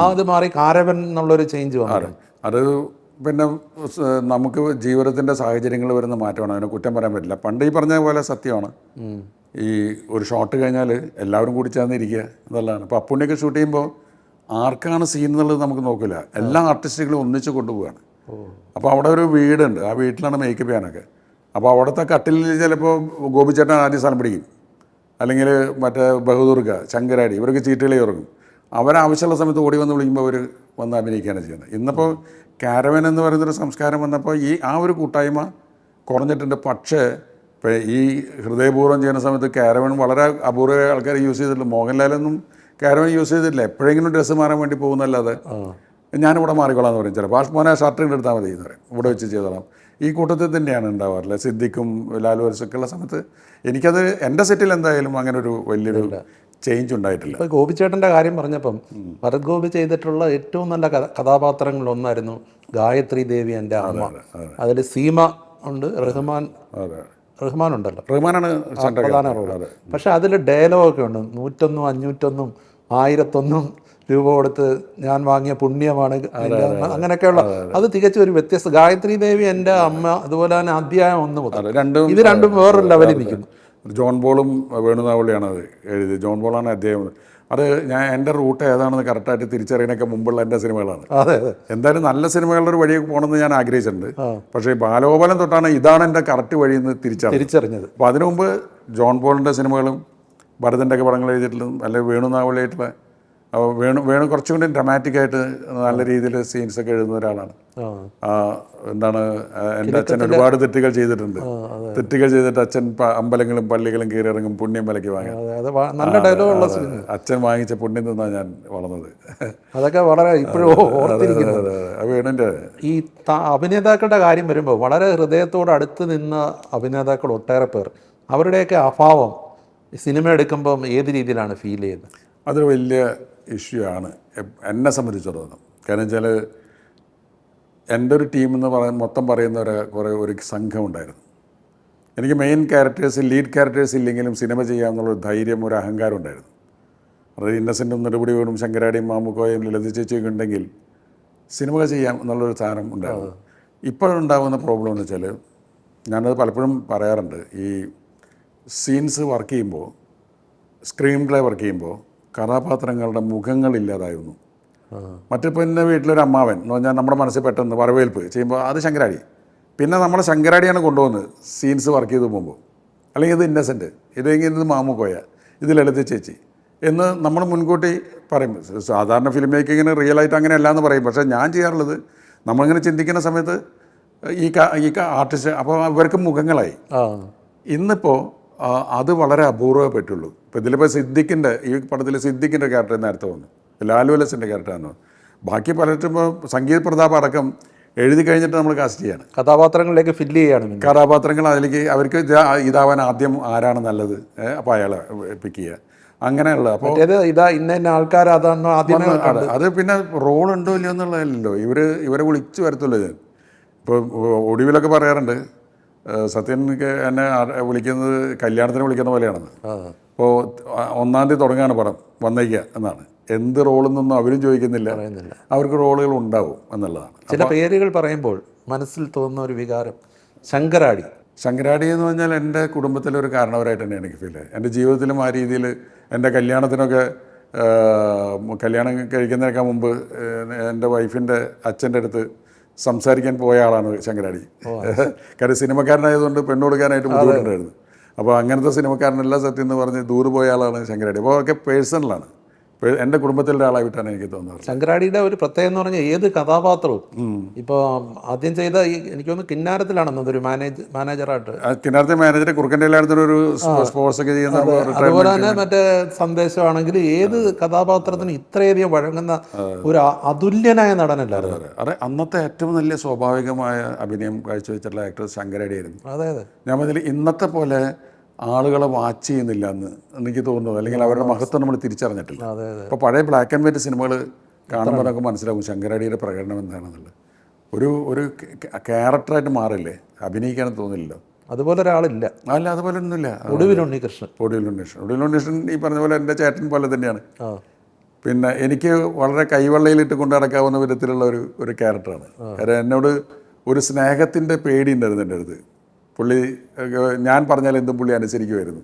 അത് മാറി കാരവൻ എന്നുള്ളൊരു ചേഞ്ച് വന്നു. അത് പിന്നെ നമുക്ക് ജീവിതത്തിൻ്റെ സാഹചര്യങ്ങൾ വരുന്ന മാറ്റമാണ്, അതിനെ കുറ്റം പറയാൻ പറ്റില്ല. പണ്ട് ഈ പറഞ്ഞ പോലെ സത്യമാണ്, ഈ ഒരു ഷോട്ട് കഴിഞ്ഞാൽ എല്ലാവരും കൂടി ചേർന്നിരിക്കുക എന്നുള്ളതാണ്. അപ്പോൾ അപ്പുണ്ണിയൊക്കെ ഷൂട്ട് ചെയ്യുമ്പോൾ ആർക്കാണ് സീൻ എന്നുള്ളത് നമുക്ക് നോക്കില്ല, എല്ലാ ആർട്ടിസ്റ്റുകളും ഒന്നിച്ച് കൊണ്ടുപോവുകയാണ്. അപ്പോൾ അവിടെ ഒരു വീടുണ്ട്, ആ വീട്ടിലാണ് മേക്കപ്പ് ചെയ്യാനൊക്കെ. അപ്പോൾ അവിടുത്തെ കട്ടിലിൽ ചിലപ്പോൾ ഗോപിച്ചേട്ടൻ ആദ്യം സ്ഥലം പിടിക്കും, അല്ലെങ്കിൽ മറ്റേ ബഹദൂർക്ക, ശങ്കരാടി, ഇവരൊക്കെ ചീട്ടുകളി ഇറങ്ങും. അവരാവശ്യമുള്ള സമയത്ത് ഓടി വന്ന് വിളിക്കുമ്പോൾ അവർ വന്ന് അഭിനയിക്കുകയാണ് ചെയ്യുന്നത്. ഇന്നിപ്പോൾ കാരവൻ എന്ന് പറയുന്നൊരു സംസ്കാരം വന്നപ്പോൾ ആ ഒരു കൂട്ടായ്മ കുറഞ്ഞിട്ടുണ്ട്. പക്ഷേ ഇപ്പോൾ ഈ ഹൃദയപൂർവ്വം ചെയ്യുന്ന സമയത്ത് കാരവൻ വളരെ അപൂർവ ആൾക്കാർ യൂസ് ചെയ്തിട്ടില്ല. മോഹൻലാലൊന്നും കാരവൻ യൂസ് ചെയ്തിട്ടില്ല. എപ്പോഴെങ്കിലും ഡ്രസ്സ് മാറാൻ വേണ്ടി പോകുന്നല്ലാതെ ഞാനിവിടെ മാറിക്കൊള്ളാം എന്ന് പറയും. ചിലപ്പോൾ മോനെ ഷർട്ട് എടുത്താൽ മതി എന്ന് പറയും, ഇവിടെ വെച്ച് ചെയ്തോളാം. ഈ കൂട്ടത്തിൽ തന്നെയാണ് ഉണ്ടാവാറില്ല. സിദ്ദിഖും ലാലു വർഷൊക്കെ ഉള്ള സമയത്ത് എനിക്കത് എൻ്റെ സെറ്റിൽ എന്തായാലും അങ്ങനെ ഒരു വലിയൊരു ചേഞ്ച് ഉണ്ടായിട്ടില്ല. ഇപ്പോൾ ഗോപിച്ചേട്ടൻ്റെ കാര്യം പറഞ്ഞപ്പം ഭരത് ഗോപി ചെയ്തിട്ടുള്ള ഏറ്റവും നല്ല കഥാപാത്രങ്ങളിലൊന്നായിരുന്നു ഗായത്രി ദേവി എൻ്റെ അമ്മ. അതിൽ സീമ ഉണ്ട്, റഹ്മാൻ ഉണ്ടല്ലോ, റഹ്മാനാണ് പ്രധാന റോള്. പക്ഷെ അതിൽ ഡയലോഗൊക്കെ ഉണ്ട്, 101, 501, 1001 രൂപ കൊടുത്ത് ഞാൻ വാങ്ങിയ പുണ്യമാണ് അങ്ങനെയൊക്കെയുള്ള. അത് തികച്ചും ഒരു വ്യത്യസ്ത. ഗായത്രി ദേവി എൻ്റെ അമ്മ, അതുപോലെ തന്നെ അധ്യായം 1 മുതൽ ഇത് രണ്ടും വേറൊരു ലെവലിൽ നിൽക്കുന്നു. ജോൺ ബോളും വേണുനാവളിയാണ് അത് എഴുതിയത്. ജോൺ ബോളാണ് അധ്യായം. അത് ഞാൻ എൻ്റെ റൂട്ട് ഏതാണെന്ന് കറക്റ്റായിട്ട് തിരിച്ചറിയാനൊക്കെ മുമ്പുള്ള എൻ്റെ സിനിമകളാണ്. എന്തായാലും നല്ല സിനിമകളുടെ ഒരു വഴി പോകണമെന്ന് ഞാൻ ആഗ്രഹിച്ചിട്ടുണ്ട്. പക്ഷേ ബാലഗോപാലൻ തൊട്ടാണ് ഇതാണ് എൻ്റെ കറക്റ്റ് വഴിയെന്ന് തിരിച്ചറിഞ്ഞത്. അപ്പോൾ അതിനു മുമ്പ് ജോൺ ബോളിൻ്റെ സിനിമകളും ഭരതൻ്റെ ഒക്കെ പടങ്ങൾ എഴുതിയിട്ടുള്ളതും അല്ലെങ്കിൽ വേണുനാവളിയായിട്ടുള്ള അപ്പോൾ വേണു കുറച്ചും കൂടി ഡ്രമാറ്റിക്കായിട്ട് നല്ല രീതിയിൽ സീൻസൊക്കെ എഴുതുന്ന ഒരാളാണ്. എന്താണ് എൻ്റെ അച്ഛൻ ഒരുപാട് തെറ്റുകൾ ചെയ്തിട്ടുണ്ട്. തെറ്റുകൾ ചെയ്തിട്ട് അച്ഛൻ അമ്പലങ്ങളും പള്ളികളും കയറിയിറങ്ങും പുണ്യം വിലയ്ക്ക് വാങ്ങാൻ. നല്ല ഡയലോഗുള്ള അച്ഛൻ വാങ്ങിച്ച പുണ്യം നിന്നാണ് ഞാൻ വളർന്നത്. അതൊക്കെ വളരെ ഇപ്പോഴും ഓർത്തിരിക്കുന്നത്. വേണുവിൻ്റെ ഈ അഭിനേതാക്കളുടെ കാര്യം വരുമ്പോൾ വളരെ ഹൃദയത്തോട് അടുത്ത് നിന്ന അഭിനേതാക്കൾ ഒട്ടേറെ പേർ, അവരുടെയൊക്കെ അഭാവം സിനിമ എടുക്കുമ്പം ഏത് രീതിയിലാണ് ഫീൽ ചെയ്യുന്നത്? അതൊരു വലിയ ഇഷ്യൂ ആണ് എന്നെ സംബന്ധിച്ചിടത്തോളം. കാരണം വെച്ചാൽ എൻ്റെ ഒരു ടീം എന്ന് മൊത്തം പറയുന്ന ഒരു സംഘമുണ്ടായിരുന്നു. എനിക്ക് മെയിൻ ലീഡ് ക്യാരക്ടേഴ്സ് ഇല്ലെങ്കിലും സിനിമ ചെയ്യാമെന്നുള്ളൊരു ധൈര്യം, ഒരു അഹങ്കാരം ഉണ്ടായിരുന്നു. അതായത് ഇന്നസെൻറ്റും നെടുപടി വീണും ശങ്കരാടിയും മാമുക്കോയും ലളിത ചേച്ചിയൊക്കെ ഉണ്ടെങ്കിൽ സിനിമ ചെയ്യാം എന്നുള്ളൊരു സാധനം ഉണ്ടായിരുന്നു. ഇപ്പോഴുണ്ടാകുന്ന പ്രോബ്ലം എന്ന് വെച്ചാൽ, ഞാനത് പലപ്പോഴും പറയാറുണ്ട്, ഈ സീൻസ് വർക്ക് ചെയ്യുമ്പോൾ, സ്ക്രീൻ പ്ലേ വർക്ക് ചെയ്യുമ്പോൾ കഥാപാത്രങ്ങളുടെ മുഖങ്ങളില്ലാതായിരുന്നു. മറ്റിപ്പോൾ എൻ്റെ വീട്ടിലൊരു അമ്മാവൻ എന്ന് പറഞ്ഞാൽ നമ്മുടെ മനസ്സിൽ പെട്ടെന്ന് വരവേൽപ്പ് ചെയ്യുമ്പോൾ അത് ശങ്കരാടി, പിന്നെ നമ്മുടെ ശങ്കരാടിയാണ് കൊണ്ടുപോകുന്നത് സീൻസ് വർക്ക് ചെയ്ത് പോകുമ്പോൾ. അല്ലെങ്കിൽ ഇത് ഇന്നസെൻറ്റ്, ഇത് മാമുക്കോയ, ഇത് ലളിത ചേച്ചി എന്ന് നമ്മൾ മുൻകൂട്ടി പറയും. സാധാരണ ഫിലിം മേക്കിങ്ങിന് റിയലായിട്ട് അങ്ങനെയല്ല എന്ന് പറയും. പക്ഷേ ഞാൻ ചെയ്യാറുള്ളത്, നമ്മളിങ്ങനെ ചിന്തിക്കുന്ന സമയത്ത് ഈ ആർട്ടിസ്റ്റ് അപ്പോൾ ഇവർക്ക് മുഖങ്ങളായി. ഇന്നിപ്പോൾ അത് വളരെ അപൂർവമേ പറ്റുള്ളൂ. ഇപ്പോൾ ഇതിലിപ്പോൾ സിദ്ദിഖിൻ്റെ, ഈ പടത്തിൽ സിദ്ദിഖിൻ്റെ ക്യാരക്ടർ നേരത്തെ വന്നു, ലാലു അലസിൻ്റെ ക്യാരക്ടറാണ്. ബാക്കി പലർക്കും ഇപ്പോൾ സംഗീത് പ്രതാപ് അടക്കം എഴുതി കഴിഞ്ഞിട്ട് നമ്മൾ കാസ്റ്റ് ചെയ്യാണ്, കഥാപാത്രങ്ങളിലേക്ക് ഫില്ല് ചെയ്യാണ്. കഥാപാത്രങ്ങൾ അതിലേക്ക് അവർക്ക് ഇതാവാൻ ആദ്യം ആരാണ് നല്ലത്, അപ്പോൾ അയാളെ പിക്ക് ചെയ്യുക, അങ്ങനെയുള്ള. അപ്പോൾ ഇന്ന ആൾക്കാർ അതാണ് ആദ്യം. അത് പിന്നെ റോൾ ഉണ്ടോ ഇല്ലയോ എന്നുള്ളതല്ലോ ഇവരെ വിളിച്ചു വരത്തുള്ളൂ. ഞാൻ ഇപ്പോൾ ഒടുവിലൊക്കെ പറയാറുണ്ട്, സത്യൻ എന്നെ വിളിക്കുന്നത് കല്യാണത്തിന് വിളിക്കുന്ന പോലെയാണെന്ന്. അപ്പോൾ 1-ാം തീയതി തുടങ്ങുകയാണ് പടം, വന്നേക്കുക എന്നാണ്. എന്ത് റോളെന്നൊന്നും അവരും ചോദിക്കുന്നില്ല, അവർക്ക് റോളുകൾ ഉണ്ടാവും എന്നുള്ളതാണ്. ചില പേരുകൾ പറയുമ്പോൾ മനസ്സിൽ തോന്നുന്ന ഒരു വികാരം ശങ്കരാടി എന്ന് പറഞ്ഞാൽ എൻ്റെ കുടുംബത്തിലെ ഒരു കാരണവരായിട്ട് തന്നെ എനിക്ക് ഫീൽ ആയി. എൻ്റെ ജീവിതത്തിലും ആ രീതിയിൽ എൻ്റെ കല്യാണത്തിനൊക്കെ, കല്യാണം കഴിക്കുന്നതിനൊക്കെ മുമ്പ് എൻ്റെ വൈഫിൻ്റെ അച്ഛൻ്റെ അടുത്ത് സംസാരിക്കാൻ പോയ ആളാണ് ശങ്കരാടി. കാര്യം സിനിമക്കാരനായതുകൊണ്ട് പെണ്ണ് കൊടുക്കാനായിട്ട് ബുദ്ധിമുട്ടുണ്ടായിരുന്നു. അപ്പോൾ അങ്ങനത്തെ സിനിമക്കാരനെല്ലാം സത്യം എന്ന് പറഞ്ഞ് ദൂരെ പോയ ആളാണ് ശങ്കരാടി. അപ്പോൾ ഒക്കെ പേഴ്സണലാണ്, എൻ്റെ കുടുംബത്തിലെ ഒരാളായിട്ടാണ് എനിക്ക് തോന്നുന്നത്. ശങ്കരാടിയുടെ ഒരു പ്രത്യേകം എന്ന് പറഞ്ഞാൽ ഏത് കഥാപാത്രവും, ഇപ്പോൾ ആദ്യം ചെയ്ത എനിക്ക് തോന്നുന്നു കിന്നാരത്തിലാണെന്നത് ഒരു മാനേജറായിട്ട്, കിന്നാരത്തെ മാനേജറെ കുറുക്കൻ്റെ ഒരു സ്പോർട്സ് ഒക്കെ ചെയ്യുന്ന, അതുപോലെ തന്നെ മറ്റേ സന്ദേശമാണെങ്കിൽ ഏത് കഥാപാത്രത്തിനും ഇത്രയധികം വഴങ്ങുന്ന ഒരു അതുല്യനായ നടനല്ലായിരുന്നു. അതെ, അന്നത്തെ ഏറ്റവും നല്ല സ്വാഭാവികമായ അഭിനയം കാഴ്ചവെച്ചിട്ടുള്ള ആക്ടർ ശങ്കരാടിയായിരുന്നു. അതെ അതെ, ഞാൻ അതിൽ ഇന്നത്തെ പോലെ ആളുകളെ വാച്ച് ചെയ്യുന്നില്ല എന്ന് എനിക്ക് തോന്നുന്നു, അല്ലെങ്കിൽ അവരുടെ മഹത്വം നമ്മൾ തിരിച്ചറിഞ്ഞിട്ടില്ല. അപ്പോൾ പഴയ ബ്ലാക്ക് ആൻഡ് വൈറ്റ് സിനിമകൾ കാണുമ്പോൾ നമുക്ക് മനസ്സിലാവും ശങ്കരാടിയുടെ പ്രകടനം എന്താണെന്നുള്ളത്. ഒരു ക്യാരക്ടറായിട്ട് മാറില്ലേ, അഭിനയിക്കാൻ തോന്നില്ലല്ലോ. അതുപോലെ ഒരാളില്ല. അല്ല, അതുപോലെ ഒന്നുമില്ല. ഒടുവിൽ ഉണ്ണികൃഷ്ണൻ ഈ പറഞ്ഞ പോലെ എൻ്റെ ചേട്ടൻ പോലെ തന്നെയാണ്. പിന്നെ എനിക്ക് വളരെ കൈവെള്ളയിലിട്ട് കൊണ്ടു നടക്കാവുന്ന വിധത്തിലുള്ള ഒരു ക്യാരക്ടറാണ്. കാരണം എന്നോട് ഒരു സ്നേഹത്തിൻ്റെ പേടി ഉണ്ടായിരുന്നു എൻ്റെ അടുത്ത്. പുള്ളി ഞാൻ പറഞ്ഞാൽ എന്തും പുള്ളി അനുസരിക്കുമായിരുന്നു.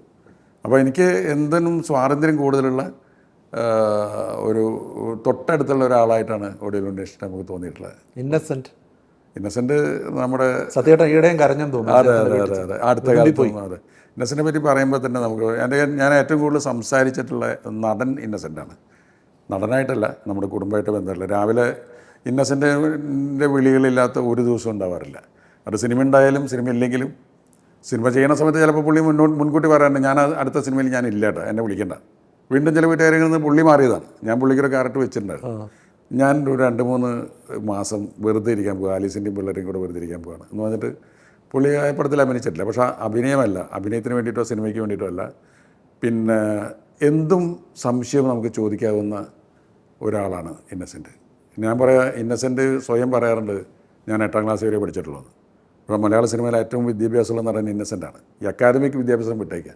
അപ്പോൾ എനിക്ക് എന്തിനും സ്വാതന്ത്ര്യം കൂടുതലുള്ള ഒരു തൊട്ടടുത്തുള്ള ഒരാളായിട്ടാണ് ഒടുവിൽ ഉണ്ണികൃഷ്ണൻ നമുക്ക് തോന്നിയിട്ടുള്ളത്. ഇന്നസെൻറ്റ് നമ്മുടെ സത്യേട്ടൻ ഈടെയും കരഞ്ഞെന്ന് തോന്നുന്നു. അതെ, അടുത്ത കാലത്ത് അതെ. ഇന്നസെൻറ്റിനെ പറ്റി പറയുമ്പോൾ തന്നെ നമുക്ക് ഞാൻ ഏറ്റവും കൂടുതൽ സംസാരിച്ചിട്ടുള്ള നടൻ ഇന്നസെൻ്റാണ്. നടനായിട്ടല്ല, നമ്മുടെ കുടുംബമായിട്ട് ബന്ധമല്ല. രാവിലെ ഇന്നസെൻറ്റിൻ്റെ വിളികളില്ലാത്ത ഒരു ദിവസം ഉണ്ടാവാറില്ല. അത് സിനിമ ഉണ്ടായാലും സിനിമ ഇല്ലെങ്കിലും. സിനിമ ചെയ്യുന്ന സമയത്ത് ചിലപ്പോൾ പുള്ളി മുൻകൂട്ടി പറയാറുണ്ട്, ഞാൻ അടുത്ത സിനിമയിൽ ഞാൻ ഇല്ല കേട്ടോ, എന്നെ വിളിക്കണ്ട. വീണ്ടും ചില വീട്ടുകാരിൽ നിന്ന് പുള്ളി മാറിയതാണ്. ഞാൻ പുള്ളിക്കൊരു ക്യാരക്ടർ വെച്ചിട്ടുണ്ടായിരുന്നു. ഞാൻ ഒരു 2-3 മാസം വെറുതെ ഇരിക്കാൻ പോകുക, ആലീസിൻ്റെയും പിള്ളേരെയും കൂടെ വെറുതെ ഇരിക്കാൻ പോവുകയാണ് എന്ന് പറഞ്ഞിട്ട് പുള്ളി ആ പടത്തിൽ അഭിനയിച്ചിട്ടില്ല. പക്ഷേ അഭിനയമല്ല, അഭിനയത്തിന് വേണ്ടിയിട്ടോ സിനിമയ്ക്ക് വേണ്ടിയിട്ടോ അല്ല, പിന്നെ എന്തും സംശയം നമുക്ക് ചോദിക്കാവുന്ന ഒരാളാണ് ഇന്നസെൻറ്റ്. ഞാൻ ഇന്നസെൻറ്റ് സ്വയം പറയാറുണ്ട്, ഞാൻ 8ാം ക്ലാസ് വരെ പഠിച്ചിട്ടുള്ളത്. ഇപ്പോൾ മലയാള സിനിമയിലെ ഏറ്റവും വിദ്യാഭ്യാസമുള്ള നടൻ ഇന്നസെൻ്റാണ്. ഈ അക്കാദമിക് വിദ്യാഭ്യാസം വിട്ടേക്കുക,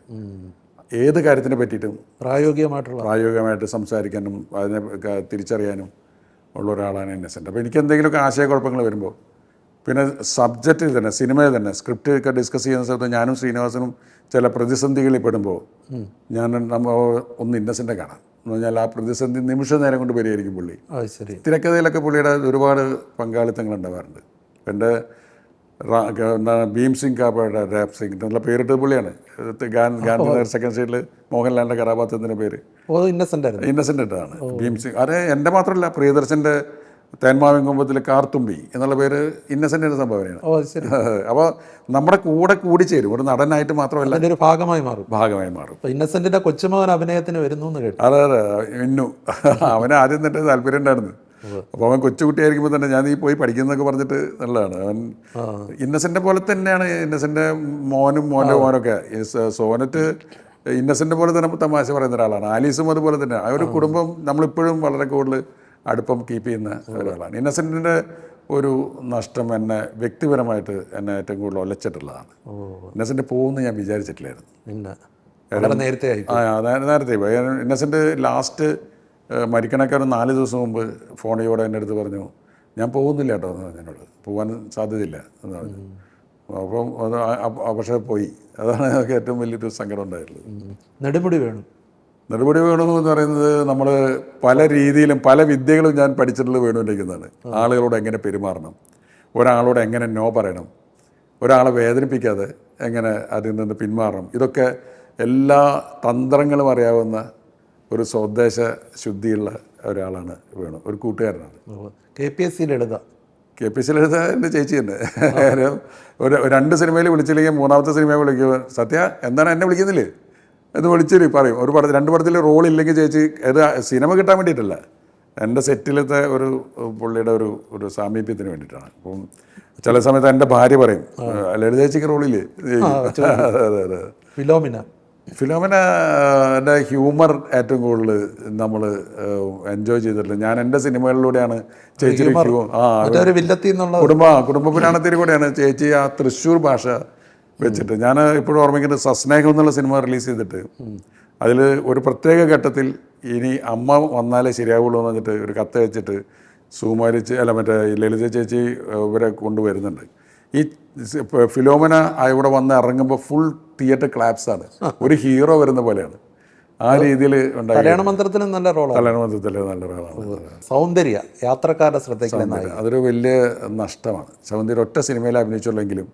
ഏത് കാര്യത്തിനെ പറ്റിയിട്ടും പ്രായോഗികമായിട്ട് സംസാരിക്കാനും അതിനെ തിരിച്ചറിയാനും ഉള്ള ഒരാളാണ് ഇന്നസെൻ്റ്. അപ്പോൾ എനിക്ക് എന്തെങ്കിലുമൊക്കെ ആശയക്കുഴപ്പങ്ങൾ വരുമ്പോൾ, പിന്നെ സബ്ജക്റ്റിൽ തന്നെ, സിനിമയിൽ തന്നെ സ്ക്രിപ്റ്റ് ഒക്കെ ഡിസ്കസ് ചെയ്യുന്ന സമയത്ത് ഞാനും ശ്രീനിവാസനും ചില പ്രതിസന്ധികളിൽ പെടുമ്പോൾ നമ്മൾ ഒന്ന് ഇന്നസെൻ്റ് കാണാം എന്ന് പറഞ്ഞാൽ ആ പ്രതിസന്ധി നിമിഷ നേരം കൊണ്ട് പരിഹരിക്കും പുള്ളി. തിരക്കഥയിലൊക്കെ പുള്ളിയുടെ ഒരുപാട് പങ്കാളിത്തങ്ങൾ ഉണ്ടാവാറുണ്ട്. എൻ്റെ ഭീം സിംഗ് കാപ്പയുടെ റാപ്പ് സിംഗ് എന്നുള്ള പേരിട്ടത് പുള്ളിയാണ്. ഗാന്ധി സെക്കൻഡ് സൈഡിൽ മോഹൻലാലിൻ്റെ കഥാപാത്രത്തിൻ്റെ പേര് ഓ ഇന്നസെൻ്റ് ആയിരുന്നു. ഇന്നസെൻ്റ് ആണ് ഭീംസിംഗ്. അത് എൻ്റെ മാത്രമല്ല, പ്രിയദർശൻ്റെ തേന്മാവിൻ കൊമ്പത്തിലെ കാർത്തുമ്പി എന്നുള്ള പേര് ഇന്നസെൻ്റിൻ്റെ സംഭാവനയാണ്. ഓ ശരി. അപ്പോൾ നമ്മുടെ കൂടെ കൂടിച്ചേരും, ഒരു നടനായിട്ട് മാത്രമല്ല അതിൻ്റെ ഒരു ഭാഗമായി മാറും. മാറും. ഇന്നസെന്റിന്റെ കൊച്ചുമകൻ അഭിനയത്തിന് വരുന്നു എന്ന് കേട്ടു. അതെ ഇന്നു അവന് ആദ്യം തന്നെ താല്പര്യം ഉണ്ടായിരുന്നു. അപ്പോൾ അവൻ കൊച്ചുകുട്ടിയായിരിക്കുമ്പോൾ തന്നെ ഞാൻ ഈ പോയി പഠിക്കുന്നതൊക്കെ പറഞ്ഞിട്ട് നല്ലതാണ്. അവൻ ഇന്നസെൻ്റെ പോലെ തന്നെയാണ്. ഇന്നസെൻ്റെ മോൻ്റെ മോനൊക്കെ സോനറ്റ് ഇന്നസെൻ്റ് പോലെ തന്നെ തമാശ പറയുന്ന ഒരാളാണ്. ആലീസും അതുപോലെ തന്നെ. ആ ഒരു കുടുംബം നമ്മളിപ്പോഴും വളരെ കൂടുതൽ അടുപ്പം കീപ്പ് ചെയ്യുന്ന ഒരാളാണ്. ഇന്നസെൻറ്റിൻ്റെ ഒരു നഷ്ടം എന്നെ വ്യക്തിപരമായിട്ട് എന്നെ ഏറ്റവും കൂടുതൽ ഒലച്ചിട്ടുള്ളതാണ്. ഇന്നസെൻ്റ് പോകുമെന്ന് ഞാൻ വിചാരിച്ചിട്ടില്ലായിരുന്നു. നേരത്തെ പോയി. ഇന്നസെൻ്റ് ലാസ്റ്റ് മരിക്കണക്കാർ 4 ദിവസം മുമ്പ് ഫോണിലൂടെ എൻ്റെ അടുത്ത് പറഞ്ഞു, ഞാൻ പോകുന്നില്ല കേട്ടോ എന്ന് പറഞ്ഞു. എന്നോട് പോകാൻ സാധ്യതയില്ല എന്ന് പറഞ്ഞു. അപ്പം അത് പക്ഷേ പോയി. അതാണ് എനിക്ക് ഏറ്റവും വലിയൊരു സങ്കടം ഉണ്ടായിട്ടുള്ളത്. നെടുമുടി വേണമെന്ന് പറയുന്നത് നമ്മൾ പല രീതിയിലും പല വിദ്യകളും ഞാൻ പഠിച്ചിട്ടുള്ളത് വേണുവിൻ്റെതാണ്. ആളുകളോട് എങ്ങനെ പെരുമാറണം, ഒരാളോട് എങ്ങനെ നോ പറയണം, ഒരാളെ വേദനിപ്പിക്കാതെ എങ്ങനെ അതിൽ നിന്ന് പിന്മാറണം, ഇതൊക്കെ എല്ലാ തന്ത്രങ്ങളും അറിയാവുന്ന ഒരു സ്വദേശ ശുദ്ധിയുള്ള ഒരാളാണ് വേണു. ഒരു കൂട്ടുകാരനാണ്. KPSC ലളിത എൻ്റെ ചേച്ചി തന്നെ. ഒരു 2 സിനിമയിൽ വിളിച്ചില്ലെങ്കിൽ 3ാമത്തെ സിനിമയിൽ വിളിക്കുക, സത്യ എന്താണ് എന്നെ വിളിക്കുന്നില്ലേ എന്ന് വിളിച്ചിട്ട് പറയും. 2 പടത്തിൽ റോളില്ലെങ്കിൽ ചേച്ചി, ഇത് സിനിമ കിട്ടാൻ വേണ്ടിയിട്ടല്ല, എൻ്റെ സെറ്റിലത്തെ ഒരു പുള്ളിയുടെ ഒരു സാമീപ്യത്തിന് വേണ്ടിയിട്ടാണ്. അപ്പം ചില സമയത്ത് എൻ്റെ ഭാര്യ പറയും, ലളിത ചേച്ചിക്ക് റോളില്ലേ. അതെ. ഫിലോമിനയുടെ ഹ്യൂമർ ഏറ്റവും കൂടുതൽ നമ്മൾ എൻജോയ് ചെയ്തിട്ടുള്ളത്. ഞാൻ എൻ്റെ സിനിമകളിലൂടെയാണ് ചേച്ചി കുടുംബ പുരാണത്തിൽ കൂടെയാണ് ചേച്ചി ആ തൃശ്ശൂർ ഭാഷ വെച്ചിട്ട്. ഞാൻ ഇപ്പോഴും ഓർമ്മിക്കുന്നത് സസ്നേഹം എന്നുള്ള സിനിമ റിലീസ് ചെയ്തിട്ട് അതിൽ ഒരു പ്രത്യേക ഘട്ടത്തിൽ ഇനി അമ്മ വന്നാലേ ശരിയാവുള്ളൂ എന്ന് പറഞ്ഞിട്ട് ഒരു കത്ത് വെച്ചിട്ട് സുകുമാരി മറ്റേ ലളിത ചേച്ചി ഇവരെ കൊണ്ടുവരുന്നുണ്ട്. ഈ ഫിലോമിന ഇവിടെ വന്ന് ഇറങ്ങുമ്പോൾ ഫുൾ തിയേറ്റർ ക്ലാപ്സാണ്. ഒരു ഹീറോ വരുന്ന പോലെയാണ്. ആ രീതിയിൽ ഉണ്ടായി. കല്യാണമന്ത്രത്തിൽ നല്ല റോളാണ്. സൗന്ദര്യ യാത്രക്കാരുടെ ശ്രദ്ധയ്ക്ക് അതൊരു വലിയ നഷ്ടമാണ്. സൗന്ദര്യം ഒറ്റ സിനിമയിൽ അഭിനയിച്ചുള്ളെങ്കിലും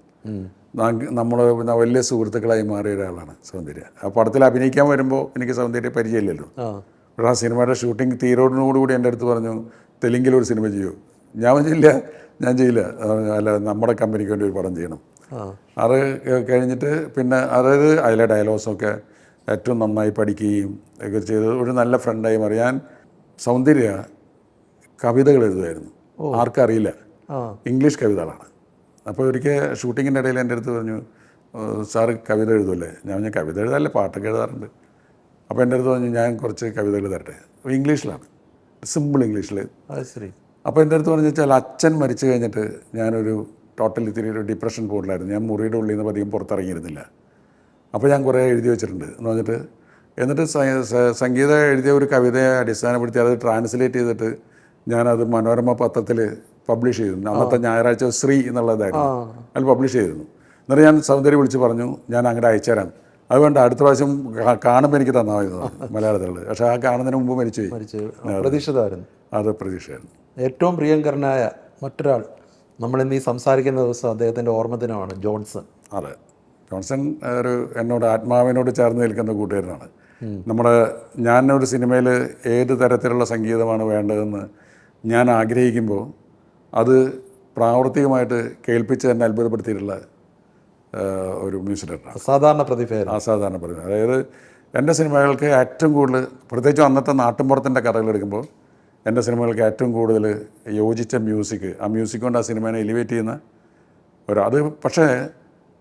നമ്മൾ വലിയ സുഹൃത്തുക്കളായി മാറിയ ഒരാളാണ് സൗന്ദര്യ. ആ പടത്തിൽ അഭിനയിക്കാൻ വരുമ്പോൾ എനിക്ക് സൗന്ദര്യ പരിചയമില്ലല്ലോ. പക്ഷേ ആ സിനിമയുടെ ഷൂട്ടിംഗ് തീരോടിനോടുകൂടി എൻ്റെ അടുത്ത് പറഞ്ഞു, തെലുങ്കിലൊരു സിനിമ ചെയ്യൂ. ഞാൻ ചെയ്യില്ല. അല്ല, നമ്മുടെ കമ്പനിക്ക് വേണ്ടി ഒരു പടം ചെയ്യണം. അത് കഴിഞ്ഞിട്ട് പിന്നെ അതായത് അതിലെ ഡയലോഗ്സൊക്കെ ഏറ്റവും നന്നായി പഠിക്കുകയും ഒക്കെ ചെയ്ത് ഒരു നല്ല ഫ്രണ്ടായി മാറി. ഞാൻ സൗന്ദര്യ കവിതകൾ എഴുതുമായിരുന്നു. ആർക്കും അറിയില്ല, ഇംഗ്ലീഷ് കവിതകളാണ്. അപ്പോൾ ഒരിക്കൽ ഷൂട്ടിങ്ങിൻ്റെ ഇടയിൽ എൻ്റെ അടുത്ത് പറഞ്ഞു, സാറ് കവിത എഴുതുമല്ലേ? ഞാൻ കവിത എഴുതാല്ലേ, പാട്ടൊക്കെ എഴുതാറുണ്ട്. അപ്പോൾ എൻ്റെ അടുത്ത് പറഞ്ഞു, ഞാൻ കുറച്ച് കവിതകൾ തരട്ടെ. ഇംഗ്ലീഷിലാണ്, സിമ്പിൾ ഇംഗ്ലീഷിൽ. അപ്പോൾ എൻ്റെ അടുത്ത് പറഞ്ഞു വെച്ചാൽ, അച്ഛൻ മരിച്ചു കഴിഞ്ഞിട്ട് ഞാനൊരു ഇത്തിരി ഒരു ഡിപ്രഷൻ പോയിട്ടില്ലായിരുന്നു. ഞാൻ മുറിയുടെ ഉള്ളിൽ നിന്ന് അധികം പുറത്തിറങ്ങിയിരുന്നില്ല. അപ്പോൾ ഞാൻ കുറേ എഴുതി വെച്ചിട്ടുണ്ട് എന്ന് പറഞ്ഞിട്ട്, എന്നിട്ട് സംഗീത എഴുതിയ ഒരു കവിതയെ അടിസ്ഥാനപ്പെടുത്തി അത് ട്രാൻസ്ലേറ്റ് ചെയ്തിട്ട് ഞാനത് മനോരമ പത്രത്തിൽ പബ്ലിഷ് ചെയ്തിരുന്നു. അന്നത്തെ ഞായറാഴ്ച ശ്രീ എന്നുള്ളതായിരുന്നു. അതിൽ പബ്ലിഷ് ചെയ്തിരുന്നു. എന്നിട്ട് ഞാൻ സൗന്ദര്യം വിളിച്ച് പറഞ്ഞു, ഞാൻ അങ്ങോട്ട് അയച്ചുതരാം. അതുകൊണ്ട് അടുത്ത പ്രാവശ്യം കാണുമ്പോൾ എനിക്ക് തന്നായിരുന്നു മലയാളത്തിലുള്ളത്. പക്ഷേ ആ കാണുന്നതിന് മുമ്പ് മരിച്ചുപോയി. പ്രതീക്ഷിതമായിരുന്നു. അത് പ്രതീക്ഷയായിരുന്നു. ഏറ്റവും പ്രിയങ്കരനായ മറ്റൊരാൾ നമ്മളിന്ന് ഈ സംസാരിക്കുന്ന ദിവസം അദ്ദേഹത്തിൻ്റെ ഓർമ്മദിനമാണ് ജോൺസൺ. അതെ, ജോൺസൺ എന്നോട് ആത്മാവിനോട് ചേർന്ന് നിൽക്കുന്ന കൂട്ടുകാരനാണ്. ഞാനൊരു സിനിമയിൽ ഏത് തരത്തിലുള്ള സംഗീതമാണ് വേണ്ടതെന്ന് ഞാൻ ആഗ്രഹിക്കുമ്പോൾ അത് പ്രാവർത്തികമായിട്ട് കേൾപ്പിച്ച് തന്നെ അത്ഭുതപ്പെടുത്തിയിട്ടുള്ള ഒരു മ്യൂസിക് ഡയറക്ടറാണ്. അസാധാരണ പ്രതിഭ. അതായത് എൻ്റെ സിനിമകൾക്ക് ഏറ്റവും കൂടുതൽ, പ്രത്യേകിച്ചും അന്നത്തെ നാട്ടിൻപുറത്തിൻ്റെ കഥകൾ എടുക്കുമ്പോൾ എൻ്റെ സിനിമകൾക്ക് ഏറ്റവും കൂടുതൽ യോജിച്ച മ്യൂസിക്, ആ മ്യൂസിക് കൊണ്ട് ആ സിനിമയെ എലിവേറ്റ് ചെയ്യുന്ന അത്. പക്ഷേ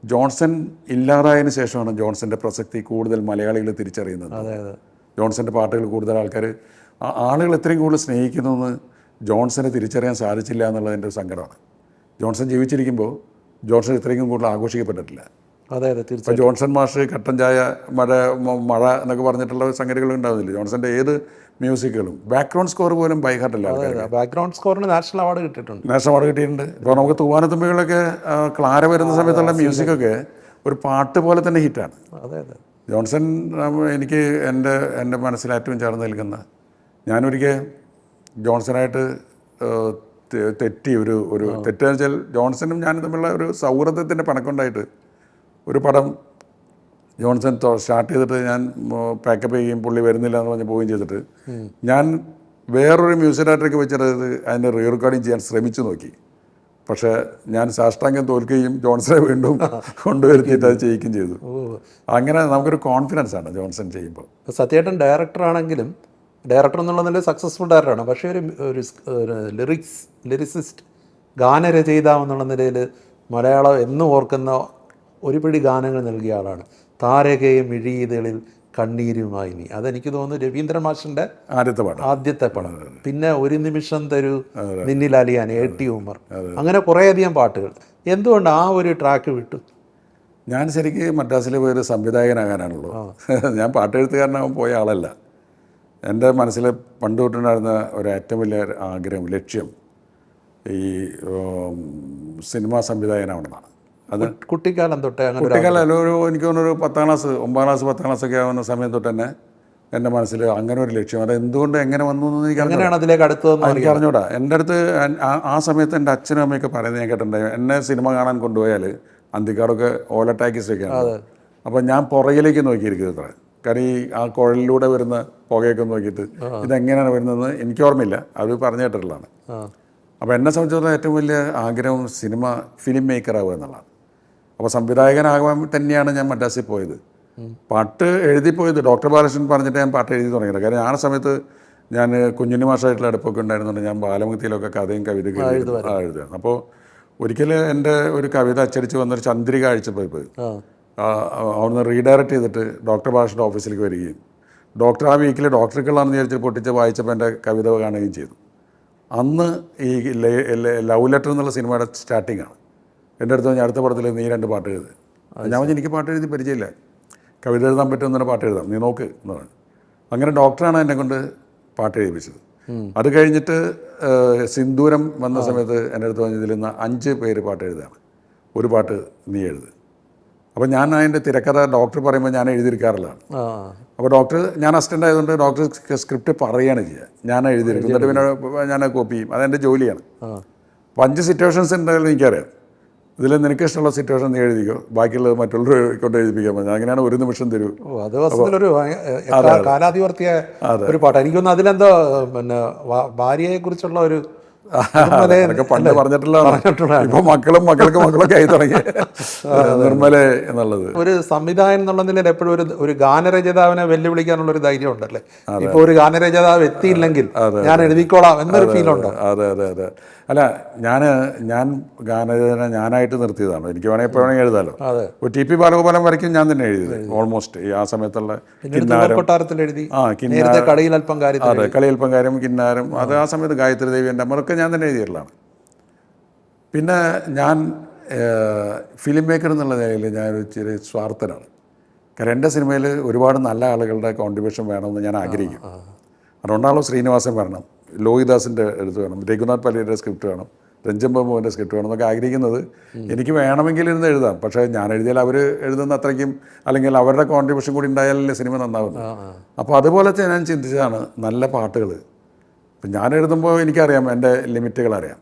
ജോൺസൺ ഇല്ലാതായതിനു ശേഷമാണ് ജോൺസൻ്റെ പ്രസക്തി കൂടുതൽ മലയാളികൾ തിരിച്ചറിയുന്നത്. ജോൺസൻ്റെ പാട്ടുകൾ കൂടുതൽ ആളുകൾ എത്രയും കൂടുതൽ സ്നേഹിക്കുന്നതെന്ന് ജോൺസനെ തിരിച്ചറിയാൻ സാധിച്ചില്ല എന്നുള്ളതിൻ്റെ ഒരു സങ്കടമാണ്. ജോൺസൺ ജീവിച്ചിരിക്കുമ്പോൾ ജോൺസൺ ഇത്രയും കൂടുതൽ ആഘോഷിക്കപ്പെട്ടിട്ടില്ല. ഇപ്പോൾ ജോൺസൺ മാഷ് കട്ടൻ ചായ മഴ എന്നൊക്കെ പറഞ്ഞിട്ടുള്ള സംഗതികൾ ഉണ്ടാവുന്നില്ല. ജോൺസൻ്റെ ഏത് മ്യൂസിക്കുകളും ബാക്ക്ഗ്രൗണ്ട് സ്കോർ പോലും ബൈഹാർട്ടല്ല. ബാക്ക്ഗ്രൗണ്ട് സ്കോറിന് നാഷണൽ അവാർഡ് കിട്ടിയിട്ടുണ്ട്. ഇപ്പോൾ നമുക്ക് തൂവാനത്തുമ്പികളൊക്കെ ക്ലാര വരുന്ന സമയത്തുള്ള മ്യൂസിക്കൊക്കെ ഒരു പാട്ട് പോലെ തന്നെ ഹിറ്റാണ്. ജോൺസൺ എനിക്ക് എൻ്റെ മനസ്സിൽ ഏറ്റവും ചേർന്ന് നിൽക്കുന്ന, ഞാനൊരിക്കൽ ജോൺസണായിട്ട് തെറ്റി ഒരു തെറ്റെന്ന് വെച്ചാൽ ജോൺസണും ഞാനും തമ്മിലുള്ള ഒരു സൗഹൃദത്തിൻ്റെ പണക്കുണ്ടായിട്ട് ഒരു പടം ജോൺസൺ സ്റ്റാർട്ട് ചെയ്തിട്ട് ഞാൻ പാക്കപ്പ് ചെയ്യുകയും പുള്ളി വരുന്നില്ല എന്ന് പറഞ്ഞ് പോവുകയും ചെയ്തിട്ട് ഞാൻ വേറൊരു മ്യൂസിക് ഡയറക്ടർക്ക് വെച്ചിട്ട് അതിൻ്റെ റീ റെക്കോർഡിങ് ചെയ്യാൻ ശ്രമിച്ചു നോക്കി. പക്ഷേ ഞാൻ സാഷ്ടാംഗം തോൽക്കുകയും ജോൺസനെ വീണ്ടും കൊണ്ടുവരുത്തിയിട്ട് അത് ചെയ്യിക്കുകയും ചെയ്തു. അങ്ങനെ നമുക്കൊരു കോൺഫിഡൻസ് ആണ് ജോൺസൺ ചെയ്യുമ്പോൾ. സത്യേട്ടൻ ഡയറക്ടറാണെങ്കിലും ഡയറക്ടർ എന്നുള്ള നിലയിൽ സക്സസ്ഫുൾ ഡയറക്ടറാണ്. പക്ഷേ ഒരു ലിറിസിസ്റ്റ് ഗാനരചയിതാവ് എന്നുള്ള നിലയിൽ മലയാളം എന്നും ഓർക്കുന്ന ഒരു പിടി ഗാനങ്ങൾ നൽകിയ ആളാണ്. താരകയും മിഴിയിതളിൽ കണ്ണീരുമായി നീ, അതെനിക്ക് തോന്നുന്നു രവീന്ദ്രൻ മാഷിൻ്റെ ആദ്യത്തെ പടം. പിന്നെ ഒരു നിമിഷം തരൂ, നിന്നിൽ അലിയാൻ, A.T. ഉമർ, അങ്ങനെ കുറേയധികം പാട്ടുകൾ. എന്തുകൊണ്ട് ആ ഒരു ട്രാക്ക് വിട്ടു? ഞാൻ ശരിക്കും മദ്രാസിൽ പോയൊരു സംവിധായകനാകാനാണല്ലോ. ഞാൻ പാട്ടെഴുത്തുകാരനാകാൻ പോയ ആളല്ല. എൻ്റെ മനസ്സിൽ പണ്ട് തൊട്ടുണ്ടായിരുന്ന ഒരു ഏറ്റവും വലിയ ആഗ്രഹം, ലക്ഷ്യം ഈ സിനിമാ സംവിധായകനാവണമെന്നാണ്. അത് കുട്ടിക്കാലം തൊട്ടേ? കുട്ടിക്കാലം എനിക്ക് തോന്നുന്നു 10ാം ക്ലാസ് 9ാം ക്ലാസ് 10ാം ക്ലാസ്സൊക്കെ ആവുന്ന സമയം തൊട്ട് തന്നെ എൻ്റെ മനസ്സിൽ അങ്ങനെ ഒരു ലക്ഷ്യം. അത് എന്തുകൊണ്ട് എങ്ങനെ വന്നു എന്ന് എനിക്ക് അറിഞ്ഞൂടാ. എൻ്റെ അടുത്ത് ആ സമയത്ത് എൻ്റെ അച്ഛനും അമ്മയൊക്കെ പറയുന്നത് ഞാൻ കേട്ടിട്ടുണ്ട്. എന്നെ സിനിമ കാണാൻ കൊണ്ടുപോയാൽ അന്തിക്കാടൊക്കെ ഓല ടാക്കീസൊക്കെയാണ്. അപ്പോൾ ഞാൻ പുറകിലേക്ക് നോക്കിയിരിക്കുന്നത് അത്ര. കാരണം ഈ ആ കുഴലിലൂടെ വരുന്ന പുകയൊക്കെ നോക്കിയിട്ട് ഇതെങ്ങനെയാണ് വരുന്നതെന്ന് എനിക്ക് ഓർമ്മയില്ല, അത് പറഞ്ഞു കേട്ടിട്ടുള്ളതാണ്. അപ്പോൾ എന്നെ സംബന്ധിച്ചിടത്തോളം ഏറ്റവും വലിയ ആഗ്രഹം ഫിലിം മേക്കർ ആവുക എന്നുള്ളതാണ്. അപ്പോൾ സംവിധായകനാകാൻ തന്നെയാണ് ഞാൻ മദ്രാസിൽ പോയത്. പാട്ട് എഴുതിപ്പോയത് ഡോക്ടർ ബാലകൃഷ്ണൻ പറഞ്ഞിട്ട് ഞാൻ പാട്ട് എഴുതി തുടങ്ങിയത്. കാരണം ആ സമയത്ത് ഞാൻ കുഞ്ഞുണ്ണി മാഷായിട്ടുള്ള അടുപ്പൊക്കെ ഉണ്ടായിരുന്നുണ്ട്. ഞാൻ ബാലമുക്തിയിലൊക്കെ കഥയും കവിതയും എഴുതുകയാണ്. അപ്പോൾ ഒരിക്കൽ എൻ്റെ ഒരു കവിത അച്ചടിച്ച് വന്നൊരു ചന്ദ്രിക അയച്ചപ്പോൾ അവിടുന്ന് റീഡയറക്റ്റ് ചെയ്തിട്ട് ഡോക്ടർ ബാലകൃഷ്ണൻ്റെ ഓഫീസിലേക്ക് വരികയും ഡോക്ടർ ആ വീക്കിൽ ഡോക്ടർക്കുള്ളാണെന്ന് വിചാരിച്ച് പൊട്ടിച്ച് വായിച്ചപ്പോൾ എൻ്റെ കവിത കാണുകയും ചെയ്തു. അന്ന് ഈ ലവ് ലെറ്റർ എന്നുള്ള സിനിമയുടെ സ്റ്റാർട്ടിങ്ങാണ്. എൻ്റെ അടുത്ത് ഞാൻ അടുത്ത പടത്തിൽ നീ 2 പാട്ട് എഴുതി. ഞാൻ പറഞ്ഞു എനിക്ക് പാട്ട് എഴുതി പരിചയമില്ല, കവിത എഴുതാൻ പറ്റുമെന്ന് പാട്ട് എഴുതാം, നീ നോക്ക് എന്ന് പറഞ്ഞു. അങ്ങനെ ഡോക്ടറാണ് എന്നെ കൊണ്ട് പാട്ട് എഴുതിപ്പിച്ചത്. അത് കഴിഞ്ഞിട്ട് സിന്ദൂരം വന്ന സമയത്ത് എൻ്റെ അടുത്ത് പറഞ്ഞ് ഇതിൽ നിന്ന് 5 പേര് പാട്ട് എഴുതുകയാണ്, ഒരു പാട്ട് നീ എഴുത്. അപ്പോൾ ഞാൻ അതിൻ്റെ തിരക്കഥ ഡോക്ടർ പറയുമ്പോൾ ഞാൻ എഴുതിയിരിക്കാറുള്ളതാണ്. അപ്പോൾ ഡോക്ടർ, ഞാൻ അസിസ്റ്റൻ്റ് ആയതുകൊണ്ട് ഡോക്ടർ സ്ക്രിപ്റ്റ് പറയുകയാണ് ചെയ്യുക, ഞാൻ എഴുതിയിരിക്കും, എന്നിട്ട് പിന്നെ ഞാൻ കോപ്പി ചെയ്യും. അതെൻ്റെ ജോലിയാണ്. അപ്പോൾ 5 സിറ്റുവേഷൻസ് ഉണ്ടെങ്കിലും എനിക്കറിയാം. ഇതിൽ നിനക്ക് ഇഷ്ടമുള്ള സിറ്റുവേഷൻ നീ എഴുതിക്കോ, ബാക്കിയുള്ളത് മറ്റുള്ളവർ കൊണ്ട് എഴുതിപ്പിക്കാൻ പറ്റും. അങ്ങനെയാണ് ഒരു നിമിഷം തരൂ. അത് കാലാതിവർത്തിയ ഒരു പാട്ട്. എനിക്കൊന്ന് അതിലെന്തോ പിന്നെ ഭാര്യയെ കുറിച്ചുള്ള ഒരു പണ്ട് പറഞ്ഞിട്ടുള്ള ഇപ്പൊ മക്കളൊക്കെ ആയി തുടങ്ങി നിർമ്മല എന്നുള്ളത്. ഒരു സംവിധായകൻ എന്നുള്ള നിലയിൽ എപ്പോഴും ഒരു ഗാനരചയിതാവിനെ വെല്ലുവിളിക്കാനുള്ള ഒരു ധൈര്യം ഉണ്ടല്ലേ. ഇപ്പൊ ഒരു ഗാനരചയിതാവ് എത്തിയില്ലെങ്കിൽ ഞാൻ എഴുതിക്കോളാം എന്നൊരു ഫീൽ ഉണ്ടോ? അതെ. അല്ല, ഞാൻ ഗാനരചന ഞാനായിട്ട് നിർത്തിയതാണ്. എനിക്ക് വേണമെങ്കിൽ എപ്പോൾ വേണമെങ്കിൽ എഴുതാമല്ലോ. ഒരു TP ബാലഗോപാലൻ വരയ്ക്കും ഞാൻ തന്നെ എഴുതിയത് ഓൾമോസ്റ്റ്. ആ സമയത്തുള്ള കളിയൽപ്പം കാര്യം, കിന്നാരം, അത് ആ സമയത്ത് ഗായത്രി ദേവി, എൻ്റെ അമ്മയൊക്കെ ഞാൻ തന്നെ എഴുതിയിട്ടുള്ളതാണ്. പിന്നെ ഞാൻ ഫിലിം മേക്കർ എന്നുള്ള നിലയിൽ ഞാനൊരു ചെറിയ സ്വാർത്ഥനാണ്. കാരണം എൻ്റെ സിനിമയിൽ ഒരുപാട് നല്ല ആളുകളുടെ കോൺട്രിബ്യൂഷൻ വേണമെന്ന് ഞാൻ ആഗ്രഹിക്കും. അതുകൊണ്ടാണല്ലോ ശ്രീനിവാസൻ വരണം, ലോഹിദാസിൻ്റെ എഴുത്ത് വേണം, രഘുനാഥ് പല്ലിയുടെ സ്ക്രിപ്റ്റ് വേണം, രഞ്ജൻ ബാബുവിൻ്റെ സ്ക്രിപ്റ്റ് വേണം എന്നൊക്കെ ആഗ്രഹിക്കുന്നത്. എനിക്ക് വേണമെങ്കിൽ ഇരുന്ന് എഴുതാം, പക്ഷേ ഞാൻ എഴുതിയാൽ അവർ എഴുതുന്ന അത്രയ്ക്കും അല്ലെങ്കിൽ അവരുടെ കോൺട്രിബ്യൂഷൻ കൂടി ഉണ്ടായാലല്ലേ സിനിമ നന്നാവുന്നത്. അപ്പോൾ അതുപോലത്തെ ഞാൻ ചിന്തിച്ചതാണ് നല്ല പാട്ടുകൾ. ഇപ്പം ഞാൻ എഴുതുമ്പോൾ എനിക്കറിയാം എൻ്റെ ലിമിറ്റുകൾ അറിയാം.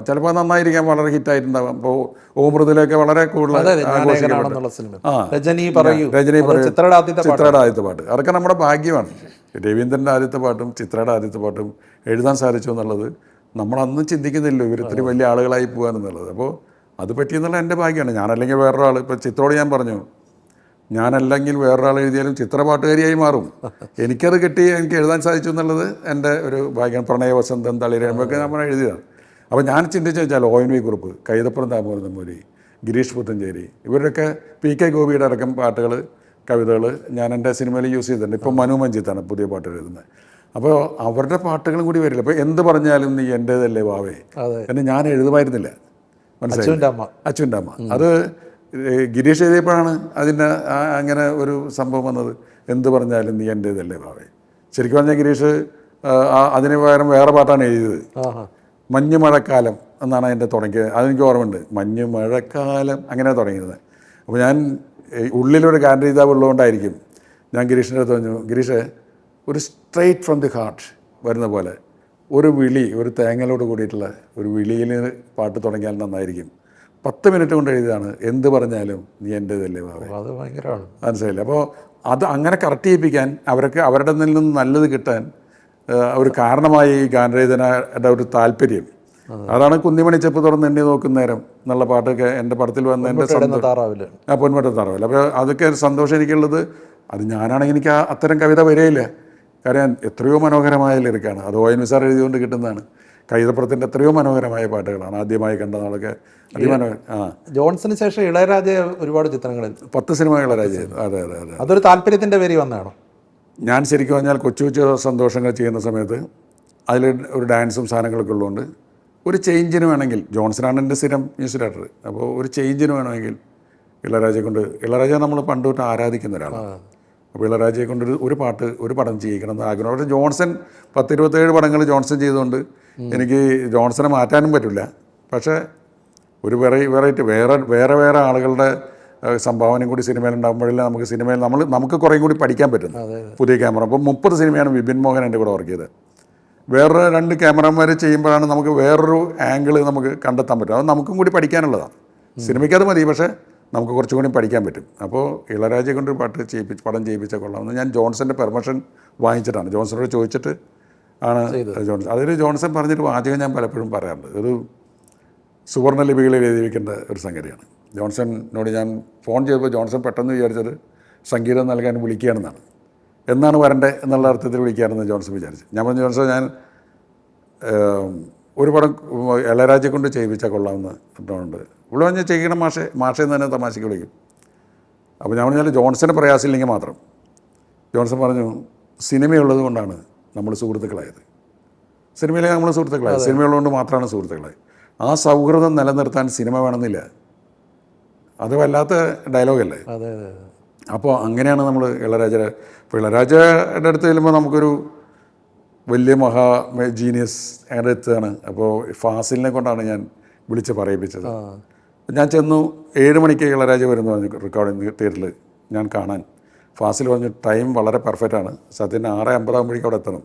ചിലപ്പോൾ നന്നായിരിക്കാം, വളരെ ഹിറ്റായിട്ടുണ്ടാകും. അപ്പോൾ ഓമൃതിലൊക്കെ വളരെ കൂടുതൽ രജനി പറയൂ, ചിത്രയുടെ ആദ്യത്തെ പാട്ട്, അതൊക്കെ നമ്മുടെ ഭാഗ്യമാണ്. രവീന്ദ്രൻ്റെ ആദ്യത്തെ പാട്ടും ചിത്രയുടെ ആദ്യത്തെ പാട്ടും എഴുതാൻ സാധിച്ചു എന്നുള്ളത് നമ്മളന്ന് ചിന്തിക്കുന്നില്ല, ഇവർ ഇത്തിരി വലിയ ആളുകളായി പോകാനെന്നുള്ളത്. അപ്പോൾ അത് പറ്റിയെന്നുള്ള എൻ്റെ ഭാഗ്യമാണ്. ഞാനല്ലെങ്കിൽ വേറൊരാൾ, ഇപ്പോൾ ചിത്രയോട് ഞാൻ പറഞ്ഞു, ഞാനല്ലെങ്കിൽ വേറൊരാൾ എഴുതിയാലും ചിത്ര പാട്ടുകാരിയായി മാറും. എനിക്കത് കിട്ടി, എനിക്ക് എഴുതാൻ സാധിച്ചു എന്നുള്ളത് എൻ്റെ ഒരു ഭാഗ്യം. പ്രണയവസന്തം, തളിരമ്പൊക്കെ നമ്മൾ എഴുതിയതാണ്. അപ്പോൾ ഞാൻ ചിന്തിച്ചു വെച്ചാൽ ONV കുറുപ്പ്, കൈതപ്പുറം ദാമോദരൻ നമ്പൂതിരി, ഗിരീഷ് പുത്തഞ്ചേരി, ഇവരുടെയൊക്കെ PK ഗോപിയുടെ അടക്കം പാട്ടുകൾ, കവിതകൾ ഞാൻ എൻ്റെ സിനിമയിൽ യൂസ് ചെയ്തിട്ടുണ്ട്. ഇപ്പോൾ മനു മഞ്ജിത്താണ് പുതിയ പാട്ടുകൾ എഴുതുന്നത്. അപ്പോൾ അവരുടെ പാട്ടുകളും കൂടി വരില്ല. അപ്പോൾ എന്ത് പറഞ്ഞാലും നീ എൻ്റേതല്ലേ വാവേ എന്ന് ഞാൻ എഴുതുമായിരുന്നില്ല. മനസ്സിലായി? അച്ഛൻ്റെ അമ്മ അത് ഗിരീഷ് എഴുതിയപ്പോഴാണ് അതിൻ്റെ അങ്ങനെ ഒരു സംഭവം വന്നത്. എന്ത് പറഞ്ഞാലും നീ എൻ്റേതല്ലേ വാവേ. ശരിക്കും പറഞ്ഞാൽ ഗിരീഷ് അതിന് പകരം വേറെ പാട്ടാണ് എഴുതിയത്. മഞ്ഞ് മഴക്കാലം എന്നാണ് അതിൻ്റെ തുടങ്ങിയത്. അതെനിക്ക് ഓർമ്മയുണ്ട്, മഞ്ഞ് മഴക്കാലം അങ്ങനെ തുടങ്ങിയത്. അപ്പോൾ ഞാൻ ഉള്ളിലൊരു ഗാനരചയിതാവ് ഉള്ളതുകൊണ്ടായിരിക്കും ഞാൻ ഗിരീഷിൻ്റെ അടുത്ത് പറഞ്ഞു, ഗിരീഷ് ഒരു സ്ട്രെയിറ്റ് ഫ്രം ദി ഹാർട്ട് വരുന്ന പോലെ ഒരു വിളി, ഒരു തേങ്ങലോട് കൂടിയിട്ടുള്ള ഒരു വിളിയിൽ പാട്ട് തുടങ്ങിയാൽ നന്നായിരിക്കും. 10 മിനിറ്റ് കൊണ്ട് എഴുതിയതാണ് എന്ത് പറഞ്ഞാലും നീ എൻ്റേതല്ലേ വാവേ. അത് ഭയങ്കരമാണ്. മനസ്സിലായില്ല. അപ്പോൾ അത് അങ്ങനെ കറക്റ്റ് ചെയ്യിപ്പിക്കാൻ അവരുടെ നിന്നും നല്ലത് കിട്ടാൻ ഒരു കാരണമായി ഈ ഗാനരചനയുടെ ഒരു താല്പര്യം. അതാണ് കുന്നിമണി ചെപ്പ് തുറന്ന് എണ്ണി നോക്കുന്ന നേരം എന്നുള്ള പാട്ടൊക്കെ എൻ്റെ പടത്തിൽ വന്ന എൻ്റെ താറാവില്ല പൊന്മട്ട താറാവില്ല. അപ്പോൾ അതൊക്കെ സന്തോഷം എനിക്കുള്ളത്. അത് ഞാനാണെങ്കിൽ എനിക്ക് അത്തരം കവിത വരികയില്ല. കാരണം എത്രയോ മനോഹരമായ ലിറിക്കാണ്. അത് ONV സാർ എഴുതിക്കൊണ്ട് കിട്ടുന്നതാണ്. കൈതപ്പുറത്തിൻ്റെ എത്രയോ മനോഹരമായ പാട്ടുകളാണ്. ആദ്യമായി കണ്ട നാളൊക്കെ അതിമനോഹരം. ജോൺസന് ശേഷം ഇളയരാജ ഒരുപാട് ചിത്രങ്ങളിൽ 10 സിനിമകൾ ഇളയരാജ ചെയ്തു. അതെ അതെ അതെ. അതൊരു താല്പര്യത്തിൻ്റെ പേര് വന്നതാണോ? ഞാൻ ശരിക്കും പറഞ്ഞാൽ കൊച്ചു കൊച്ചു സന്തോഷങ്ങൾ ചെയ്യുന്ന സമയത്ത് അതിൽ ഒരു ഡാൻസും സാധനങ്ങളൊക്കെ ഉള്ളതുകൊണ്ട് ഒരു ചേഞ്ചിന് വേണമെങ്കിൽ, ജോൺസനാണ് എൻ്റെ സ്ഥിരം മ്യൂസിക് ഡയറക്ടർ, അപ്പോൾ ഒരു ചേഞ്ചിന് വേണമെങ്കിൽ ഇളയരാജ നമ്മൾ പണ്ട് തൊട്ട് ആരാധിക്കുന്ന ഒരാളാണ്. അപ്പോൾ ഇളയരാജയെ കൊണ്ട് ഒരു പടം ചെയ്യിക്കണം എന്ന് ആഗ്രഹം. പക്ഷേ ജോൺസൺ 10-27 പടങ്ങൾ ജോൺസൺ ചെയ്തുകൊണ്ട് എനിക്ക് ജോൺസനെ മാറ്റാനും പറ്റില്ല. പക്ഷേ ഒരു വെറൈറ്റി വേറെ ആളുകളുടെ സംഭാവനയും കൂടി സിനിമയിൽ ഉണ്ടാകുമ്പോഴല്ലേ നമുക്ക് സിനിമയിൽ നമുക്ക് കുറേ കൂടി പഠിക്കാൻ പറ്റുന്നു. പുതിയ ക്യാമറ അപ്പോൾ 30 സിനിമയാണ് വിപിൻ മോഹൻ എൻ്റെ കൂടെ വർക്ക് ചെയ്തത്. വേറൊരു 2 ക്യാമറമാർ ചെയ്യുമ്പോഴാണ് നമുക്ക് വേറൊരു ആംഗിൾ നമുക്ക് കണ്ടെത്താൻ പറ്റും. അത് നമുക്കും കൂടി പഠിക്കാനുള്ളതാണ്. സിനിമയ്ക്കത് മതി, പക്ഷേ നമുക്ക് കുറച്ചും കൂടി പഠിക്കാൻ പറ്റും. അപ്പോൾ ഇളയരാജയെ കൊണ്ട് പടം ചെയ്യിപ്പിച്ചാൽ കൊള്ളാമെന്ന് ഞാൻ ജോൺസൻ്റെ പെർമിഷൻ വാങ്ങിച്ചിട്ടാണ്. ജോൺസനോട് ചോദിച്ചിട്ട് ആണ് ജോൺസൺ. അതിൽ ജോൺസൺ പറഞ്ഞൊരു വാചകം ഞാൻ പലപ്പോഴും പറയാറുണ്ട്. ഒരു സുവർണ്ണ ലിപികളിൽ എഴുതി വയ്ക്കേണ്ട ഒരു സംഗതിയാണ്. ജോൺസണിനോട് ഞാൻ ഫോൺ ചെയ്തപ്പോൾ ജോൺസൺ പെട്ടെന്ന് വിചാരിച്ചത് സംഗീതം നൽകാൻ വിളിക്കുകയാണെന്നാണ്. എന്നാണ് വരണ്ടേ എന്നുള്ള അർത്ഥത്തിൽ വിളിക്കുകയാണെന്ന് ജോൺസൺ വിചാരിച്ചു. ഞാൻ പറഞ്ഞു, ജോൺസൺ ഞാൻ ഒരു പടം ഇളയരാജയെ കൊണ്ട് ചെയ്യിപ്പിച്ചാൽ കൊള്ളാമെന്ന് പറഞ്ഞുകൊണ്ട് ഇവിടെ പറഞ്ഞാൽ ചെയ്യണം മാഷെന്ന് തന്നെ തമാശയ്ക്ക് വിളിക്കും. അപ്പോൾ ഞാൻ പറഞ്ഞാൽ ജോൺസന് പ്രയാസമില്ലെങ്കിൽ മാത്രം. ജോൺസൺ പറഞ്ഞു, സിനിമയുള്ളത് കൊണ്ടാണ് നമ്മൾ സുഹൃത്തുക്കളായത്. സിനിമയിലെ നമ്മൾ സുഹൃത്തുക്കളായത്, സിനിമയുള്ളതുകൊണ്ട് മാത്രമാണ് സുഹൃത്തുക്കളായത്. ആ സൗഹൃദം നിലനിർത്താൻ സിനിമ വേണമെന്നില്ല. അത് വല്ലാത്ത ഡയലോഗല്ലേ. അപ്പോൾ അങ്ങനെയാണ് നമ്മൾ ഇളയരാജയുടെ അടുത്ത് ചെല്ലുമ്പോൾ നമുക്കൊരു വലിയ ജീനിയസ് അങ്ങനെ എത്തുകയാണ്. അപ്പോൾ ഫാസിലിനെ കൊണ്ടാണ് ഞാൻ വിളിച്ച് പറയിപ്പിച്ചത്. ഞാൻ ചെന്നു, 7 മണിക്ക് ഇളയരാജ വരുന്നു പറഞ്ഞു റെക്കോർഡിങ് തിയേറ്ററിൽ ഞാൻ കാണാൻ. ഫാസിൽ പറഞ്ഞു ടൈം വളരെ പെർഫെക്റ്റാണ്, സത്യത്തിന് 6:50 ആകുമ്പോഴേക്കും അവിടെ എത്തണം.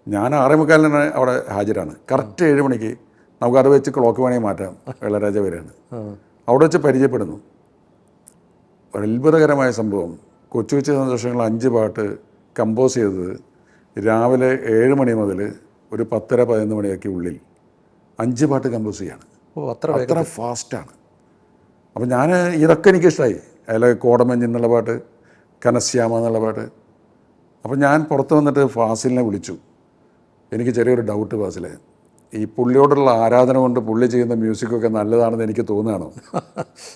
ഞാൻ 6:45 അവിടെ ഹാജരാണ്. കറക്റ്റ് 7 മണിക്ക് നമുക്കത് വെച്ച് ക്ലോക്ക് വേണമെങ്കിൽ മാറ്റാം. ഇളയരാജ വരികയാണ്. അവിടെ വെച്ച് പരിചയപ്പെടുന്നു. ഒരു അത്ഭുതകരമായ സംഭവം. കൊച്ചു കൊച്ചു സന്തോഷങ്ങൾ 5 പാട്ട് കമ്പോസ് ചെയ്തത് രാവിലെ 7 മണി മുതൽ ഒരു 10-11 മണിയാക്കി ഉള്ളിൽ 5 പാട്ട് കമ്പോസ് ചെയ്യാണ്. അത്ര ഫാസ്റ്റാണ്. അപ്പോൾ ഇതൊക്കെ എനിക്കിഷ്ടമായി. അതിൽ കോടമഞ്ഞ് എന്നുള്ള പാട്ട്, കനശ്യാമ എന്നുള്ള പാട്ട്. അപ്പോൾ ഞാൻ പുറത്ത് വന്നിട്ട് ഫാസിലിനെ വിളിച്ചു. എനിക്ക് ചെറിയൊരു ഡൗട്ട് ഫാസിലെ, ഈ പുള്ളിയോടുള്ള ആരാധന കൊണ്ട് പുള്ളി ചെയ്യുന്ന മ്യൂസിക്കൊക്കെ നല്ലതാണെന്ന് എനിക്ക് തോന്നുകയാണോ?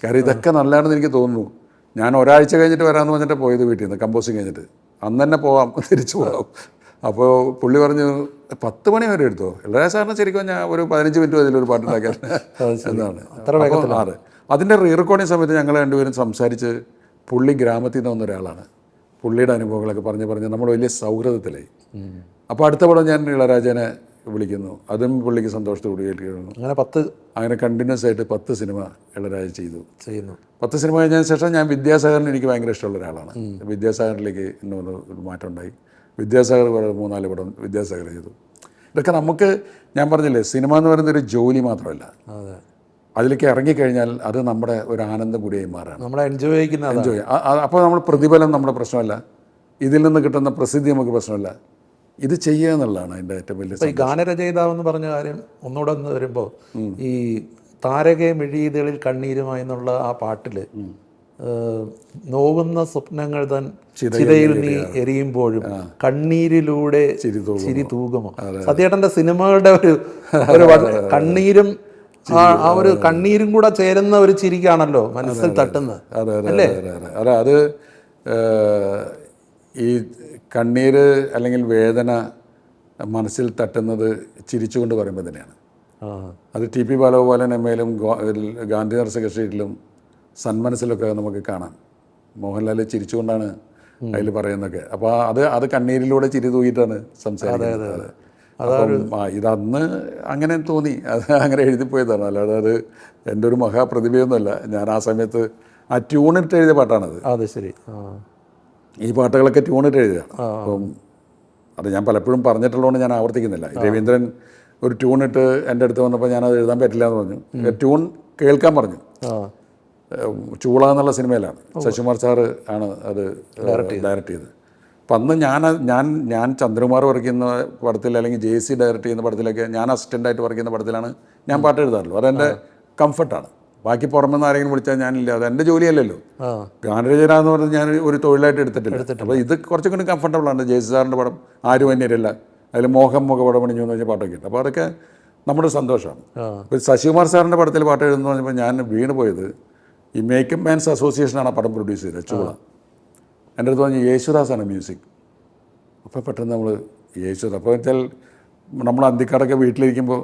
കാര്യം ഇതൊക്കെ നല്ലതാണെന്ന് എനിക്ക് തോന്നുന്നു. ഞാൻ ഒരാഴ്ച കഴിഞ്ഞിട്ട് വരാമെന്ന് പറഞ്ഞിട്ട് പോയത് വീട്ടിൽ നിന്ന് കമ്പോസിങ് കഴിഞ്ഞിട്ട്. അന്ന് തന്നെ പോവാം, തിരിച്ചു പോകാം. അപ്പോൾ പുള്ളി പറഞ്ഞു 10 മണി വരെ എടുത്തോ. ഇളയരാജ സാറിന് ശരിക്കും ഞാൻ ഒരു 15 മിനിറ്റ് അതിലൊരു പാട്ടുണ്ടാക്കാൻ എന്നാണ്. അപ്പോൾ അതിൻ്റെ റീ റെക്കോർഡിങ് സമയത്ത് ഞങ്ങൾ രണ്ടുപേരും സംസാരിച്ച് പുള്ളി ഗ്രാമത്തിൽ നിന്ന് വന്ന ഒരാളാണ്. പുള്ളിയുടെ അനുഭവങ്ങളൊക്കെ പറഞ്ഞ് നമ്മൾ വലിയ സൗഹൃദത്തിലായി. അപ്പോൾ അടുത്ത പടം ഞാൻ ഇളയരാജനെ വിളിക്കുന്നു. അതും പുള്ളിക്ക് സന്തോഷത്തോട് കേൾക്കുന്നു. അങ്ങനെ കണ്ടിന്യൂസ് ആയിട്ട് 10 സിനിമ ഇളയരാജ ചെയ്യുന്നു. 10 സിനിമ കഴിഞ്ഞതിന് ശേഷം ഞാൻ വിദ്യാസാഗറിന് എനിക്ക് ഭയങ്കര ഇഷ്ടമുള്ള ഒരാളാണ്. വിദ്യാസാഗറിലേക്ക് എന്നൊരു മാറ്റം ഉണ്ടായി. വിദ്യാസാഗർ 3-4 പടം വിദ്യാസാഗർ ചെയ്തു. ഇതൊക്കെ നമുക്ക്, ഞാൻ പറഞ്ഞില്ലേ, സിനിമ എന്ന് പറയുന്നൊരു ജോലി മാത്രമല്ല, അതിലേക്ക് ഇറങ്ങിക്കഴിഞ്ഞാൽ അത് നമ്മുടെ ഒരു ആനന്ദം കൂടിയായി മാറാണ്. നമ്മളെ എൻജോയ്. അപ്പോൾ നമ്മൾ പ്രതിഫലം നമ്മുടെ പ്രശ്നമല്ല, ഇതിൽ നിന്ന് കിട്ടുന്ന പ്രസിദ്ധി നമുക്ക് പ്രശ്നമല്ല, ഇത് ചെയ്യുക എന്നുള്ളതാണ് അതിൻ്റെ ഏറ്റവും വലിയ. ഈ ഗാനരചയിതാവെന്ന് പറഞ്ഞ കാര്യം ഒന്നുകൂടെ ഒന്ന് വരുമ്പോൾ, ഈ താരകെ മിഴിയിതളിൽ കണ്ണീരുമായി എന്നുള്ള ആ പാട്ടിൽ നോവുന്ന സ്വപ്നങ്ങൾ തൻ ചിതയിൽ നീ എരിയുമ്പോഴും കണ്ണീരിലൂടെ ചിരി തൂകുമോ. സത്യേട്ടൻ്റെ സിനിമകളുടെ ഒരു കണ്ണീരും ആ ഒരു കണ്ണീരും കൂടെ ചേരുന്ന ഒരു ചിരിക്കാണല്ലോ മനസ്സിൽ തട്ടുന്നത്. അല്ലേ? അത് ഈ കണ്ണീര് അല്ലെങ്കിൽ വേദന മനസ്സിൽ തട്ടുന്നത് ചിരിച്ചുകൊണ്ട് പറയുമ്പോൾ തന്നെയാണ്. അത് TP ബാലഗോപാലൻ എമ്മയിലും ഗാന്ധി നർസക സ്ട്രീറ്റിലും സന്മനസ്സിലൊക്കെ നമുക്ക് കാണാം. മോഹൻലാൽ ചിരിച്ചുകൊണ്ടാണ് അതിൽ പറയുന്നതൊക്കെ. അപ്പോൾ അത് കണ്ണീരിലൂടെ ചിരി തൂക്കിയിട്ടാണ് സംസാരിക്കുന്നത്. ഇതന്ന് അങ്ങനെ തോന്നി, അത് അങ്ങനെ എഴുതിപ്പോയതാണ്. അല്ലാതെ അത് എൻ്റെ ഒരു മഹാപ്രതിഭയൊന്നുമല്ല. ഞാൻ ആ സമയത്ത് ആ ട്യൂണിട്ട് എഴുതിയ പാട്ടാണത്. അതെ, ശരി. ഈ പാട്ടുകളൊക്കെ ട്യൂണിട്ട് എഴുതിയതാണ്. അപ്പം അത് ഞാൻ പലപ്പോഴും പറഞ്ഞിട്ടുള്ളതുകൊണ്ട് ഞാൻ ആവർത്തിക്കുന്നില്ല. രവീന്ദ്രൻ ഒരു ട്യൂണിട്ട് എൻ്റെ അടുത്ത് വന്നപ്പോൾ ഞാനത് എഴുതാൻ പറ്റില്ല എന്ന് പറഞ്ഞു. ട്യൂൺ കേൾക്കാൻ പറഞ്ഞു. ചൂള എന്നുള്ള സിനിമയിലാണ്, ശശികുമാർ സാറ് ആണ് അത് ഡയറക്റ്റ് ചെയ്തത്. അപ്പം അന്ന് ഞാൻ ചന്ദ്രകുമാർ വർക്ക് ചെയ്യുന്ന പടത്തിൽ അല്ലെങ്കിൽ JC ഡയറക്റ്റ് ചെയ്യുന്ന പടത്തിലൊക്കെ ഞാൻ അസിസ്റ്റൻ്റായിട്ട് വർക്ക് ചെയ്യുന്ന പടത്തിലാണ് ഞാൻ പാട്ട് എഴുതാറുള്ളൂ. അതെൻ്റെ കംഫർട്ടാണ്. ബാക്കി പുറമെന്ന് ആരെങ്കിലും വിളിച്ചാൽ ഞാനില്ല, അത് എൻ്റെ ജോലിയല്ലല്ലോ. ഗാനരചന എന്ന് പറഞ്ഞാൽ ഞാൻ ഒരു തൊഴിലായിട്ട് എടുത്തിട്ടില്ല. അപ്പോൾ ഇത് കുറച്ചും കൂടി കംഫർട്ടബിളാണ്. JC സാറിൻ്റെ പടം ആരും അന്യരില്ല, അതിൽ മോഹം മുഖപടം പണിഞ്ഞു എന്ന് വെച്ചാൽ പാട്ടൊക്കെ ഉണ്ട്. അപ്പോൾ അതൊക്കെ നമ്മുടെ സന്തോഷമാണ്. ഇപ്പോൾ ശശികുമാർ സാറിൻ്റെ പടത്തിൽ പാട്ട് എഴുതുന്നു പറഞ്ഞപ്പോൾ ഞാൻ വീണ് പോയത്, ഈ മേക്കപ്പ് മാൻസ് അസോസിയേഷനാണ് ആ പടം പ്രൊഡ്യൂസ് ചെയ്തത്, ചൂള. എൻ്റെ അടുത്ത് പറഞ്ഞ് യേശുദാസാണ് മ്യൂസിക്. അപ്പോൾ പെട്ടെന്ന് നമ്മൾ യേശുദാസ്, അപ്പോൾ വെച്ചാൽ നമ്മൾ അന്തിക്കാടൊക്കെ വീട്ടിലിരിക്കുമ്പോൾ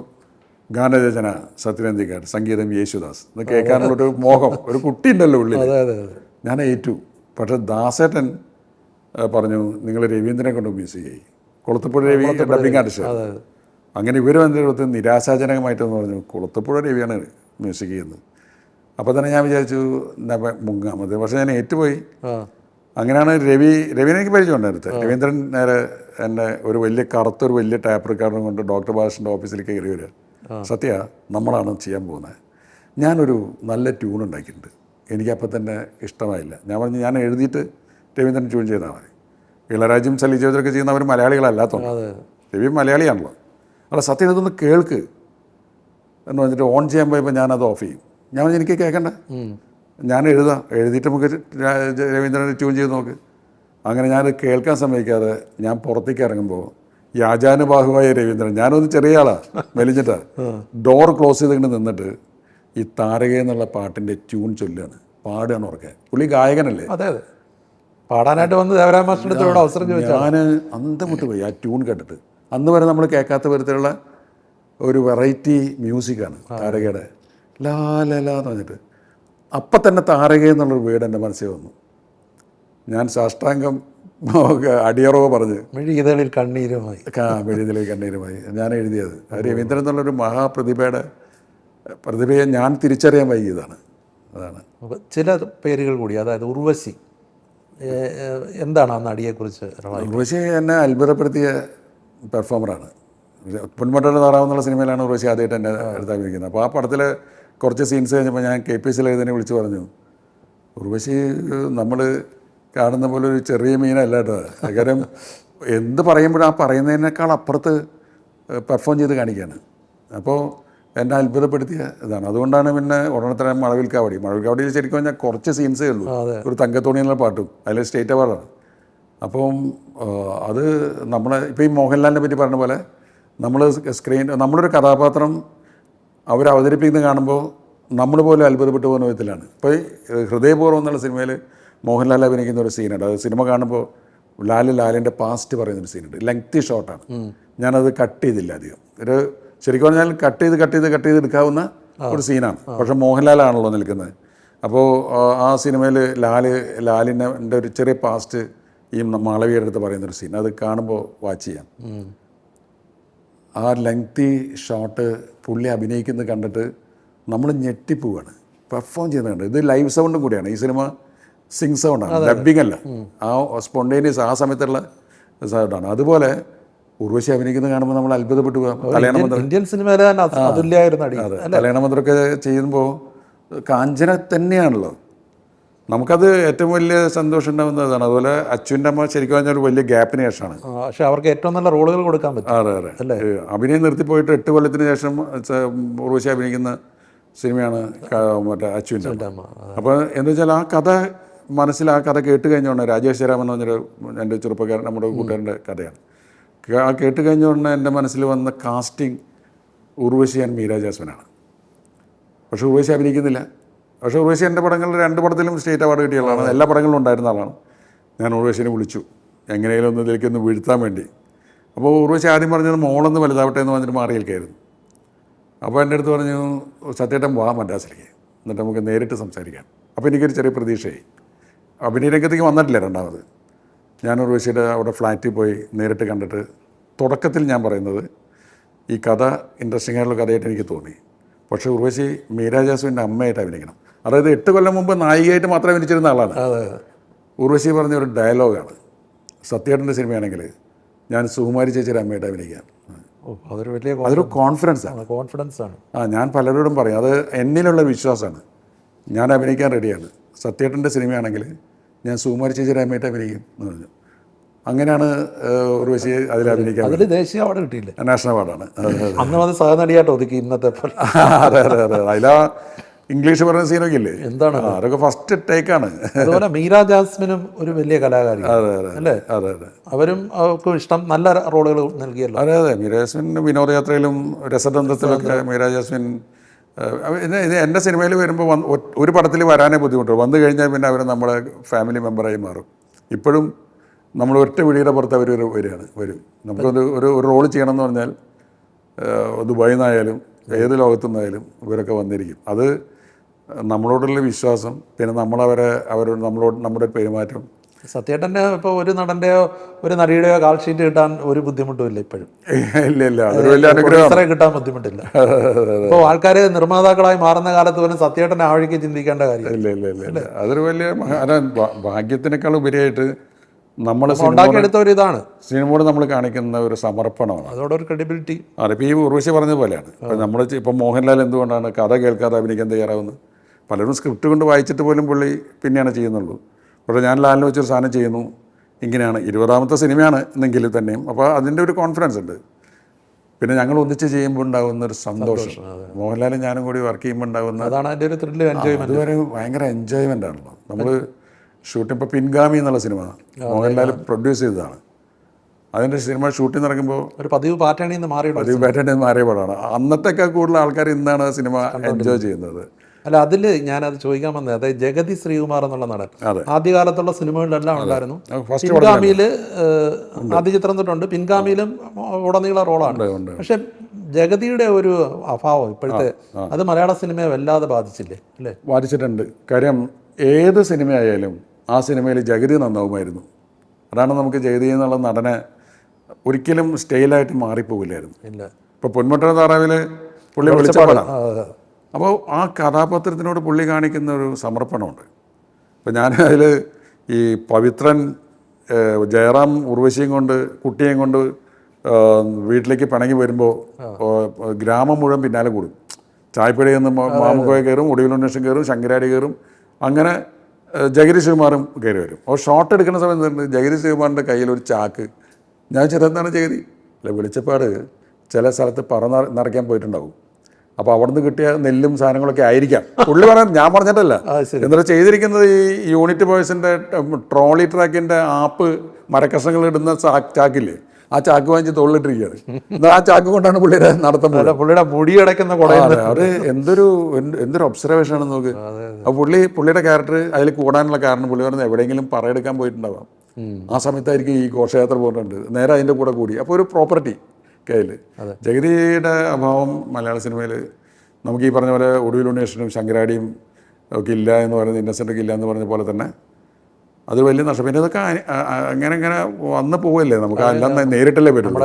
ഗാനരചന സത്യനന്ദിക്കാട്, സംഗീതം യേശുദാസ് എന്ന് കേൾക്കാനുള്ളൊരു മോഹം, ഒരു കുട്ടി ഉണ്ടല്ലോ ഉള്ളിൽ. ഞാൻ ഏറ്റു. പക്ഷേ ദാസേട്ടൻ പറഞ്ഞു നിങ്ങൾ രവീന്ദ്രനെ കൊണ്ട് മ്യൂസിക് ചെയ്യും, കുളത്തുപുഴ രവി ഡബിങ് ആർട്ടിസ്റ്റ്. അങ്ങനെ ഇവരും എൻ്റെ അടുത്ത് നിരാശാജനകമായിട്ടെന്ന് പറഞ്ഞു കുളത്തുപുഴ രവിയാണ് മ്യൂസിക് ചെയ്യുന്നത്. അപ്പോൾ തന്നെ ഞാൻ വിചാരിച്ചു മുങ്ങാം മതി. പക്ഷേ ഞാൻ ഏറ്റുപോയി. അങ്ങനെയാണ് രവിനെ എനിക്ക് പരിചയമുണ്ട്. അടുത്ത് രവീന്ദ്രൻ നേരെ എന്നെ ഒരു വലിയ കറുത്തൊരു വലിയ ടാപ്പ് റെക്കോർഡറും കൊണ്ട് ഡോക്ടർ ബാലകൃഷ്ണൻ്റെ ഓഫീസിലേക്ക് കയറി വരിക. സത്യ, നമ്മളാണ് ചെയ്യാൻ പോകുന്നത്, ഞാനൊരു നല്ല ട്യൂൺ ഉണ്ടാക്കിയിട്ടുണ്ട്, എനിക്കപ്പം തന്നെ ഇഷ്ടമായില്ല. ഞാൻ പറഞ്ഞു ഞാൻ എഴുതിയിട്ട് രവീന്ദ്രൻ ട്യൂൺ ചെയ്താൽ മതി. ഇളരാജ്യം സലിജോദരൊക്കെ ചെയ്യുന്നവർ മലയാളികളല്ലാത്തതുകൊണ്ട്, രവി മലയാളിയാണല്ലോ. അവിടെ സത്യം ഇതൊന്ന് കേൾക്ക് എന്ന് പറഞ്ഞിട്ട് ഓൺ ചെയ്യാൻ പോയപ്പോൾ ഞാനത് ഓഫ് ചെയ്യും. ഞാൻ പറഞ്ഞു എനിക്ക് കേൾക്കണ്ട, ഞാൻ എഴുതിയിട്ട് നമുക്ക് രവീന്ദ്രനെ ട്യൂൺ ചെയ്ത് നോക്ക്. അങ്ങനെ ഞാൻ കേൾക്കാൻ സമ്മതിക്കാതെ ഞാൻ പുറത്തേക്ക് ഇറങ്ങുമ്പോൾ ഈ ആചാനുബാഹുവായ രവീന്ദ്രൻ, ഞാനൊന്ന് ചെറിയ ആളാണ്, മെലിഞ്ഞിട്ടാണ്, ഡോർ ക്ലോസ് ചെയ്തിട്ട് നിന്നിട്ട് ഈ താരക എന്നുള്ള പാട്ടിൻ്റെ ട്യൂൺ ചൊല്ലുകയാണ്, പാടുകയാണ് ഉറക്കെ. പുള്ളി ഗായകനല്ലേ, അതെ അതെ, പാടാനായിട്ട് വന്ന് ദേവരാജ മാസ്റ്ററുടെ അവസരം ചോദിച്ചാൽ ഞാൻ അന്തം വിട്ട് പോയി ആ ട്യൂൺ കേട്ടിട്ട്. അന്ന് വരെ നമ്മൾ കേൾക്കാത്ത വിധത്തിലുള്ള ഒരു വെറൈറ്റി മ്യൂസിക്കാണ് താരകയുടെ. ലാ ലാ ലാ എന്ന് പറഞ്ഞിട്ട് അപ്പം തന്നെ താരക എന്നുള്ളൊരു വേർഡ് എൻ്റെ മനസ്സിൽ വന്നു. ഞാൻ സാഷ്ടാംഗം അടിയറവ് പറഞ്ഞ് മെഴുകിതളിൽ കണ്ണീരുമായി മെഴുകിതളിൽ കണ്ണീരുമായി ഞാൻ എഴുതിയത്. രവീന്ദ്രൻ എന്നുള്ളൊരു പ്രതിഭയെ ഞാൻ തിരിച്ചറിയാൻ വൈകിയതാണ്. അതാണ് ചില പേരുകൾ കൂടി, അതായത് ഉർവശി. എന്താണ് ആ നടിയെക്കുറിച്ച്? ഉർവശി എന്നെ അത്ഭുതപ്പെടുത്തിയ പെർഫോമറാണ്. പൊന്മുട്ടയുടെ താറാവ് എന്നുള്ള സിനിമയിലാണ് ഉർവശി ആദ്യമായിട്ട് എന്നെ എടുത്താക്കിയിരിക്കുന്നത്. അപ്പോൾ ആ പടത്തിൽ കുറച്ച് സീൻസ് കഴിഞ്ഞപ്പോൾ ഞാൻ KPSL ഇതിനെ വിളിച്ച് പറഞ്ഞു, ഉർവശി നമ്മൾ കാണുന്ന പോലെ ഒരു ചെറിയ മീനല്ല കേട്ടോ, കാര്യം എന്ത് പറയുമ്പോഴും ആ പറയുന്നതിനേക്കാൾ അപ്പുറത്ത് പെർഫോം ചെയ്ത് കാണിക്കുകയാണ്. അപ്പോൾ എന്നെ അത്ഭുതപ്പെടുത്തിയ ഇതാണ്. അതുകൊണ്ടാണ് പിന്നെ ഉടനെ മഴവിൽക്കാവടിയിൽ ശരിക്കും പറഞ്ഞാൽ കുറച്ച് സീൻസേ ഉള്ളൂ, ഒരു തങ്കത്തോണി എന്നുള്ള പാട്ടും അതിൽ സ്റ്റേറ്റ് അവാർഡാണ്. അപ്പം അത് ഇപ്പോൾ ഈ മോഹൻലാലിനെ പറ്റി പറഞ്ഞ പോലെ നമ്മളൊരു കഥാപാത്രം അവരവതരിപ്പിക്കുന്നത് കാണുമ്പോൾ നമ്മൾ പോലും അത്ഭുതപ്പെട്ടു പോകുന്ന വിധത്തിലാണ്. ഇപ്പോൾ ഹൃദയപൂർവ്വം എന്നുള്ള സിനിമയിൽ മോഹൻലാൽ അഭിനയിക്കുന്ന ഒരു സീനുണ്ട്. അത് സിനിമ കാണുമ്പോൾ ലാലിൻ്റെ പാസ്റ്റ് പറയുന്നൊരു സീനുണ്ട്. ലെങ്തി ഷോട്ടാണ്, ഞാനത് കട്ട് ചെയ്തില്ല അധികം. ശരിക്കും പറഞ്ഞാൽ കട്ട് ചെയ്ത് എടുക്കാവുന്ന ഒരു സീനാണ്. പക്ഷേ മോഹൻലാലാണല്ലോ നിൽക്കുന്നത്. അപ്പോൾ ആ സിനിമയിൽ ലാലിൻ്റെ ഒരു ചെറിയ പാസ്റ്റ് ഈ മാളവിയുടെ അടുത്ത് പറയുന്നൊരു സീൻ, അത് കാണുമ്പോൾ വാച്ച് ചെയ്യാം. ആ ലെങ്തി ഷോട്ട് പുള്ളി അഭിനയിക്കുന്നത് കണ്ടിട്ട് നമ്മൾ ഞെട്ടിപ്പോവാണ്. പെർഫോം ചെയ്യുന്നത് കണ്ട്. ഇത് ലൈവ് സൗണ്ടും കൂടിയാണ്. ഈ സിനിമ സിങ് സൗണ്ടാണ്, ഡബ്ബിംഗ് അല്ല. ആ സ്പോണ്ടേനിയസ് ആ സമയത്തുള്ള സൗണ്ടാണ്. അതുപോലെ ഉർവശി അഭിനയിക്കുന്നത് കാണുമ്പോൾ നമ്മൾ അത്ഭുതപ്പെട്ടു പോകാം. ഇന്ത്യൻ സിനിമയിലെ കല്യാണമന്ത്രമൊക്കെ ചെയ്യുമ്പോൾ കാഞ്ചന തന്നെയാണല്ലോ. നമുക്കത് ഏറ്റവും വലിയ സന്തോഷം ഉണ്ടാകുന്നതാണ്. അതുപോലെ അച്ഛൻ്റെ അമ്മ ശരിക്കും പറഞ്ഞാൽ ഒരു വലിയ ഗ്യാപ്പിന് ശേഷമാണ്. പക്ഷെ അവർക്ക് ഏറ്റവും നല്ല റോളുകൾ കൊടുക്കാൻ പറ്റും. അതെ. അഭിനയം നിർത്തിപ്പോയിട്ട് 8 കൊല്ലത്തിന് ശേഷം ഉർവശി അഭിനയിക്കുന്ന സിനിമയാണ് മറ്റേ അച്ഛൻ്റെ അമ്മ. അപ്പോൾ എന്താ വെച്ചാൽ ആ കഥ ആ കഥ കേട്ട് കഴിഞ്ഞോണ്ട്, രാജേഷ് ജയറാമൻ എന്ന് പറഞ്ഞൊരു എൻ്റെ ചെറുപ്പക്കാരൻ, നമ്മുടെ കൂട്ടുകാരൻ്റെ കഥയാണ്. ആ കേട്ട് കഴിഞ്ഞോണ്ട് എൻ്റെ മനസ്സിൽ വന്ന കാസ്റ്റിംഗ് ഉർവശി ആൻഡ് മീര ജാസ്മിനാണ്. പക്ഷേ ഉർവശി അഭിനയിക്കുന്നില്ല. പക്ഷേ ഉർവശി എൻ്റെ പടങ്ങളിൽ 2 പടത്തിലും സ്റ്റേറ്റ് അവാർഡ് കിട്ടിയ ആളാണ്, എല്ലാ പടങ്ങളിലും ഉണ്ടായിരുന്ന ആളാണ്. ഞാൻ ഉർവശിനെ വിളിച്ചു എങ്ങനെയെങ്കിലും ഒന്ന് ഇതിലേക്കൊന്ന് വീഴ്ത്താൻ വേണ്ടി. അപ്പോൾ ഉർവശി ആദ്യം പറഞ്ഞത് മോളൊന്ന് വലുതാവട്ടെ എന്ന് പറഞ്ഞിട്ട് മാറി നിൽക്കായിരുന്നു. അപ്പോൾ എൻ്റെ അടുത്ത് പറഞ്ഞു, സത്യേട്ടൻ വാ മദ്രാസിലേക്ക്, എന്നിട്ട് നമുക്ക് നേരിട്ട് സംസാരിക്കാം. അപ്പോൾ എനിക്കൊരു ചെറിയ പ്രതീക്ഷയായി. അഭിനയരംഗത്തേക്ക് വന്നിട്ടില്ല രണ്ടാമത്. ഞാൻ ഉർവശിയുടെ അവിടെ ഫ്ലാറ്റിൽ പോയി നേരിട്ട് കണ്ടിട്ട് തുടക്കത്തിൽ ഞാൻ പറയുന്നത് ഈ കഥ ഇൻട്രസ്റ്റിംഗ് ആയിട്ടുള്ള കഥയായിട്ട് എനിക്ക് തോന്നി. പക്ഷേ ഉർവശി മീര ജാസ്മിൻ്റെ അമ്മയായിട്ട് അഭിനയിക്കണം. അതായത് 8 കൊല്ലം മുമ്പ് നായികയായിട്ട് മാത്രം അഭിനയിച്ചിരുന്ന ആളാണ്. ഉർവശി പറഞ്ഞ ഒരു ഡയലോഗാണ്, സത്യേട്ടൻ്റെ സിനിമയാണെങ്കിൽ ഞാൻ സുകുമാരി ചേച്ചിയുടെ അമ്മയായിട്ട് അഭിനയിക്കാം. അതൊരു വലിയ അതൊരു കോൺഫിഡൻസാണ്. കോൺഫിഡൻസാണ്. ഞാൻ പലരോടും പറയും, അത് എന്നിലുള്ള വിശ്വാസമാണ്. ഞാൻ അഭിനയിക്കാൻ റെഡിയാണ്. സത്യേട്ടൻ്റെ സിനിമയാണെങ്കിൽ ഞാൻ സുകുമാരി ചേച്ചിയുടെ അമ്മയായിട്ട് അഭിനയിക്കും എന്ന് പറഞ്ഞു. അങ്ങനെയാണ് ഉർവശി അതിൽ അഭിനയിക്കാൻ. അതിൽ ദേശീയ അവാർഡ് കിട്ടിയില്ലേ? നാഷണൽ അവാർഡാണ്. അന്ന് അത് സഹനടിയായിട്ട് ഒതുക്കി ഇന്നത്തെ. അതെ അതെ അതെ. അതിലാ ഇംഗ്ലീഷ് പറയുന്ന സീനൊക്കെ ഇല്ലേ, എന്താണ് അതൊക്കെ ഫസ്റ്റ് ടേക്കാണ്. അതുപോലെ മീര ജാസ്മിനും ഒരു വലിയ കലാകാരി അല്ലേ? അതെ അതെ. അവരും അവർക്കും ഇഷ്ടം നല്ല റോളുകൾ നൽകിയല്ലോ. അതെ അതെ. മീര ജാസ്മിൻ വിനോദയാത്രയിലും രസതന്ത്രത്തിലൊക്കെ മീര ജാസ്മിൻ ഇത് എൻ്റെ സിനിമയിൽ വരുമ്പോൾ ഒരു പടത്തിൽ വരാനേ ബുദ്ധിമുട്ടുള്ളൂ. വന്നു കഴിഞ്ഞാൽ പിന്നെ അവർ നമ്മളെ ഫാമിലി മെമ്പറായി മാറും. ഇപ്പോഴും നമ്മൾ ഒറ്റ വിളിയുടെ പുറത്ത് അവർ വരും. നമുക്കൊരു ഒരു റോൾ ചെയ്യണമെന്ന് പറഞ്ഞാൽ ദുബായിൽ നിന്നായാലും ഏത് ലോകത്തു നിന്നായാലും ഇവരൊക്കെ വന്നിരിക്കും. അത് നമ്മളോടുള്ള വിശ്വാസം, പിന്നെ അവരോട് നമ്മുടെ പെരുമാറ്റം. സത്യേട്ടൻ്റെ ഇപ്പോൾ ഒരു നടൻ്റെയോ ഒരു നടിയുടെയോ കാൾ ഷീറ്റ് കിട്ടാൻ ഒരു ബുദ്ധിമുട്ടും ഇല്ല ഇപ്പോഴും. ഇല്ല അതൊരു വലിയ അനുഗ്രഹം. കിട്ടാൻ ബുദ്ധിമുട്ടില്ല. ഇപ്പോൾ ആൾക്കാർ നിർമ്മാതാക്കളായി മാറുന്ന കാലത്ത് പോലും സത്യേട്ടൻ്റെ ആഴയ്ക്ക് ചിന്തിക്കേണ്ട കാര്യം ഇല്ല. അതൊരു വലിയ ഭാഗ്യത്തിനേക്കാൾ ഉപരിയായിട്ട് നമ്മൾ ഉണ്ടാക്കിയെടുത്ത ഒരു ഇതാണ് സിനിമയോട് നമ്മൾ കാണിക്കുന്ന ഒരു സമർപ്പണമാണ്. അതോടെ ഒരു ക്രെഡിബിലിറ്റി. അതിപ്പോൾ ഈ ഉർവശി പറഞ്ഞ പോലെയാണ്. ഇപ്പം മോഹൻലാൽ എന്തുകൊണ്ടാണ് കഥ കേൾക്കാതെ അഭിനയിക്കാൻ തയ്യാറാവുന്നത്? പലരും സ്ക്രിപ്റ്റ് കൊണ്ട് വായിച്ചിട്ട് പോലും പുള്ളി പിന്നെയാണ് ചെയ്യുന്നുള്ളൂ. പക്ഷേ ഞാൻ ലാലിന് വെച്ചൊരു സാധനം ചെയ്യുന്നു, ഇങ്ങനെയാണ് 20ാമത്തെ സിനിമയാണ് എന്നെങ്കിൽ തന്നെയും അപ്പോൾ അതിൻ്റെ ഒരു കോൺഫിഡൻസ് ഉണ്ട്. പിന്നെ ഞങ്ങൾ ഒന്നിച്ച് ചെയ്യുമ്പോൾ ഉണ്ടാകുന്ന ഒരു സന്തോഷം, മോഹൻലാലും ഞാനും കൂടി വർക്ക് ചെയ്യുമ്പോൾ ഉണ്ടാകുന്ന അതാണ് അതിൻ്റെ ഒരു ത്രില്ല്, എൻജോയ്മെൻറ്റ്. അതുവരെ ഭയങ്കര എൻജോയ്മെൻ്റ് ആണല്ലോ. നമ്മൾ ഷൂട്ടിംഗ് ഇപ്പോൾ പിൻഗാമി എന്നുള്ള സിനിമ മോഹൻലാൽ പ്രൊഡ്യൂസ് ചെയ്തതാണ്. അതിൻ്റെ സിനിമ ഷൂട്ടിംഗ് നടക്കുമ്പോൾ ഒരു പതിവ് പാറ്റേണിൽ നിന്ന് മാറിയ പടമാണ്. അന്നത്തേക്കാൾ കൂടുതൽ ആൾക്കാർ ഇന്നാണ് സിനിമ എൻജോയ് ചെയ്യുന്നത്. അല്ല, അതിൽ ഞാനത് ചോദിക്കാൻ വന്നത്, അതായത് ജഗതി ശ്രീകുമാർ എന്നുള്ള നടൻ ആദ്യകാലത്തുള്ള സിനിമകളിലെല്ലാം ഉണ്ടായിരുന്നു. പിൻഗാമിയിൽ ആദ്യ ചിത്രം തൊട്ടുണ്ട്, പിൻഗാമിയിലും ഉടനീള റോളാണ്. പക്ഷെ ജഗതിയുടെ ഒരു അഭാവം ഇപ്പോഴത്തെ അത് മലയാള സിനിമയെ വല്ലാതെ ബാധിച്ചില്ലേ? അല്ലേ? ബാധിച്ചിട്ടുണ്ട്. കാര്യം ഏത് സിനിമയായാലും ആ സിനിമയിൽ ജഗതി നന്നാവുമായിരുന്നു. അതാണ് നമുക്ക് ജഗതി എന്നുള്ള നടനെ ഒരിക്കലും സ്റ്റൈലായിട്ട് മാറിപ്പോകില്ലായിരുന്നു. ഇല്ല. ഇപ്പോൾ പൊന്മുട്ട താറാവിൽ പുള്ളി വിളിച്ചപ്പാടാണ്. അപ്പോൾ ആ കഥാപാത്രത്തിനോട് പുള്ളി കാണിക്കുന്ന ഒരു സമർപ്പണമുണ്ട്. ഇപ്പം ഞാൻ അതിൽ ഈ പവിത്രൻ ജയറാം ഉർവശിയും കൊണ്ട് കുട്ടിയെയും കൊണ്ട് വീട്ടിലേക്ക് പിണങ്ങി വരുമ്പോൾ ഗ്രാമം മുഴുവൻ പിന്നാലെ കൂടും. ചായപ്പടി നിന്ന് മാമുക്കോയ കയറും, ഒടുവിലുണ്ണേഷൻ കയറും, ശങ്കരാടി കയറും, അങ്ങനെ ജഗതി ശ്രീകുമാറും കയറി വരും. അപ്പോൾ ഷോട്ട് എടുക്കുന്ന സമയത്ത് ജഗതി ശ്രീകുമാറിൻ്റെ കയ്യിലൊരു ചാക്ക്. ഞാൻ ചെറുതാണ് ജഗതി അല്ല വെളിച്ചപ്പാട് ചില സ്ഥലത്ത് നിറയ്ക്കാൻ പോയിട്ടുണ്ടാവും. അപ്പോൾ അവിടെ നിന്ന് കിട്ടിയ നെല്ലും സാധനങ്ങളൊക്കെ ആയിരിക്കാം പുള്ളി പറയാൻ, ഞാൻ പറഞ്ഞിട്ടല്ല. എന്നിട്ട് ചെയ്തിരിക്കുന്നത് ഈ യൂണിറ്റ് ബോയ്സിൻ്റെ ട്രോളി ട്രാക്കിൻ്റെ ആപ്പ് മരക്കഷ്ണങ്ങൾ ഇടുന്ന ചാക്കില്ലേ, ആ ചാക്ക് വാങ്ങിച്ച് തൊള്ളിട്ടിരിക്കുകയാണ്. എന്നാൽ ആ ചാക്ക് കൊണ്ടാണ് പുള്ളിയുടെ നടത്തുന്നത്. പുള്ളിയുടെ മുടി അടയ്ക്കുന്ന അത് എന്തൊരു ഒബ്സർവേഷൻ ആണെന്ന് നോക്ക്. അപ്പോൾ പുള്ളിയുടെ ക്യാരക്ടർ അതിൽ കൂടാനുള്ള കാരണം പുള്ളി പറഞ്ഞത് എവിടെയെങ്കിലും പറയെടുക്കാൻ പോയിട്ടുണ്ടാവാം. ആ സമയത്തായിരിക്കും ഈ ഘോഷയാത്ര പോകുന്നുണ്ട്, നേരെ അതിൻ്റെ കൂടെ കൂടി. അപ്പോൾ ഒരു പ്രോപ്പർട്ടി കയ്യിൽ. ജഗതിയുടെ അഭാവം മലയാള സിനിമയിൽ നമുക്ക് ഈ പറഞ്ഞ പോലെ ഒടുവിലുണ്ണേഷനും ശങ്കരാടിയും ഒക്കെ ഇല്ല എന്ന് പറയുന്നത്, ഇന്നസെൻ്റൊക്കെ ഇല്ല എന്ന് പറഞ്ഞ പോലെ തന്നെ അത് വലിയ നഷ്ടം. പിന്നെ ഇതൊക്കെ അങ്ങനെ വന്ന് പോവല്ലേ, നമുക്ക് എല്ലാം നേരിട്ടല്ലേ പറ്റും,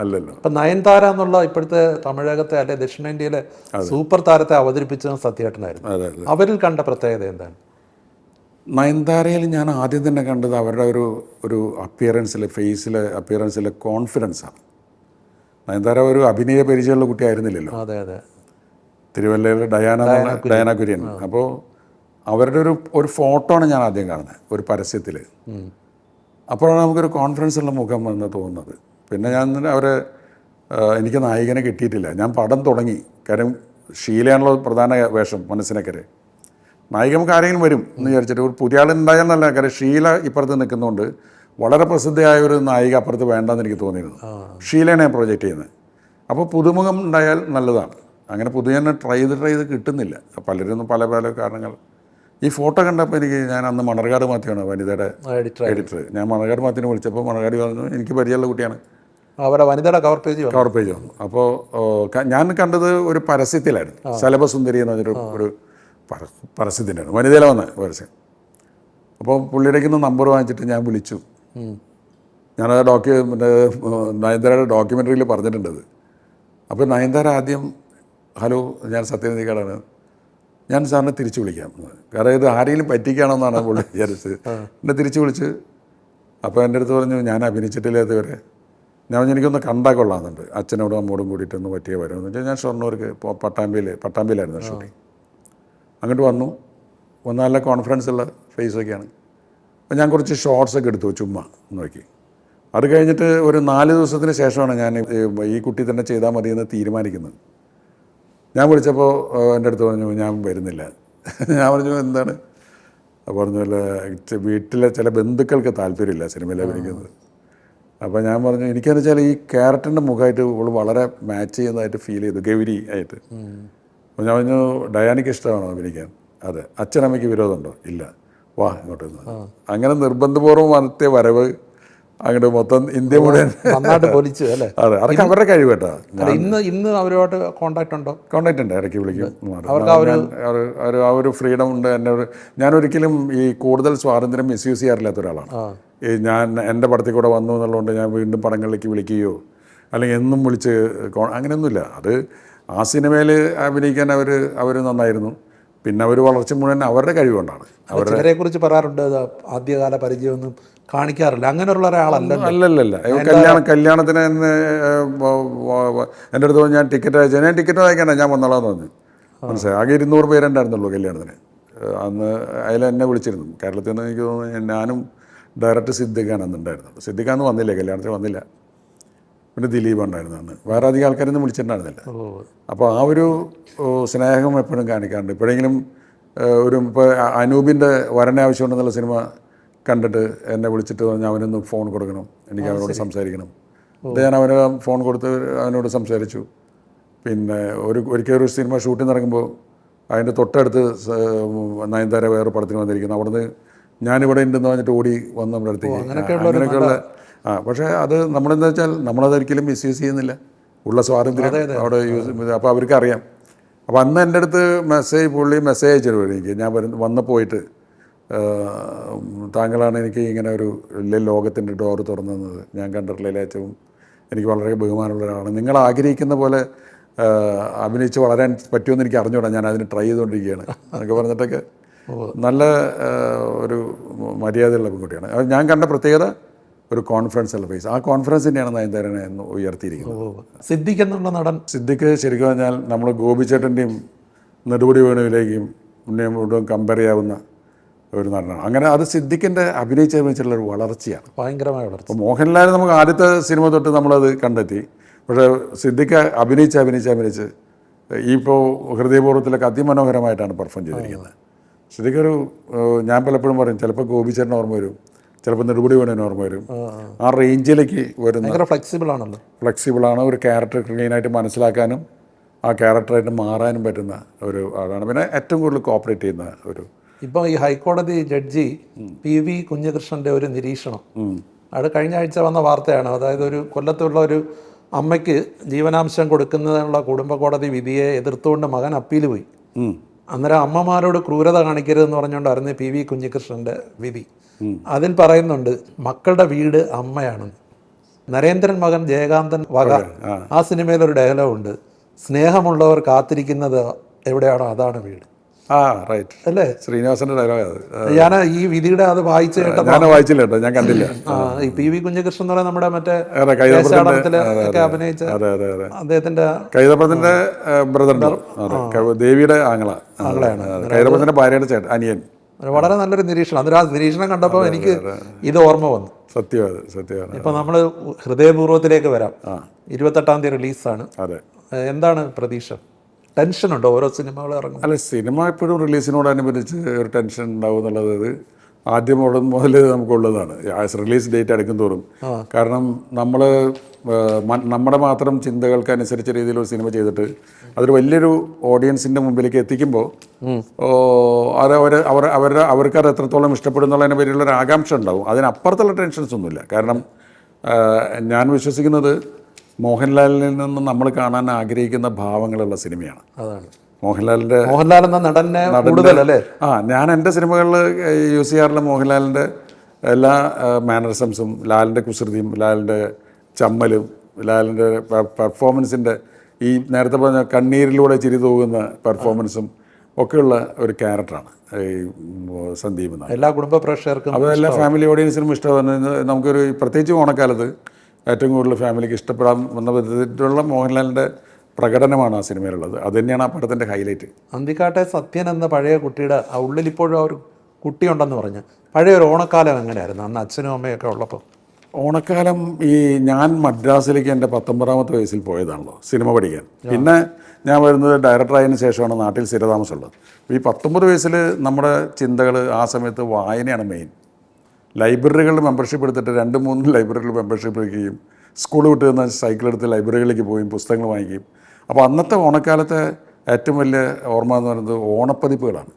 അല്ലല്ലോ. ഇപ്പം നയൻതാര എന്നുള്ള ഇപ്പോഴത്തെ തമിഴകത്തെ അല്ലെ ദക്ഷിണേന്ത്യയിലെ സൂപ്പർ താരത്തെ അവതരിപ്പിച്ചത് സത്യേട്ടനായിരുന്നു. അവരിൽ കണ്ട പ്രത്യേകത എന്താണ്? നയൻതാരയിൽ ഞാൻ ആദ്യം തന്നെ കണ്ടത് അവരുടെ ഒരു ഫേസിലെ അപ്പിയറൻസിലെ കോൺഫിഡൻസാണ്. നയൻതാര ഒരു അഭിനയ പരിചയമുള്ള കുട്ടിയായിരുന്നില്ലല്ലോ. അതെ അതെ. തിരുവല്ലയിലെ ഡയാന കുര്യൻ. അപ്പോൾ അവരുടെ ഒരു ഫോട്ടോ ആണ് ഞാൻ ആദ്യം കാണുന്നത് ഒരു പരസ്യത്തിൽ. അപ്പോഴാണ് നമുക്കൊരു കോൺഫിഡൻസ് ഉള്ള മുഖം എന്ന് തോന്നുന്നത്. പിന്നെ എനിക്ക് നായികനെ കിട്ടിയിട്ടില്ല. ഞാൻ പടം തുടങ്ങി, കാര്യം ഷീലയാണല്ലോ പ്രധാന വേഷം മനസ്സിനക്കരെ. നായികർക്ക് ആരെങ്കിലും വരും എന്ന് വിചാരിച്ചിട്ട് ഒരു പുതിയ ആളുണ്ടായാൽ നല്ല, കാര്യം ഷീല ഇപ്പുറത്ത് നിൽക്കുന്നതുകൊണ്ട് വളരെ പ്രസിദ്ധമായ ഒരു നായിക അപ്പുറത്ത് വേണ്ടെന്ന് എനിക്ക് തോന്നിയിരുന്നു. ഷീലയാണ് ഞാൻ പ്രൊജക്റ്റ് ചെയ്യുന്നത്. അപ്പോൾ പുതുമുഖം ഉണ്ടായാൽ നല്ലതാണ്. അങ്ങനെ പുതിയ ട്രൈ ചെയ്ത് കിട്ടുന്നില്ല പലരും, പല കാരണങ്ങൾ. ഈ ഫോട്ടോ കണ്ടപ്പോൾ ഞാൻ അന്ന് മണർകാട് മാത്യുവാണ് വനിതയുടെ എഡിറ്റർ. ഞാൻ മണർകാട് മാത്യുവിനെ വിളിച്ചപ്പോൾ മണർകാട് പറഞ്ഞു എനിക്ക് പരിചയമുള്ള കുട്ടിയാണ്. അവരുടെ വനിതയുടെ കവർ പേജ് വന്നു. അപ്പോൾ ഞാൻ കണ്ടത് ഒരു പരസ്യത്തിലായിരുന്നു, ശലഭസുന്ദരി എന്ന് പറഞ്ഞൊരു പരസ്യത്തിനാണ്, വനിതയിലെ വന്ന പരസ്യം. അപ്പോൾ പുള്ളിയിടയ്ക്ക് നിന്ന് നമ്പർ വാങ്ങിച്ചിട്ട് ഞാൻ വിളിച്ചു. ഞാനത് നയൻതാരയുടെ ഡോക്യുമെൻ്ററിയിൽ പറഞ്ഞിട്ടുണ്ടത്. അപ്പോൾ നയൻതാര ആദ്യം ഹലോ ഞാൻ സത്യനന്ദിക്കാടാണ്, ഞാൻ സാറിനെ തിരിച്ചു വിളിക്കാം, കാരണം ഇത് ആരെങ്കിലും പറ്റിക്കുകയാണെന്നാണ് പുള്ളി വിചാരിച്ചത്. എന്നെ തിരിച്ചു വിളിച്ച് അപ്പോൾ എൻ്റെ അടുത്ത് പറഞ്ഞു ഞാൻ അഭിനയിച്ചിട്ടില്ല ഇതുവരെ, ഞാൻ പറഞ്ഞു എനിക്കൊന്ന് കണ്ടാൽ കൊള്ളാമെന്നുണ്ട്, അച്ഛനോടും അമ്മോടും കൂടിയിട്ടൊന്ന് പറ്റിയ വരുമെന്ന് വെച്ചാൽ ഞാൻ ഷൊർണ്ണൂർക്ക് പട്ടാമ്പിയിലായിരുന്നു ഷൂട്ടിങ്. അങ്ങോട്ട് വന്നു നല്ല കോൺഫിഡൻസ് ഉള്ള ഫേസൊക്കെയാണ്. അപ്പോൾ ഞാൻ കുറച്ച് ഷോർട്സൊക്കെ എടുത്തു ചുമ്മാ നോക്കി. അത് കഴിഞ്ഞിട്ട് ഒരു 4 ദിവസത്തിന് ശേഷമാണ് ഞാൻ ഈ കുട്ടി തന്നെ ചെയ്താൽ മതിയെന്ന് തീരുമാനിക്കുന്നത്. ഞാൻ വിളിച്ചപ്പോൾ എൻ്റെ അടുത്ത് പറഞ്ഞു ഞാൻ വരുന്നില്ല. ഞാൻ പറഞ്ഞു എന്താണ്? അപ്പോൾ പറഞ്ഞല്ല വീട്ടിലെ ചില ബന്ധുക്കൾക്ക് താല്പര്യമില്ല സിനിമയിൽ അഭിനയിക്കുന്നത്. അപ്പോൾ ഞാൻ പറഞ്ഞു എനിക്കെന്ന് വെച്ചാൽ ഈ ക്യാരക്ടറിൻ്റെ മുഖമായിട്ട് ഇവൾ വളരെ മാച്ച് ചെയ്യുന്നതായിട്ട് ഫീൽ ചെയ്തു, ഗൗരി ആയിട്ട്. അപ്പോൾ ഞാൻ പറഞ്ഞു ഡയാനിക്ക് ഇഷ്ടമാണോ അഭിനയിക്കാൻ? അതെ. അച്ഛനമ്മയ്ക്ക് വിരോധമുണ്ടോ? ഇല്ല. വാ ഇങ്ങോട്ട്. അങ്ങനെ നിർബന്ധപൂർവ്വം വന്നത്തെ വരവ് അങ്ങോട്ട് മൊത്തം ഇന്ത്യ മുഴുവൻ നന്നായിട്ട് പൊലിച്ചു അല്ലേ? അതെ, അതൊക്കെ അവരുടെ കഴിവ് കേട്ടോ. ഇന്ന് അവരുമായിട്ട് കോണ്ടാക്ട് ഉണ്ടോ? കോണ്ടാക്ട് ഉണ്ട്, ഇടയ്ക്ക് വിളിക്കും. ആ ഒരു ഫ്രീഡം ഉണ്ട് എന്നോട്. ഞാനൊരിക്കലും ഈ കൂടുതൽ സ്വാതന്ത്ര്യം മിസ്യൂസ് ചെയ്യാറില്ലാത്ത ഒരാളാണ്. ഈ ഞാൻ എൻ്റെ പടത്തിൽ കൂടെ വന്നു എന്നുള്ളതുകൊണ്ട് ഞാൻ വീണ്ടും പടങ്ങളിലേക്ക് വിളിക്കുകയോ അല്ലെങ്കിൽ എന്നും വിളിച്ച് അങ്ങനെയൊന്നുമില്ല. അത് ആ സിനിമയിൽ അഭിനയിക്കാൻ അവർ നന്നായിരുന്നു. പിന്നെ അവർ വളർച്ച മുഴുവൻ അവരുടെ കഴിവുകൊണ്ടാണ്. അവരെ കുറിച്ച് പറയാറുണ്ട് ആദ്യകാല പരിചയമൊന്നും കാണിക്കാറില്ല, അങ്ങനെയുള്ള ഒരാളല്ല. അല്ലല്ല, കല്യാണത്തിന് തന്നെ എൻ്റെ അടുത്ത് ഞാൻ ടിക്കറ്റ് അയച്ചാൽ ഞാൻ ടിക്കറ്റ് അയക്കണ്ട, ഞാൻ വന്നോളാന്ന് പറഞ്ഞു. മനസ്സിലായി. ആകെ 200 പേരുണ്ടായിരുന്നുള്ളൂ കല്യാണത്തിന് അന്ന്. അതിൽ എന്നെ വിളിച്ചിരുന്നു. കേരളത്തിൽ നിന്ന് എനിക്ക് തോന്നുന്നു ഞാനും ഡയറക്ടർ സിദ്ദിഖാണ് അന്നുണ്ടായിരുന്നത്. സിദ്ദിഖാന്ന് വന്നില്ല, കല്യാണത്തിന് വന്നില്ല. പിന്നെ ദിലീപ് ഉണ്ടായിരുന്നു അന്ന്. വേറെ അധികം ആൾക്കാരൊന്നും വിളിച്ചിട്ടുണ്ടായിരുന്നില്ല. അപ്പോൾ ആ ഒരു സ്നേഹം എപ്പോഴും കാണിക്കാറുണ്ട്. എപ്പോഴെങ്കിലും ഇപ്പോൾ അനൂപിൻ്റെ വരനെ ആവശ്യമുണ്ടെന്നുള്ള സിനിമ കണ്ടിട്ട് എന്നെ വിളിച്ചിട്ട് പറഞ്ഞാൽ അവനൊന്ന് ഫോൺ കൊടുക്കണം, എനിക്ക് അവനോട് സംസാരിക്കണം. അത് ഞാൻ അവന് ഫോൺ കൊടുത്ത് അവനോട് സംസാരിച്ചു. പിന്നെ ഒരിക്കൽ ഒരു സിനിമ ഷൂട്ടിന് ഇറങ്ങുമ്പോൾ അതിൻ്റെ തൊട്ടടുത്ത് നയൻതാര വേറെ പടത്തിന് വന്നിരിക്കുന്നു. അവിടുന്ന് ഞാനിവിടെ ഉണ്ടെന്ന് പറഞ്ഞിട്ട് ഓടി വന്ന് നമ്മുടെ അടുത്തേക്ക്. അങ്ങനെയൊക്കെയുള്ള പക്ഷേ അത് നമ്മളെന്താ വെച്ചാൽ നമ്മളതൊരിക്കലും മിസ്യൂസ് ചെയ്യുന്നില്ല. ഉള്ള സ്വാതന്ത്ര്യം അവിടെ അപ്പോൾ അവർക്കറിയാം. അപ്പോൾ അന്ന് എൻ്റെ അടുത്ത് പുള്ളി മെസ്സേജ് അയച്ചിട്ട് എനിക്ക് ഞാൻ വന്ന് പോയിട്ട് താങ്കളാണ് എനിക്ക് ഇങ്ങനെ ഒരു വലിയ ലോകത്തിൻ്റെ ഡോറ് തുറന്നത്, ഞാൻ കണ്ടിട്ടുള്ള ഏറ്റവും എനിക്ക് വളരെ ബഹുമാനമുള്ള ഒരാളാണ്, നിങ്ങൾ ആഗ്രഹിക്കുന്ന പോലെ അഭിനയിച്ച് വളരാൻ പറ്റുമെന്ന് എനിക്ക് അറിഞ്ഞൂടാ, ഞാൻ അതിന് ട്രൈ ചെയ്തുകൊണ്ടിരിക്കുകയാണ് എന്നൊക്കെ പറഞ്ഞിട്ടൊക്കെ നല്ല ഒരു മര്യാദയുള്ള പെൺകുട്ടിയാണ്. അത് ഞാൻ കണ്ട പ്രത്യേകത ഒരു കോൺഫിഡൻസ് ഉള്ള ഫേസ്. ആ കോൺഫിഡൻസ് തന്നെയാണ് നയൻതാരനെ ഉയർത്തിയിരിക്കുന്നത്. സിദ്ദിഖ് എന്നുള്ള നടൻ, സിദ്ദിഖ് ശരിക്കും പറഞ്ഞാൽ നമ്മൾ ഗോപിച്ചേട്ടൻ്റെയും നെടുമുടി വേണുവിലേക്കും മുന്നേ കമ്പയർ ചെയ്യാവുന്ന ഒരു നടനാണ്. അങ്ങനെ അത് സിദ്ദിഖിൻ്റെ അഭിനയിച്ചുള്ള ഒരു വളർച്ചയാണ്, ഭയങ്കരമായ വളർച്ച. അപ്പോൾ മോഹൻലാൽ നമുക്ക് ആദ്യത്തെ സിനിമ തൊട്ട് നമ്മളത് കണ്ടെത്തി. പക്ഷേ സിദ്ദിഖ് അഭിനയിച്ച് ഇപ്പോൾ ഹൃദയപൂർവ്വത്തിലൊക്കെ അതിമനോഹരമായിട്ടാണ് പെർഫോം ചെയ്തിരിക്കുന്നത്. സിദ്ദിഖ് ഞാൻ പലപ്പോഴും പറയും, ചിലപ്പോൾ ഗോപിച്ചേട്ടൻ ഓർമ്മ വരും, ചിലപ്പോൾ നെടുമുടി വേണുവിന് ഓർമ്മ വരും. ആ റേഞ്ചിലേക്ക് വരുന്ന ഫ്ലെക്സിബിളാണ്. ഒരു ക്യാരക്ടർ ക്ലീനായിട്ട് മനസ്സിലാക്കാനും ആ ക്യാരക്ടറായിട്ട് മാറാനും പറ്റുന്ന ഒരു ആളാണ്. പിന്നെ ഏറ്റവും കൂടുതൽ കോപ്പറേറ്റ് ചെയ്യുന്ന ഒരു. ഇപ്പോൾ ഈ ഹൈക്കോടതി ജഡ്ജി PV കുഞ്ഞികൃഷ്ണൻ്റെ ഒരു നിരീക്ഷണം, അത് കഴിഞ്ഞ ആഴ്ച വന്ന വാർത്തയാണ്. അതായത് ഒരു കൊല്ലത്തുള്ള ഒരു അമ്മയ്ക്ക് ജീവനാംശം കൊടുക്കുന്നതിനുള്ള കുടുംബ കോടതി വിധിയെ എതിർത്തുകൊണ്ട് മകൻ അപ്പീൽ പോയി. അന്നേരം അമ്മമാരോട് ക്രൂരത കാണിക്കരുതെന്ന് പറഞ്ഞുകൊണ്ടായിരുന്നു PV കുഞ്ഞികൃഷ്ണൻ്റെ വിധി. അതിൽ പറയുന്നുണ്ട് മക്കളുടെ വീട് അമ്മയാണെന്ന്. നരേന്ദ്രൻ മകൻ ജയകാന്തൻ വക ആ സിനിമയിലൊരു ഡയലോഗുണ്ട്, സ്നേഹമുള്ളവർ കാത്തിരിക്കുന്നത് എവിടെയാണോ അതാണ് വീട്. റൈറ്റ് അല്ലേ? ശ്രീനിവാസന്റെ ഡയലോഗ്. ഞാൻ ഈ വിധിയുടെ അത് വായിച്ചു വായിച്ചില്ല കേട്ടോ, ഞാൻ കണ്ടില്ല. ഈ PV കുഞ്ഞകൃഷ്ണൻ എന്ന് പറയുന്നത് നമ്മുടെ മറ്റേ അഭിനയിച്ച അദ്ദേഹത്തിന്റെ കൈതപ്രത്തിന്റെ ബ്രദർ, ദേവിയുടെ ആങ്ങളാണ്, കൈതപ്രത്തിന്റെ ഭാര്യയുടെ ചേട്ടൻ, അനിയൻ. വളരെ നല്ലൊരു നിരീക്ഷണം. അന്നേരം ആ നിരീക്ഷണം കണ്ടപ്പോൾ എനിക്ക് ഇത് ഓർമ്മ വന്നു. സത്യമാണ്. ഇപ്പൊ നമ്മള് ഹൃദയപൂർവ്വത്തിലേക്ക് വരാം. 28-ാം തീയതി റിലീസാണ്. എന്താണ് പ്രതീക്ഷ? ടെൻഷൻ ഉണ്ടോ ഓരോ സിനിമകൾ ഇറങ്ങും? അല്ല, സിനിമ എപ്പോഴും റിലീസിനോടനുബന്ധിച്ച് ഒരു ടെൻഷൻ ഉണ്ടാവും എന്നുള്ളത് ആദ്യം മുതൽ നമുക്കുള്ളതാണ്. റിലീസ് ഡേറ്റ് അടുക്കും തോറും. കാരണം നമ്മുടെ മാത്രം ചിന്തകൾക്കനുസരിച്ച രീതിയിൽ ഒരു സിനിമ ചെയ്തിട്ട് അതൊരു വലിയൊരു ഓഡിയൻസിൻ്റെ മുമ്പിലേക്ക് എത്തിക്കുമ്പോൾ അവർക്കത് എത്രത്തോളം ഇഷ്ടപ്പെടുന്നുള്ളതിനെ പറ്റിയുള്ളൊരു ആകാംക്ഷ ഉണ്ടാവും. അതിനപ്പുറത്തുള്ള ടെൻഷൻസ് ഒന്നുമില്ല. കാരണം ഞാൻ വിശ്വസിക്കുന്നത് മോഹൻലാലിൽ നിന്ന് നമ്മൾ കാണാൻ ആഗ്രഹിക്കുന്ന ഭാവങ്ങളുള്ള സിനിമയാണ്. മോഹൻലാൽ എന്ന നടനെ കൂടുതലല്ലേ? ഞാൻ എൻ്റെ സിനിമകളിൽ യൂസ് ചെയ്യാറുള്ള മോഹൻലാലിൻ്റെ എല്ലാ മാനറിസംസും, ലാലിൻ്റെ കുസൃതിയും, ലാലിൻ്റെ ചമ്മലും, ലാലിൻ്റെ പെർഫോമൻസിൻ്റെ ഈ നേരത്തെ പറഞ്ഞ കണ്ണീരിലൂടെ ചിരി തൂകുന്ന പെർഫോമൻസും ഒക്കെയുള്ള ഒരു ക്യാരക്ടറാണ് ഈ സന്ദീപ്. എല്ലാ കുടുംബ പ്രേക്ഷകർക്കും, അത് എല്ലാ ഫാമിലി ഓഡിയൻസിനും ഇഷ്ടമാണ്. നമുക്കൊരു പ്രത്യേകിച്ച് ഓണക്കാലത്ത് ഏറ്റവും കൂടുതൽ ഫാമിലിക്ക് ഇഷ്ടപ്പെടാൻ വന്ന വിധത്തിലുള്ള മോഹൻലാലിൻ്റെ പ്രകടനമാണ് ആ സിനിമയിലുള്ളത്. അത് തന്നെയാണ് ആ പടത്തിൻ്റെ ഹൈലൈറ്റ്. അന്തിക്കാട്ടെ സത്യൻ എന്ന പഴയ കുട്ടിയുടെ ആ ഉള്ളിൽ ഇപ്പോഴും ആ ഒരു കുട്ടിയുണ്ടെന്ന് പറഞ്ഞ് പഴയ ഒരു ഓണക്കാലം എങ്ങനെയായിരുന്നു അന്ന് അച്ഛനും അമ്മയൊക്കെ ഉള്ളപ്പോൾ? ഓണക്കാലം ഞാൻ മദ്രാസിലേക്ക് എൻ്റെ 19ാമത്തെ വയസ്സിൽ പോയതാണല്ലോ സിനിമ പഠിക്കാൻ. പിന്നെ ഞാൻ വരുന്നത് ഡയറക്ടറായതിനു ശേഷമാണ് നാട്ടിൽ സ്ഥിരതാമസമുള്ളത്. ഈ 19 വയസ്സിൽ നമ്മുടെ ചിന്തകൾ ആ സമയത്ത് വായനയാണ് മെയിൻ. ലൈബ്രറികളിൽ മെമ്പർഷിപ്പ് എടുത്തിട്ട് 2-3 ലൈബ്രറികളിൽ മെമ്പർഷിപ്പ് എടുക്കുകയും സ്കൂൾ വിട്ട് നിന്ന് സൈക്കിൾ എടുത്ത് ലൈബ്രറികളിലേക്ക് പോയും പുസ്തകങ്ങൾ വാങ്ങിക്കുകയും. അപ്പോൾ അന്നത്തെ ഓണക്കാലത്തെ ഏറ്റവും വലിയ ഓർമ്മ എന്ന് പറയുന്നത് ഓണപ്പതിപ്പുകളാണ്.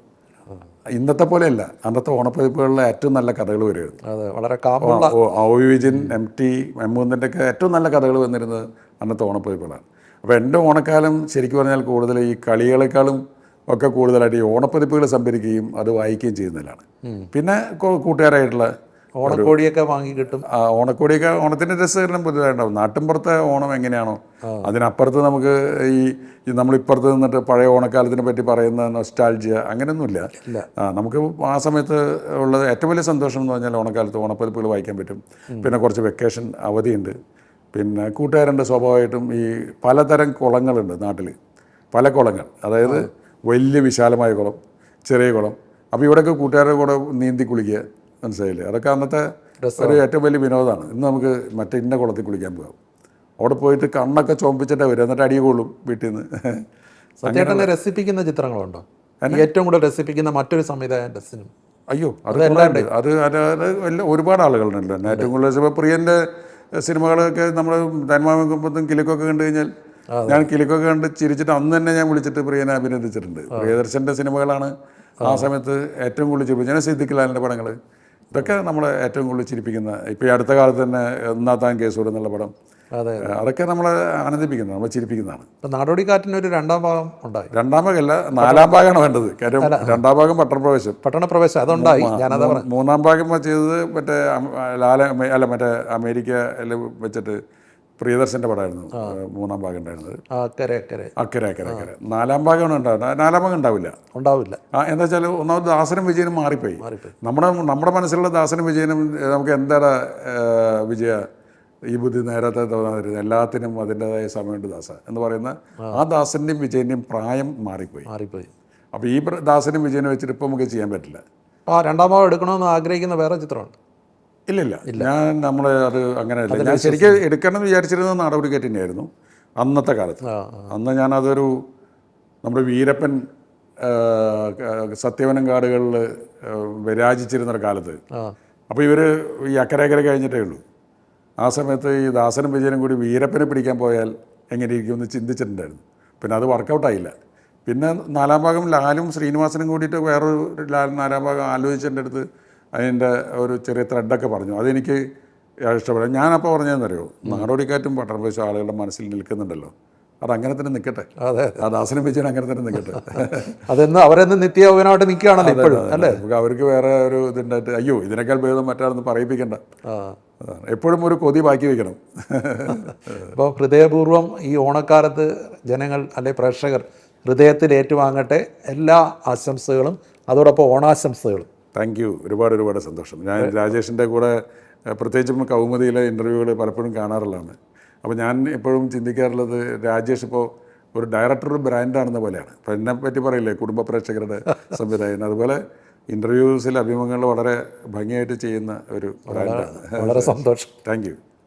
ഇന്നത്തെ പോലെയല്ല, അന്നത്തെ ഓണപ്പതിപ്പുകളിലെ ഏറ്റവും നല്ല കഥകൾ വരുമായിരുന്നു. അതെ, വളരെ ഒ.വി. വിജയൻ, എം.ടി. മുകുന്ദൻ്റെയൊക്കെ ഏറ്റവും നല്ല കഥകൾ വന്നിരുന്നത് അന്നത്തെ ഓണപ്പതിപ്പുകളാണ്. അപ്പോൾ എൻ്റെ ഓണക്കാലം ശരിക്കും പറഞ്ഞാൽ കൂടുതൽ ഈ കളികളെക്കാളും ഒക്കെ കൂടുതലായിട്ട് ഈ ഓണപ്പതിപ്പുകൾ സംഭരിക്കുകയും അത് വായിക്കുകയും ചെയ്യുന്നതിലാണ്. പിന്നെ കൂട്ടുകാരായിട്ടുള്ള ഓണക്കോടിയൊക്കെ വാങ്ങി കിട്ടും. ഓണക്കോടിയൊക്കെ ഓണത്തിൻ്റെ രസകരണം പുതുതായിട്ടുണ്ടാവും. നാട്ടിൻപുറത്തെ ഓണം എങ്ങനെയാണോ അതിനപ്പുറത്ത് നമുക്ക് ഈ നമ്മളിപ്പുറത്ത് നിന്നിട്ട് പഴയ ഓണക്കാലത്തിനെ പറ്റി പറയുന്ന നൊസ്റ്റാൾജിയ അങ്ങനെയൊന്നുമില്ല. നമുക്ക് ആ സമയത്ത് ഉള്ളത് ഏറ്റവും വലിയ സന്തോഷം എന്ന് പറഞ്ഞാൽ ഓണക്കാലത്ത് ഓണപ്പതിപ്പുകൾ വായിക്കാൻ പറ്റും. പിന്നെ കുറച്ച് വെക്കേഷൻ അവധിയുണ്ട്. പിന്നെ കൂട്ടുകാരുണ്ട്. സ്വാഭാവികമായിട്ടും ഈ പലതരം കുളങ്ങളുണ്ട് നാട്ടിൽ, പല കുളങ്ങൾ, അതായത് വലിയ വിശാലമായ കുളം, ചെറിയ കുളം. അപ്പോൾ ഇവിടെയൊക്കെ കൂട്ടുകാരുടെ കൂടെ നീന്തി കുളിക്കുക, മനസ്സിലായില്ലേ? അതൊക്കെ അന്നത്തെ ഒരു ഏറ്റവും വലിയ വിനോദമാണ്. ഇന്ന് നമുക്ക് മറ്റേ ഇന്ന കുളത്തിൽ കുളിക്കാൻ പോകാം. അവിടെ പോയിട്ട് കണ്ണൊക്കെ ചോമ്പിച്ചിട്ടേ വരും, എന്നിട്ട് അടിയെ കൊള്ളും വീട്ടിൽ നിന്ന്. സത്യേട്ടനെ രസിപ്പിക്കുന്ന ചിത്രങ്ങളുണ്ടോ? ഏറ്റവും കൂടുതൽ രസിപ്പിക്കുന്ന മറ്റൊരു സംവിധായകൻ്റെ സിനിമ? അയ്യോ, അത് എല്ലാം ഒരുപാട് ആളുകളുണ്ടല്ലോ. എന്നെ ഏറ്റവും കൂടുതൽ പ്രിയൻ്റെ സിനിമകളൊക്കെ നമ്മൾ തന്മാകുമ്പത്തും കിലുക്കൊക്കെ കണ്ടു കഴിഞ്ഞാൽ ഞാൻ കിലുക്കൊക്കെ കണ്ട് ചിരിച്ചിട്ട് അന്ന് തന്നെ ഞാൻ വിളിച്ചിട്ട് പ്രിയനെ അഭിനന്ദിച്ചിട്ടുണ്ട്. പ്രിയദർശൻ്റെ സിനിമകളാണ് ആ സമയത്ത് ഏറ്റവും കൂടുതൽ ചിരിപ്പിച്ചത്. ഞാൻ സിദ്ദിഖ് ലാലിൻ്റെ പടങ്ങൾ, ഇതൊക്കെ നമ്മളെ ഏറ്റവും കൂടുതൽ ചിരിപ്പിക്കുന്ന. ഇപ്പോൾ ഈ അടുത്ത കാലത്ത് തന്നെ ഒന്നാത്താൻ കേസൂട് എന്നുള്ള പടം, അതൊക്കെ നമ്മളെ ആനന്ദിപ്പിക്കുന്നത്, നമ്മളെ ചിരിപ്പിക്കുന്നതാണ്. നാടോടിക്കാറ്റിനൊരു 2ാം ഭാഗം ഉണ്ടായി. 2ാം ഭാഗമല്ല, 4ാം ഭാഗമാണ് വേണ്ടത്. കാര്യം 2ാം ഭാഗം പട്ടണപ്രവേശം അതുണ്ടായി. 3ാം ഭാഗം ചെയ്തത് മറ്റേ മറ്റേ അമേരിക്കയിൽ വെച്ചിട്ട് പ്രിയദർശൻ്റെ പടമായിരുന്നു 3ാം ഭാഗം ഉണ്ടായിരുന്നത്. അക്കരെ. 4ാം ഭാഗമാണ് ഉണ്ടാവുന്നത്. 4ാം ഭാഗം ഉണ്ടാവില്ല. എന്താ വെച്ചാൽ ഒന്നാമത് ദാസനും വിജയനും മാറിപ്പോയി. നമ്മുടെ മനസ്സിലുള്ള ദാസനും വിജയനും നമുക്ക് എന്താണ് വിജയ ഈ ബുദ്ധി നേരത്തെ തോന്നാതിരുന്നത്, എല്ലാത്തിനും അതിൻ്റെതായ സമയമുണ്ട് ദാസ എന്ന് പറയുന്ന ആ ദാസൻ്റെയും വിജയൻ്റെയും പ്രായം മാറിപ്പോയി. അപ്പോൾ ഈ ദാസനും വിജയനും വെച്ചിട്ട് ഇപ്പം നമുക്ക് ചെയ്യാൻ പറ്റില്ല. 2ാം ഭാഗം എടുക്കണമെന്ന് ആഗ്രഹിക്കുന്ന വേറെ ചിത്രമുണ്ട്? ഇല്ല, നമ്മൾ അത് അങ്ങനെയല്ല. ഞാൻ ശരിക്കും എടുക്കണം എന്ന് വിചാരിച്ചിരുന്നത് നാടോടിക്കാറ്റ് തന്നെയായിരുന്നു അന്നത്തെ കാലത്ത്. അന്ന് ഞാനതൊരു നമ്മുടെ വീരപ്പൻ സത്യവനം കാടുകളിൽ വിരാജിച്ചിരുന്നൊരു കാലത്ത്. അപ്പോൾ ഇവർ ഈ അക്കരെ കഴിഞ്ഞിട്ടേ ഉള്ളൂ. ആ സമയത്ത് ഈ ദാസനും വിജയനും കൂടി വീരപ്പനെ പിടിക്കാൻ പോയാൽ എങ്ങനെ ഇരിക്കുമെന്ന് ചിന്തിച്ചിട്ടുണ്ടായിരുന്നു. പിന്നെ അത് വർക്കൗട്ടായില്ല. പിന്നെ 4ാം ഭാഗം ലാലും ശ്രീനിവാസനും കൂടിയിട്ട് വേറൊരു 4ാം ഭാഗം ആലോചിച്ചതിൻ്റെ അടുത്ത് അതിൻ്റെ ഒരു ചെറിയ ത്രെഡൊക്കെ പറഞ്ഞു. അതെനിക്ക് ഇഷ്ടപ്പെടും. ഞാനപ്പോൾ പറഞ്ഞതെന്നറിയോ, നാടോടിക്കാറ്റും പട്ടണപ്രവേശം ആളുകളുടെ മനസ്സിൽ നിൽക്കുന്നുണ്ടല്ലോ, അതങ്ങനെ തന്നെ നിൽക്കട്ടെ. ആ ദാസനും വിജയനും അങ്ങനെ തന്നെ നിൽക്കട്ടെ. അതെന്ന് അവരെന്ന് നിത്യൗവനായിട്ട് നിൽക്കുകയാണല്ലോ ഇപ്പോഴും, അല്ലേ? അവർക്ക് വേറെ ഒരു ഇതുണ്ടായിട്ട് അയ്യോ ഇതിനേക്കാൾ ഭേദം മറ്റാണെന്ന് പറയിപ്പിക്കണ്ട. എപ്പോഴും ഒരു കൊതി ബാക്കി വയ്ക്കണം. അപ്പോൾ ഹൃദയപൂർവ്വം ഈ ഓണക്കാലത്ത് ജനങ്ങൾ അല്ലെ പ്രേക്ഷകർ ഹൃദയത്തിൽ ഏറ്റുവാങ്ങട്ടെ. എല്ലാ ആശംസകളും, അതോടൊപ്പം ഓണാശംസകളും. Thank you. ഒരുപാട് സന്തോഷം. ഞാൻ രാജേഷിൻ്റെ കൂടെ പ്രത്യേകിച്ചും കൗമുദിയിലെ ഇൻ്റർവ്യൂകൾ പലപ്പോഴും കാണാറുള്ളതാണ്. അപ്പോൾ ഞാൻ എപ്പോഴും ചിന്തിക്കാറുള്ളത്, രാജേഷ് ഇപ്പോൾ ഒരു ഡയറക്ടർ ബ്രാൻഡാണെന്ന പോലെയാണ്. അപ്പോൾ എന്നെ പറ്റി പറയില്ലേ കുടുംബ പ്രേക്ഷകരുടെ സംവിധായകൻ, അതുപോലെ ഇൻ്റർവ്യൂസിൽ അഭിമുഖങ്ങൾ വളരെ ഭംഗിയായിട്ട് ചെയ്യുന്ന ഒരു ബ്രാൻഡാണ്. വളരെ സന്തോഷം. Thank you.